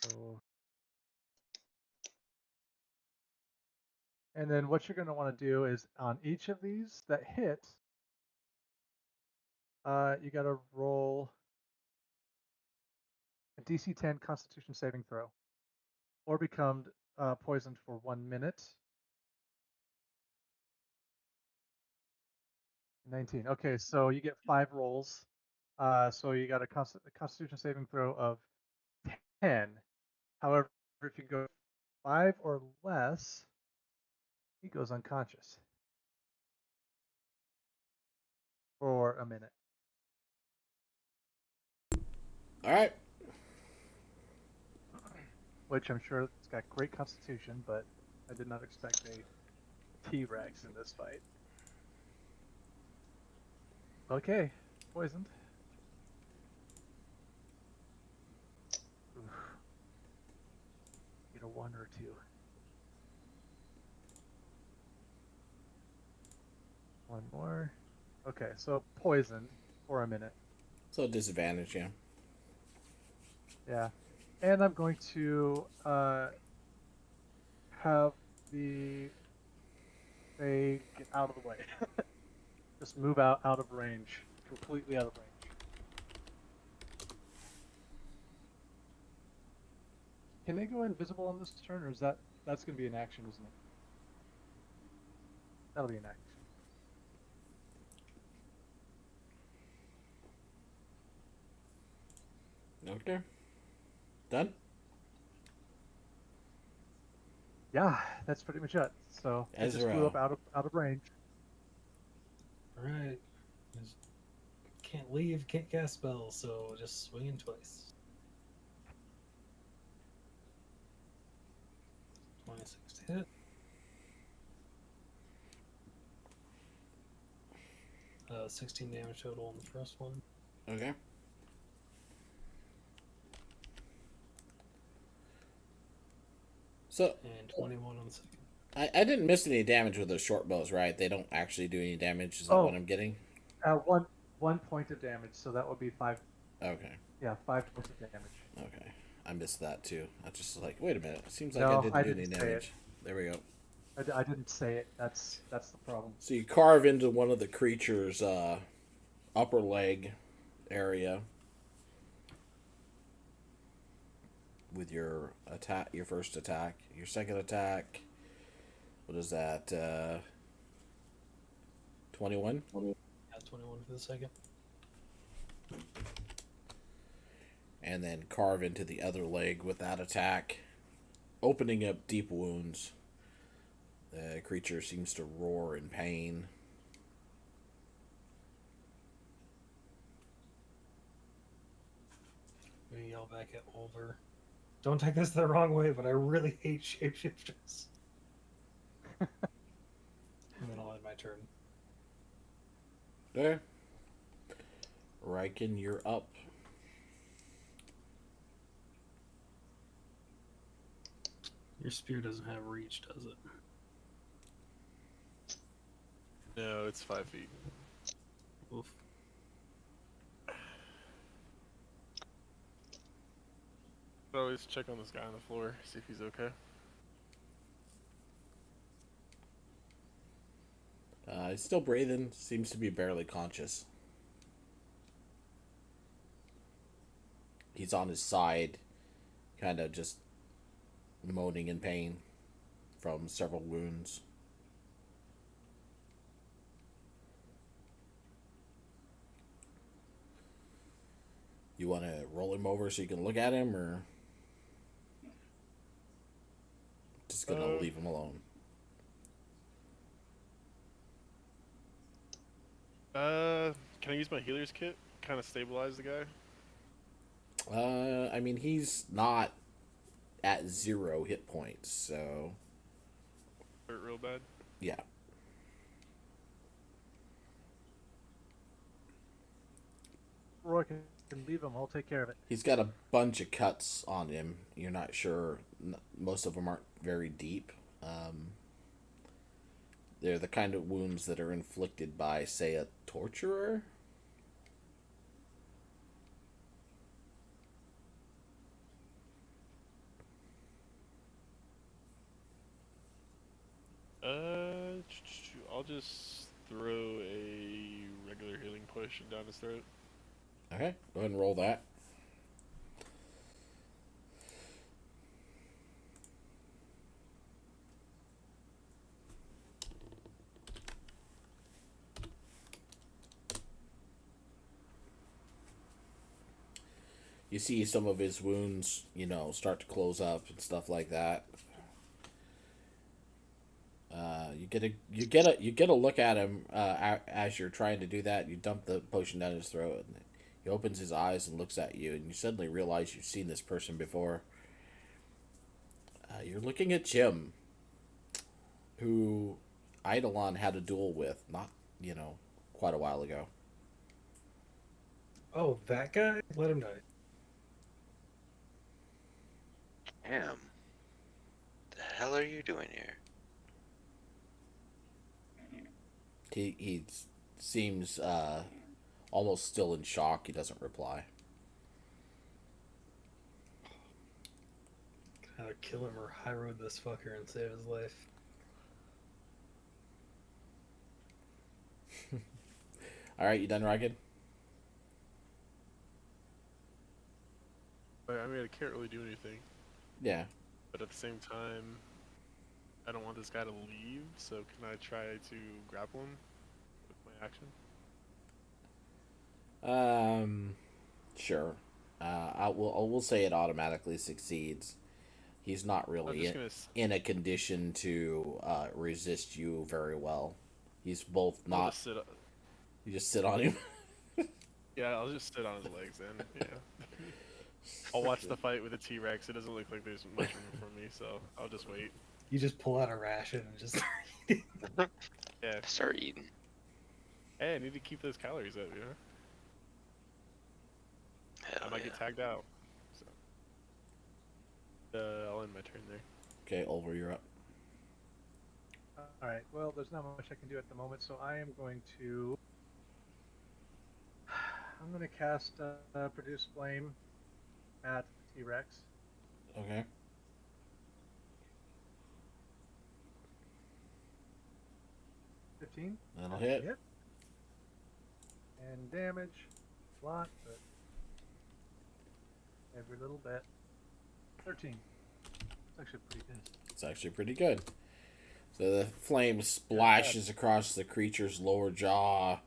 So, and then what you're going to want to do is on each of these that hit, you got to roll a DC 10 Constitution saving throw, or become poisoned for 1 minute. 19. Okay, so you get 5 rolls. So you got a Constitution saving throw of 10. However, if you go 5 or less, he goes unconscious for a minute. All right. Which I'm sure it's got great constitution, but I did not expect a T-Rex in this fight. Okay, poisoned. Oof. Get a 1 or 2. 1 more. Okay, so poisoned for a minute. So disadvantage, yeah. Yeah. And I'm going to have the they get out of the way. Just move out of range. Completely out of range. Can they go invisible on this turn, or is that's gonna be an action, isn't it? That'll be an action. Okay. Done? Yeah, that's pretty much it. So I just flew up out of range. Alright. Can't leave, can't cast spells, so just swinging twice. 26 to hit. 16 damage total on the first one. Okay. So And 21 on the second. I didn't miss any damage with those short bows, right? They don't actually do any damage. Is that what I'm getting? One point of damage, so that would be 5. Okay. Yeah, 5 points of damage. Okay. I missed that too. I just like, wait a minute. It seems like No, I I didn't do any didn't say damage. There we go. I didn't say it. That's the problem. So you carve into one of the creature's upper leg area with your attack, your first attack. Your second attack, what is that? 21? Yeah, 21 for the second. And then carve into the other leg with that attack, opening up deep wounds. The creature seems to roar in pain. I'm gonna yell back at Oliver. Don't take this the wrong way, but I really hate shapeshifters. And then I'll end my turn. Okay. Riken, you're up. Your spear doesn't have reach, does it? No, it's 5 feet. Oof. But always check on this guy on the floor, see if he's okay. He's still breathing. Seems to be barely conscious. He's on his side, kind of just moaning in pain from several wounds. You want to roll him over so you can look at him, or just gonna leave him alone? Can I use my healer's kit? Kind of stabilize the guy? I mean, he's not at 0 hit points, so Hurt real bad? yeah. Roy can leave him. I'll take care of it. He's got a bunch of cuts on him. You're not sure. Most of them aren't very deep. They're the kind of wounds that are inflicted by, say, a torturer. I'll just throw a regular healing potion down his throat. Okay, go ahead and roll that. You see some of his wounds, start to close up and stuff like that. You get a look at him as you're trying to do that. You dump the potion down his throat, and he opens his eyes and looks at you, and you suddenly realize you've seen this person before. You're looking at Jim, who Eidolon had a duel with, not quite a while ago. Oh, that guy? Let him die. Damn. The hell are you doing here? He seems almost still in shock. He doesn't reply. Either kill him or high road this fucker and save his life. All right, you done, Ragged? I mean, I can't really do anything. Yeah. But at the same time, I don't want this guy to leave, so can I try to grapple him with my action? Sure. I will say it automatically succeeds. He's not really in a condition to resist you very well. He's both I'll not. just sit, You just sit on him. yeah, I'll just sit on his legs then. Yeah. I'll watch the fight with the T-Rex. It doesn't look like there's much room for me, so I'll just wait. You just pull out a ration and just Yeah. Start eating. Hey, I need to keep those calories up, Hell I might yeah. get tagged out. So, I'll end my turn there. Okay, Oliver, you're up. All right. Well, there's not much I can do at the moment, so I am going to. I'm going to cast Produce Flame at the T-Rex. Okay. That'll hit. Yep. And damage, a lot, but every little bit. 13. It's actually pretty good. It's actually pretty good. So the flame splashes across the creature's lower jaw.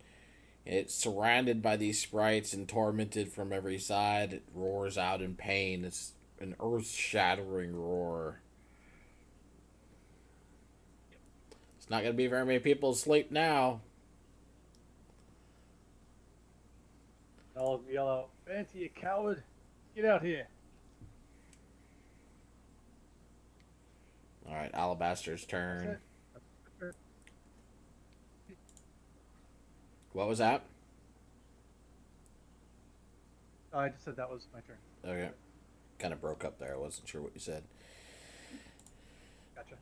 It's surrounded by these sprites and tormented from every side. It roars out in pain. It's an earth-shattering roar. It's not going to be very many people asleep now. I'll yell out, Fancy, you coward! Get out here! Alright, Alabaster's turn. What was that? Oh, I just said that was my turn. Okay. Kind of broke up there. I wasn't sure what you said. Gotcha.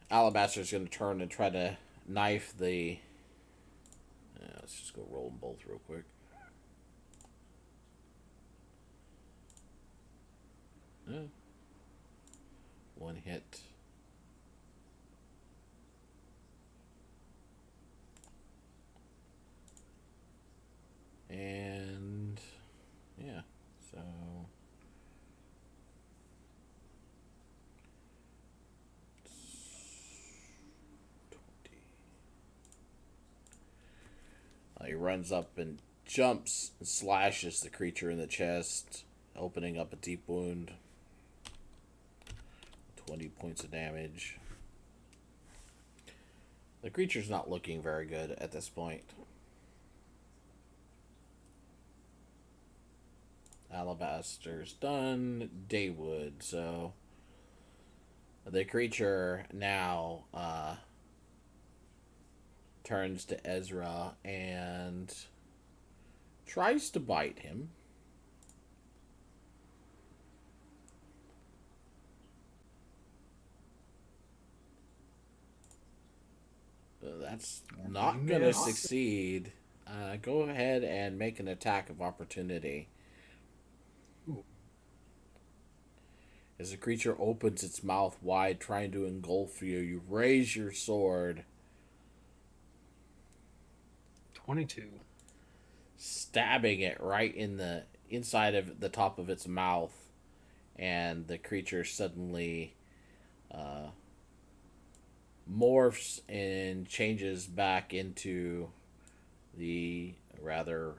Alabaster's going to turn and try to knife the... let's just go roll them both real quick. one hit. And yeah, so he runs up and jumps and slashes the creature in the chest, opening up a deep wound. 20 points of damage. The creature's not looking very good at this point. Alabaster's done. Daywood. So the creature now turns to Ezra and tries to bite him. That's not going to succeed. Go ahead and make an attack of opportunity. Ooh. As the creature opens its mouth wide, trying to engulf you, you raise your sword, 22. stabbing it right in the inside of the top of its mouth, and the creature suddenly morphs and changes back into the rather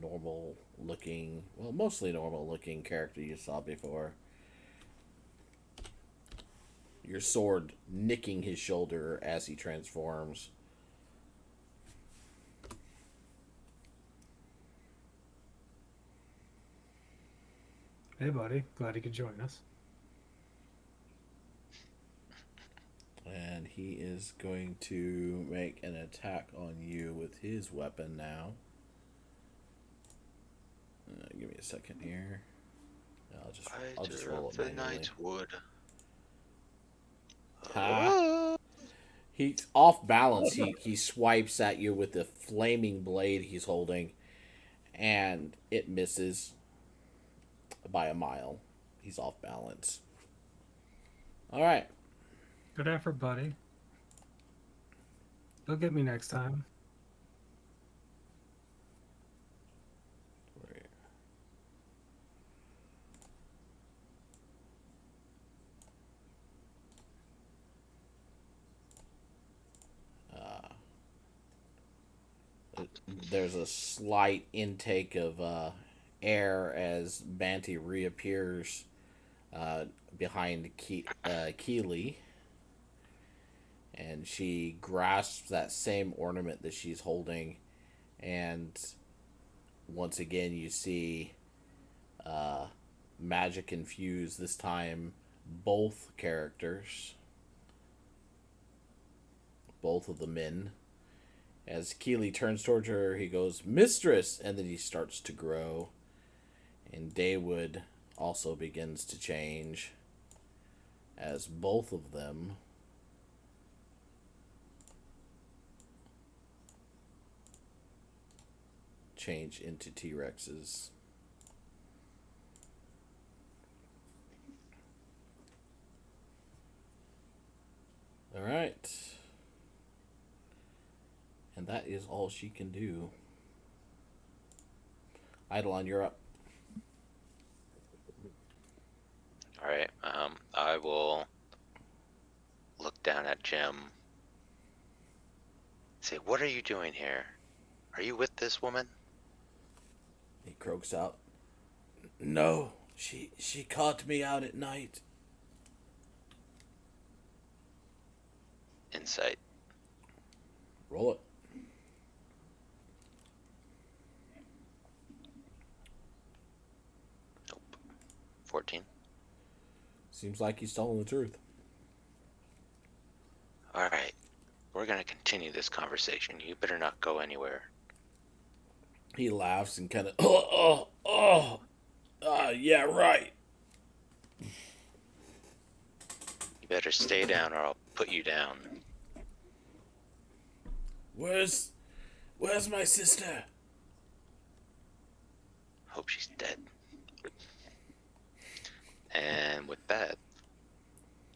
normal looking, well, mostly normal looking character you saw before. Your sword nicking his shoulder as he transforms. Hey, buddy. Glad you could join us. And he is going to make an attack on you with his weapon now. Give me a second here. I'll just roll it the manually. Nightwood. Ha! He's off balance. He swipes at you with the flaming blade he's holding, and it misses by a mile. He's off balance. All right. Good effort, buddy. You'll get me next time. There's a slight intake of air as Banty reappears behind Keeley, and she grasps that same ornament that she's holding, and once again you see magic infused, this time both characters, both of the men. As Keeley turns towards her, he goes, "Mistress!" And then he starts to grow. And Daywood also begins to change as both of them change into T-Rexes. All right. And that is all she can do. Eidolon, you're up. Alright, I will look down at Jim. Say, what are you doing here? Are you with this woman? He croaks out, "No, she caught me out at night." Insight. Roll it. Nope. 14. Seems like he's telling the truth. Alright, we're gonna continue this conversation. You better not go anywhere. He laughs and kind of, yeah, right. You better stay down or I'll put you down. Where's my sister? Hope she's dead. And with that,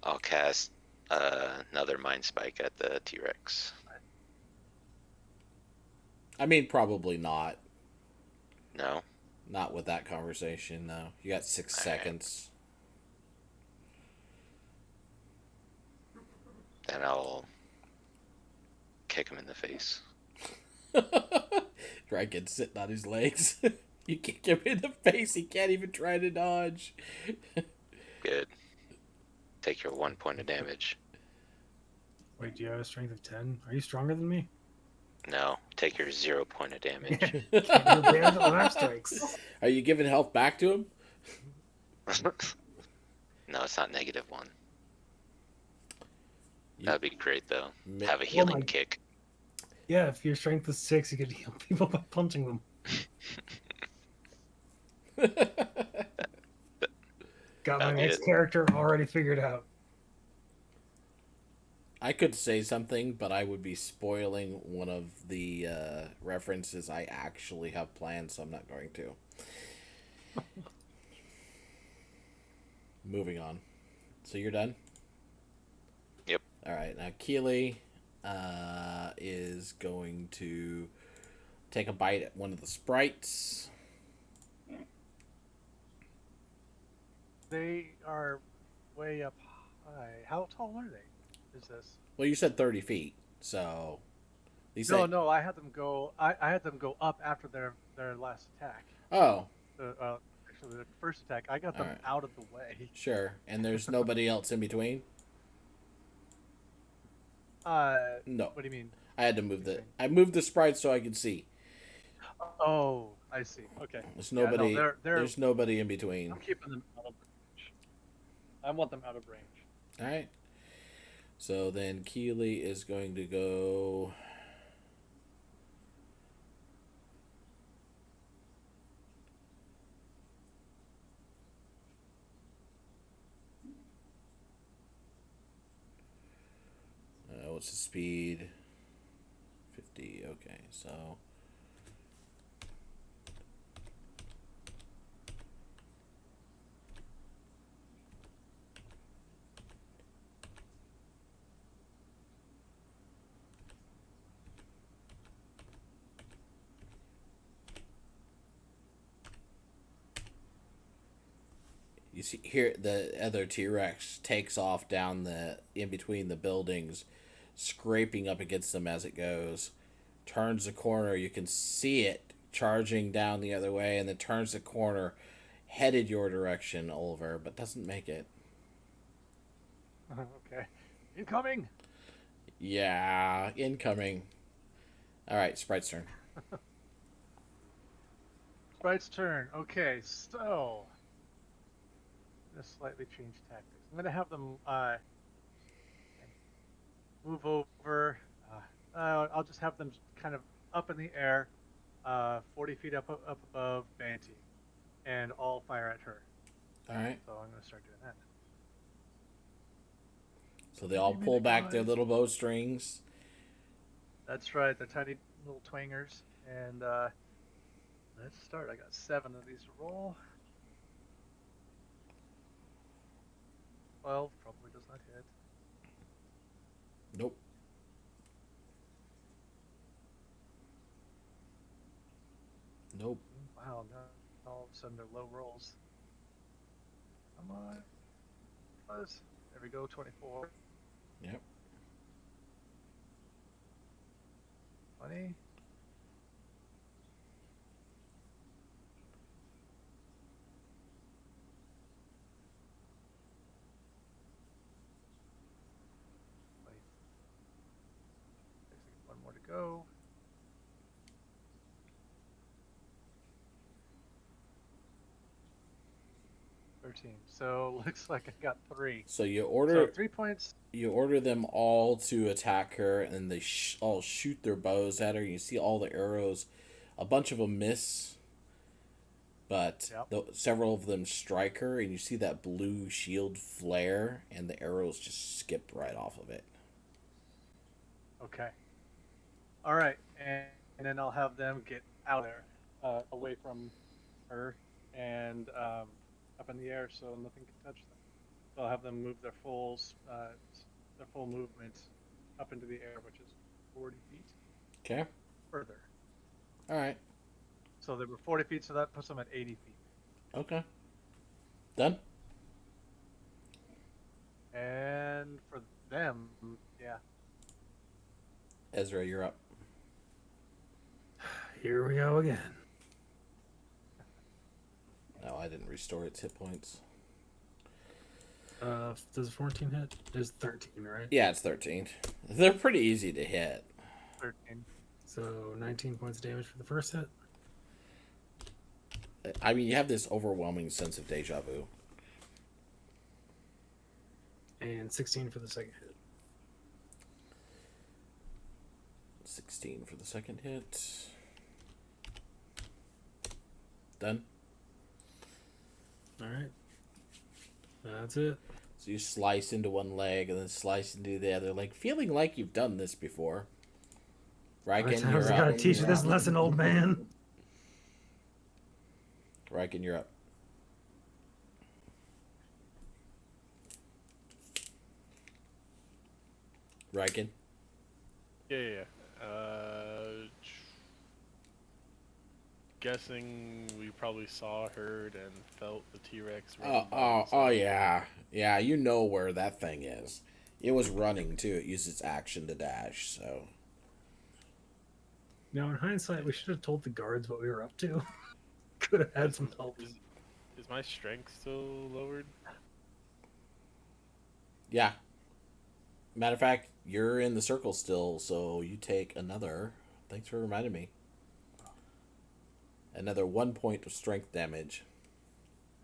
I'll cast another Mind Spike at the T-Rex. I mean, probably not. No? Not with that conversation, no. You got 6 All right. seconds. Then I'll kick him in the face. Dragon sitting on his legs. You kick him in the face, he can't even try to dodge. Good. Take your 1 point of damage. Wait, do you have a strength of 10? Are you stronger than me? No, take your 0 point of damage. Can't do damage with arm strikes. Are you giving health back to him? No, it's not -1. You- That'd be great though. Mi- Have a healing my- kick. Yeah, if your strength is 6, you could heal people by punching them. Got my That'd be next it. character already figured out. I could say something, but I would be spoiling one of the references I actually have planned, so I'm not going to. Moving on. So you're done? Yep. All right. Now Keely is going to take a bite at one of the sprites. They are way up high. How tall are they? Is this? Well, you said 30 feet, so... These No, I had them go. I had them go up after their last attack. Oh, Actually, the first attack, I got them Alright. out of the way. sure. And there's nobody else in between? No. What do you mean? I had to move I moved the sprites so I could see. Oh, I see. Okay. There's Yeah, no, nobody. they're- There's nobody in between. I'm keeping them out of range. I want them out of range. All right. So then Keely is going to go. What's the speed? 50. Okay, so. You see here, the other T-Rex takes off down the in between the buildings, scraping up against them as it goes. Turns the corner, you can see it charging down the other way, and then turns the corner, headed your direction, Oliver, but doesn't make it. Okay. Incoming. Yeah, incoming. All right, Sprite's turn. Sprite's turn. Okay, so I'm gonna slightly change tactics. I'm gonna have them move over. I'll just have them kind of up in the air, 40 feet up above Banty, and all fire at her. All right. So I'm gonna start doing that. So they all pull back their little bowstrings. That's right, they're tiny little twangers. And let's start. I got 7 of these to roll. 12 probably does not hit. Nope. Nope. Wow, now all of a sudden they're low rolls. Come on. Buzz. There we go, 24. Yep. 20. Wait. One more to go. 13. So looks like I got 3. So you So order 3 points. you order them all to attack her, and they all shoot their bows at her. You see all the arrows, a bunch of them miss, but Yep. several of them strike her, and you see that blue shield flare, and the arrows just skip right off of it. Okay. All right, and then I'll have them get out there, away from her, and up in the air, so nothing can touch them. I'll have them move their full movement up into the air, which is 40 feet Okay. further. All right. So they were 40 feet, so that puts them at 80 feet. Okay. Done. And for them, yeah, Ezra, you're up. Here we go again. No, I didn't restore its hit points. Does 14 hit? There's 13, right? Yeah, it's 13. They're pretty easy to hit. 13. So 19 points of damage for the first hit. I mean, you have this overwhelming sense of deja vu. And 16 for the second hit. 16 for the second hit. Done. Alright. That's it. So you slice into one leg and then slice into the other leg, feeling like you've done this before. How many Riken, times you're I gotta up. teach you this lesson, old man? Riken, you're up. Riken. Yeah. Guessing we probably saw, heard, and felt the T-Rex. Oh, yeah. Yeah, you know where that thing is. It was running, too. It used its action to dash, so... Now, in hindsight, we should have told the guards what we were up to. Could have had some help. Is my strength still lowered? Yeah. Matter of fact, you're in the circle still, so you take another... Thanks for reminding me. Another 1 point of strength damage.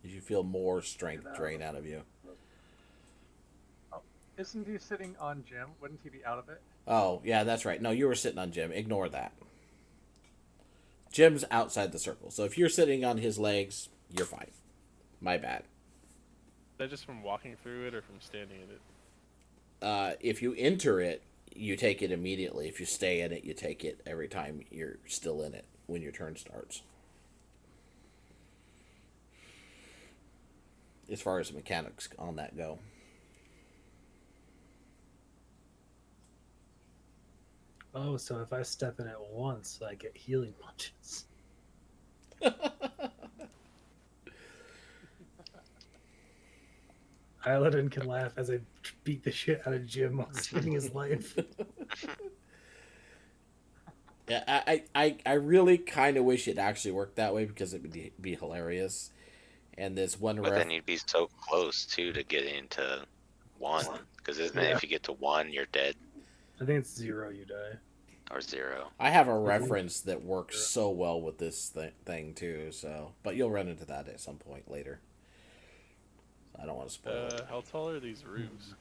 As you feel more strength drain out of you. Oh, isn't he sitting on Jim? Wouldn't he be out of it? Oh, yeah, that's right. No, you were sitting on Jim. Ignore that. Jim's outside the circle. So if you're sitting on his legs, you're fine. My bad. Is that just from walking through it or from standing in it? If you enter it, you take it immediately. If you stay in it, you take it every time you're still in it when your turn starts. As far as the mechanics on that go. Oh, so if I step in it once, I get healing punches. Paladin can laugh as I beat the shit out of Jim while saving his life. Yeah, I really kind of wish it actually worked that way because it would be hilarious. And this one But then you'd be so close too to get into 1, because isn't it if you get to 1, you're dead, I think it's 0, you die. or 0? I have a reference that works so well with this thing too. So, but you'll run into that at some point later. I don't want to spoil it. How tall are these roofs?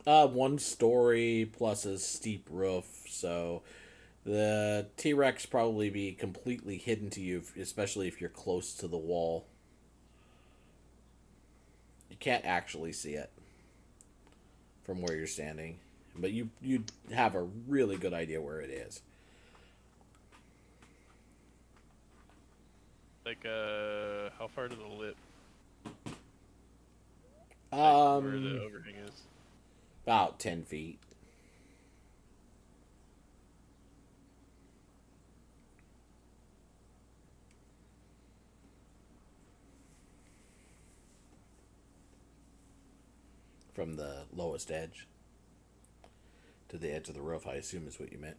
1 story plus a steep roof, so the T-Rex probably be completely hidden to you, especially if you're close to the wall. You can't actually see it from where you're standing, but you have a really good idea where it is. Like, how far to the lip? Like, where the overhang is? About 10 feet. From the lowest edge to the edge of the roof, I assume is what you meant.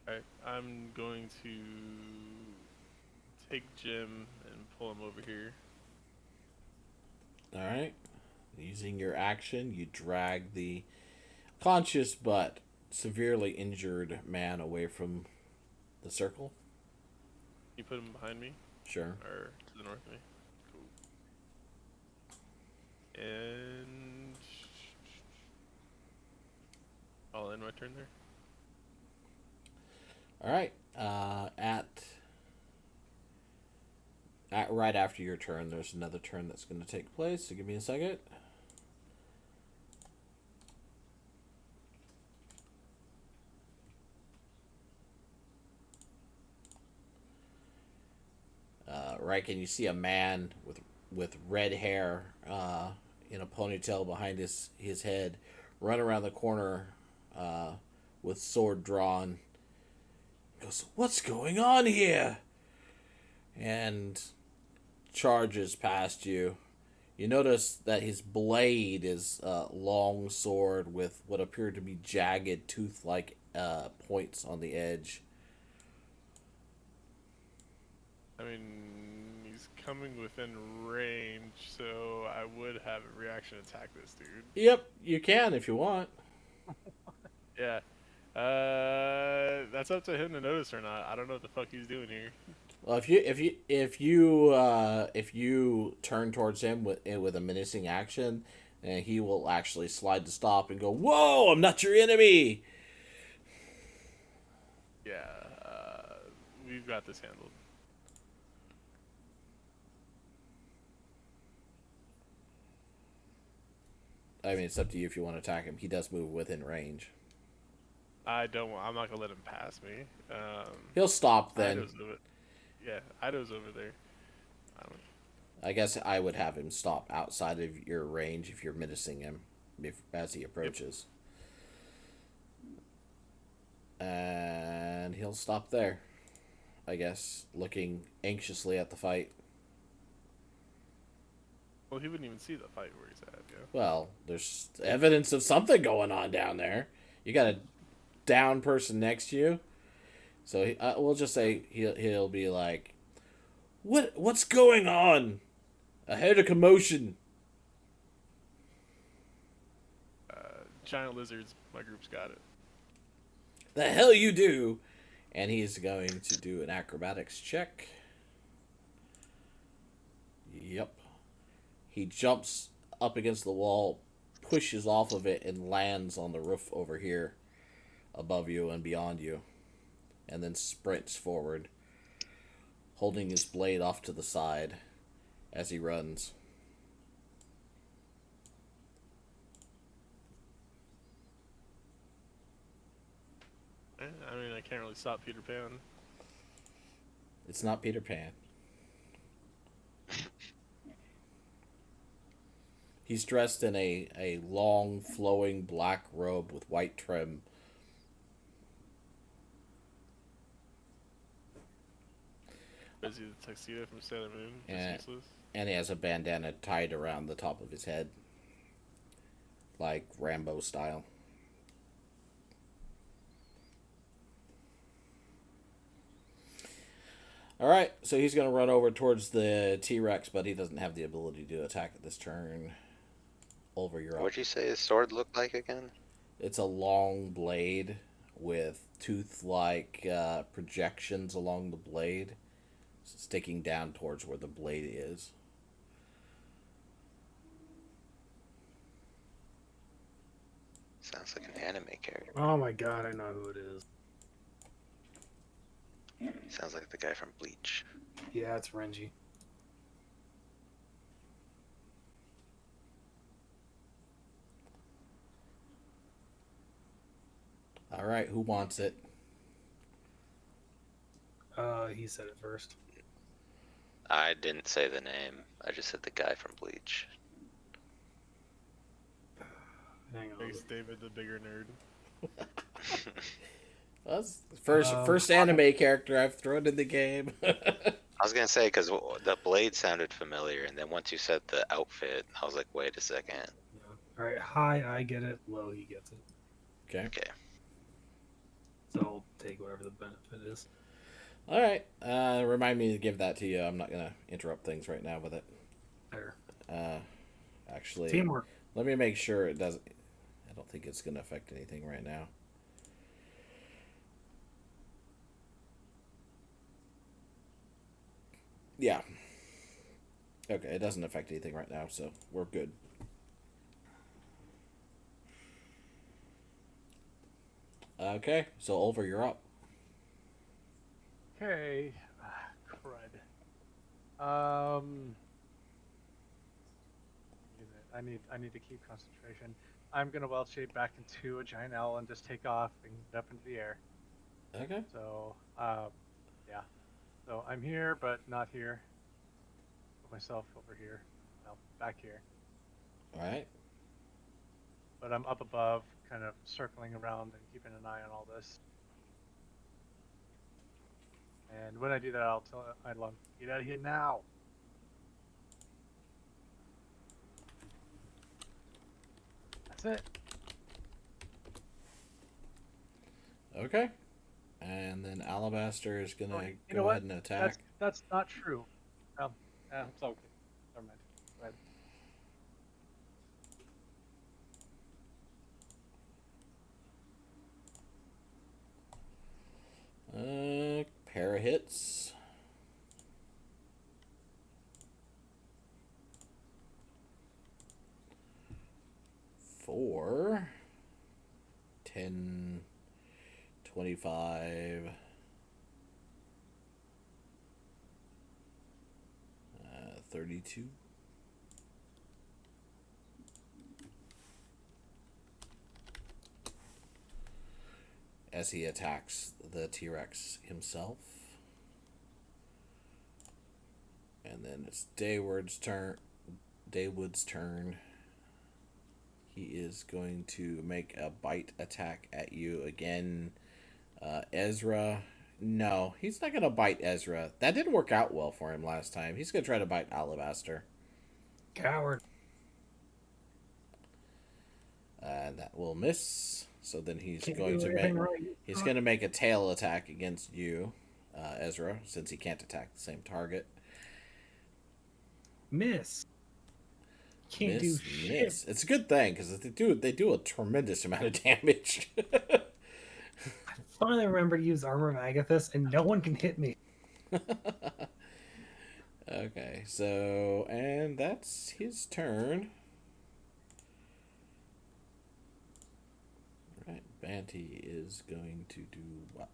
Alright, I'm going to take Jim and pull him over here. Alright. Using your action, you drag the conscious but severely injured man away from the circle. You put him behind me? Sure. Or to the north of me? Cool. And I'll end my turn there. Alright. At right after your turn, there's another turn that's going to take place, so give me a second. right, and you see a man with red hair in a ponytail behind his head run around the corner with sword drawn. He goes, "What's going on here?" And charges past you. You notice that his blade is a long sword with what appear to be jagged, tooth-like points on the edge. I mean, he's coming within range, so I would have a reaction attack this dude. Yep, you can if you want. Yeah. That's up to him to notice or not. I don't know what the fuck he's doing here. Well, if you turn towards him with a menacing action, and he will actually slide to stop and go, "Whoa! I'm not your enemy." Yeah, we've got this handled. I mean, it's up to you if you want to attack him. He does move within range. I'm not gonna let him pass me. He'll stop then. Ido's over. Yeah, Ido's over there. I guess I would have him stop outside of your range if you're menacing him as he approaches. Yep. And he'll stop there, I guess, looking anxiously at the fight. Well, he wouldn't even see the fight where he's at. Yeah. Well, there's evidence of something going on down there. You got a down person next to you. So we'll just say he'll be like, "What's going on? I heard a commotion." Giant lizards. My group's got it. "The hell you do?" And he's going to do an acrobatics check. Yep. He jumps up against the wall, pushes off of it, and lands on the roof over here, above you and beyond you, and then sprints forward, holding his blade off to the side as he runs. I mean, I can't really stop Peter Pan. It's not Peter Pan. He's dressed in a long, flowing black robe with white trim. Is he the tuxedo from Sailor Moon? And- Just useless? And he has a bandana tied around the top of his head, like Rambo style. Alright, so he's going to run over towards the T-Rex, but he doesn't have the ability to attack at this turn. Over, you're up. What'd you say his sword looked like again? It's a long blade with tooth-like projections along the blade, sticking down towards where the blade is. Sounds like an anime character. Oh my god, I know who it is. Sounds like the guy from Bleach. Yeah, it's Renji. All right, who wants it? He said it first. I didn't say the name. I just said the guy from Bleach. Hang on. Thanks, David, the bigger nerd. That's the first anime character I've thrown in the game. I was gonna say because the blade sounded familiar, and then once you said the outfit, I was like, wait a second. All right, high I get it, low he gets it. Okay. Okay. So I'll take whatever the benefit is. All right. Remind me to give that to you. I'm not gonna interrupt things right now with it. There. Actually, Teamwork. let me make sure it doesn't. I don't think it's gonna affect anything right now. Yeah. Okay, it doesn't affect anything right now, so we're good. Okay, so Ulver, you're up. Okay. Crud. I need to keep concentration. I'm gonna wild shape back into a giant owl and just take off and get up into the air. Okay. So, yeah. So I'm here, but not here. myself over here, well, back here. All right. But I'm up above, kind of circling around and keeping an eye on all this. And when I do that, I'll tell Eidolon, get out of here now. That's it. Okay. And then Alabaster is gonna You go know what? ahead and attack. That's not true. It's okay. Never mind. Go ahead. Pair of hits. For 10, 25, 32. As he attacks the T-Rex himself. And then it's Dayward's turn. He is going to make a bite attack at you again. Ezra. No, he's not going to bite Ezra. That didn't work out well for him last time. He's going to try to bite Alabaster. Coward. And that will miss. So then he's Can't going do to anything make... right. He's going to make a tail attack against you, Ezra, since he can't attack the same target. Miss. Can't do shit. Miss. It's a good thing because they do a tremendous amount of damage. I finally remember to use Armor of Agathis, and no one can hit me. Okay, so and that's his turn. All right, Banty is going to do what?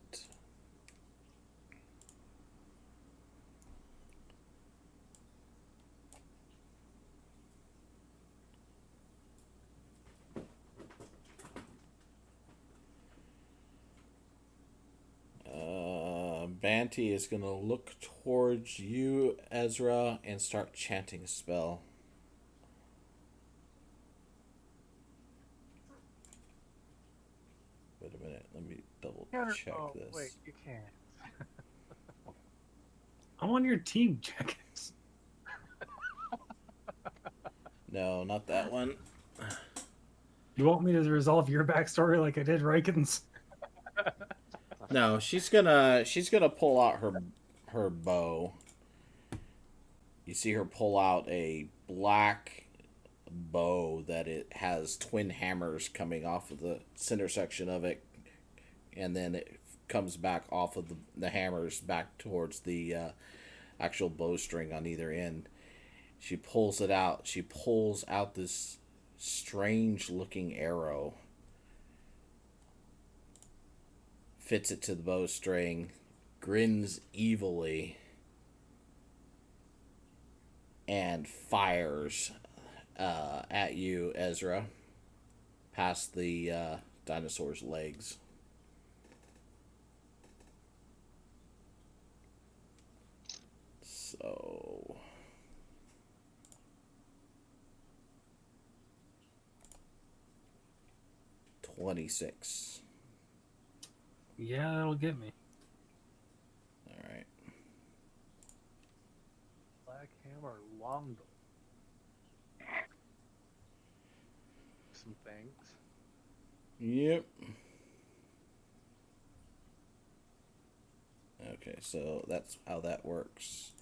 Banty is going to look towards you, Ezra, and start chanting a spell. Wait a minute, let me double check this. Wait, you can't. I'm on your team, Jackass. No, not that one. You want me to resolve your backstory like I did Riken's? No, she's gonna pull out her bow. You see her pull out a black bow that it has twin hammers coming off of the center section of it, and then it comes back off of the hammers back towards the actual bowstring on either end. She pulls it out. She pulls out this strange looking arrow, fits it to the bowstring, grins evilly, and fires at you, Ezra, past the dinosaur's legs. So... 26. Yeah, that'll get me. Alright. Black hammer longbow. Some things. Yep. Okay, so that's how that works.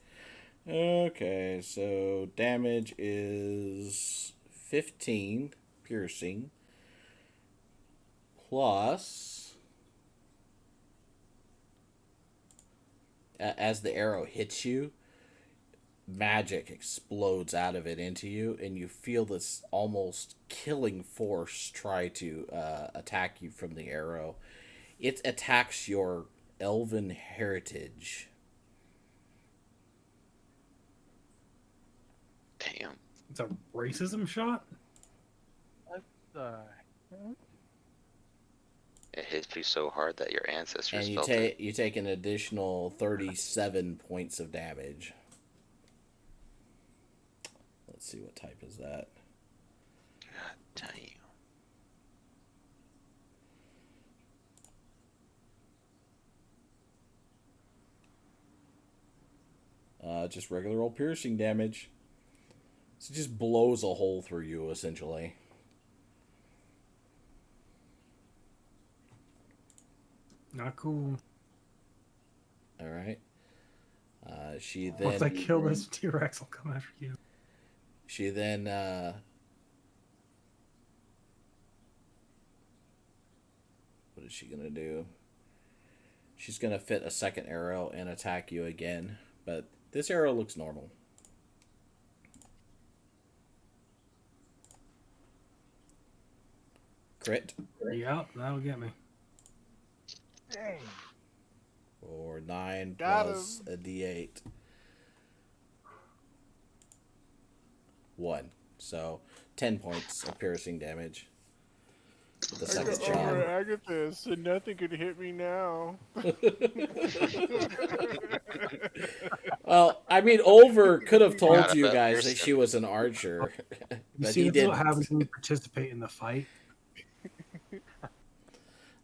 Okay, so damage is 15 piercing plus as the arrow hits you, magic explodes out of it into you, and you feel this almost killing force try to attack you from the arrow. It attacks your elven heritage. Damn. It's a racism shot? What the heck? It hits you so hard that your ancestors And felt it. you take an additional 37 points of damage. Let's see, what type is that? God damn. Just regular old piercing damage. So it just blows a hole through you, essentially. Not cool. All right. She Well, if I then kill this T-Rex, I'll come after you. she then what is she gonna do? She's gonna fit a second arrow and attack you again, but this arrow looks normal. Crit Yep, that'll get me. Dang. or 9 Got plus a d8. 1. So 10 points of piercing damage. With the I second got shot. over Agatha, so nothing could hit me now. Well, I mean, Olver could have told Forgot you about guys that Pearson. she was an archer, You but see, he that's what happens didn't. when you participate in the fight.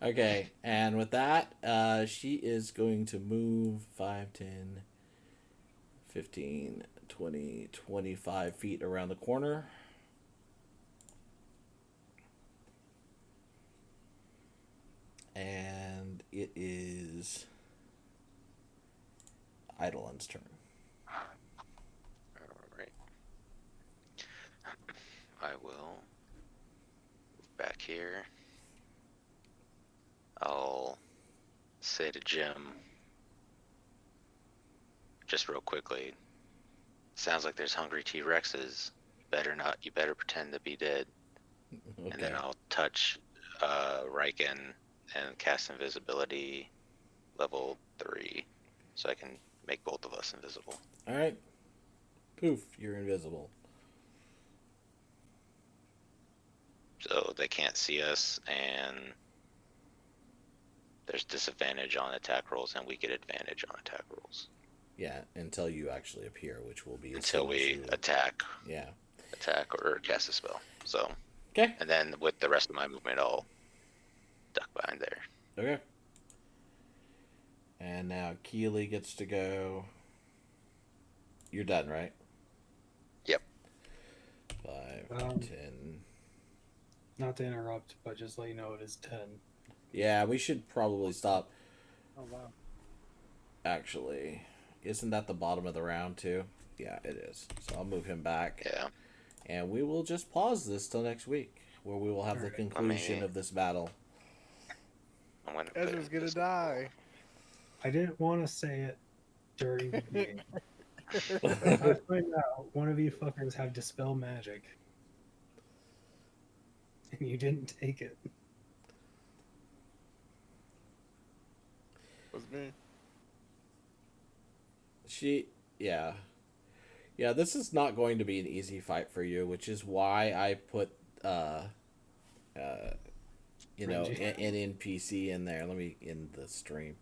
Okay, and with that, she is going to move 5, 10, 15, 20, 25 feet around the corner. And it is Eidolon's turn. Alright. I will move back here. I'll say to Jim, just real quickly, sounds like there's hungry T-Rexes. You better pretend to be dead. Okay. And then I'll touch Riken and cast invisibility level 3, so I can make both of us invisible. All right. Poof, you're invisible. So they can't see us, and there's disadvantage on attack rolls, and we get advantage on attack rolls. Yeah, until you actually appear, which will be as Until soon as we you... attack Yeah. or cast a spell. So, Okay. and then with the rest of my movement, I'll duck behind there. Okay. And now Keely gets to go. You're done, right? Yep. 5, 10. Not to interrupt, but just let you know it is 10. Yeah, we should probably stop. Oh wow. Actually, isn't that the bottom of the round too? Yeah, it is. So I'll move him back. Yeah. And we will just pause this till next week, where we will have the conclusion of this battle. I'm gonna Ezra's gonna die. I didn't want to say it during the game. I find out one of you fuckers have Dispel Magic. And you didn't take it. Was me. Yeah, this is not going to be an easy fight for you, which is why I put, an NPC in there. Let me end the stream.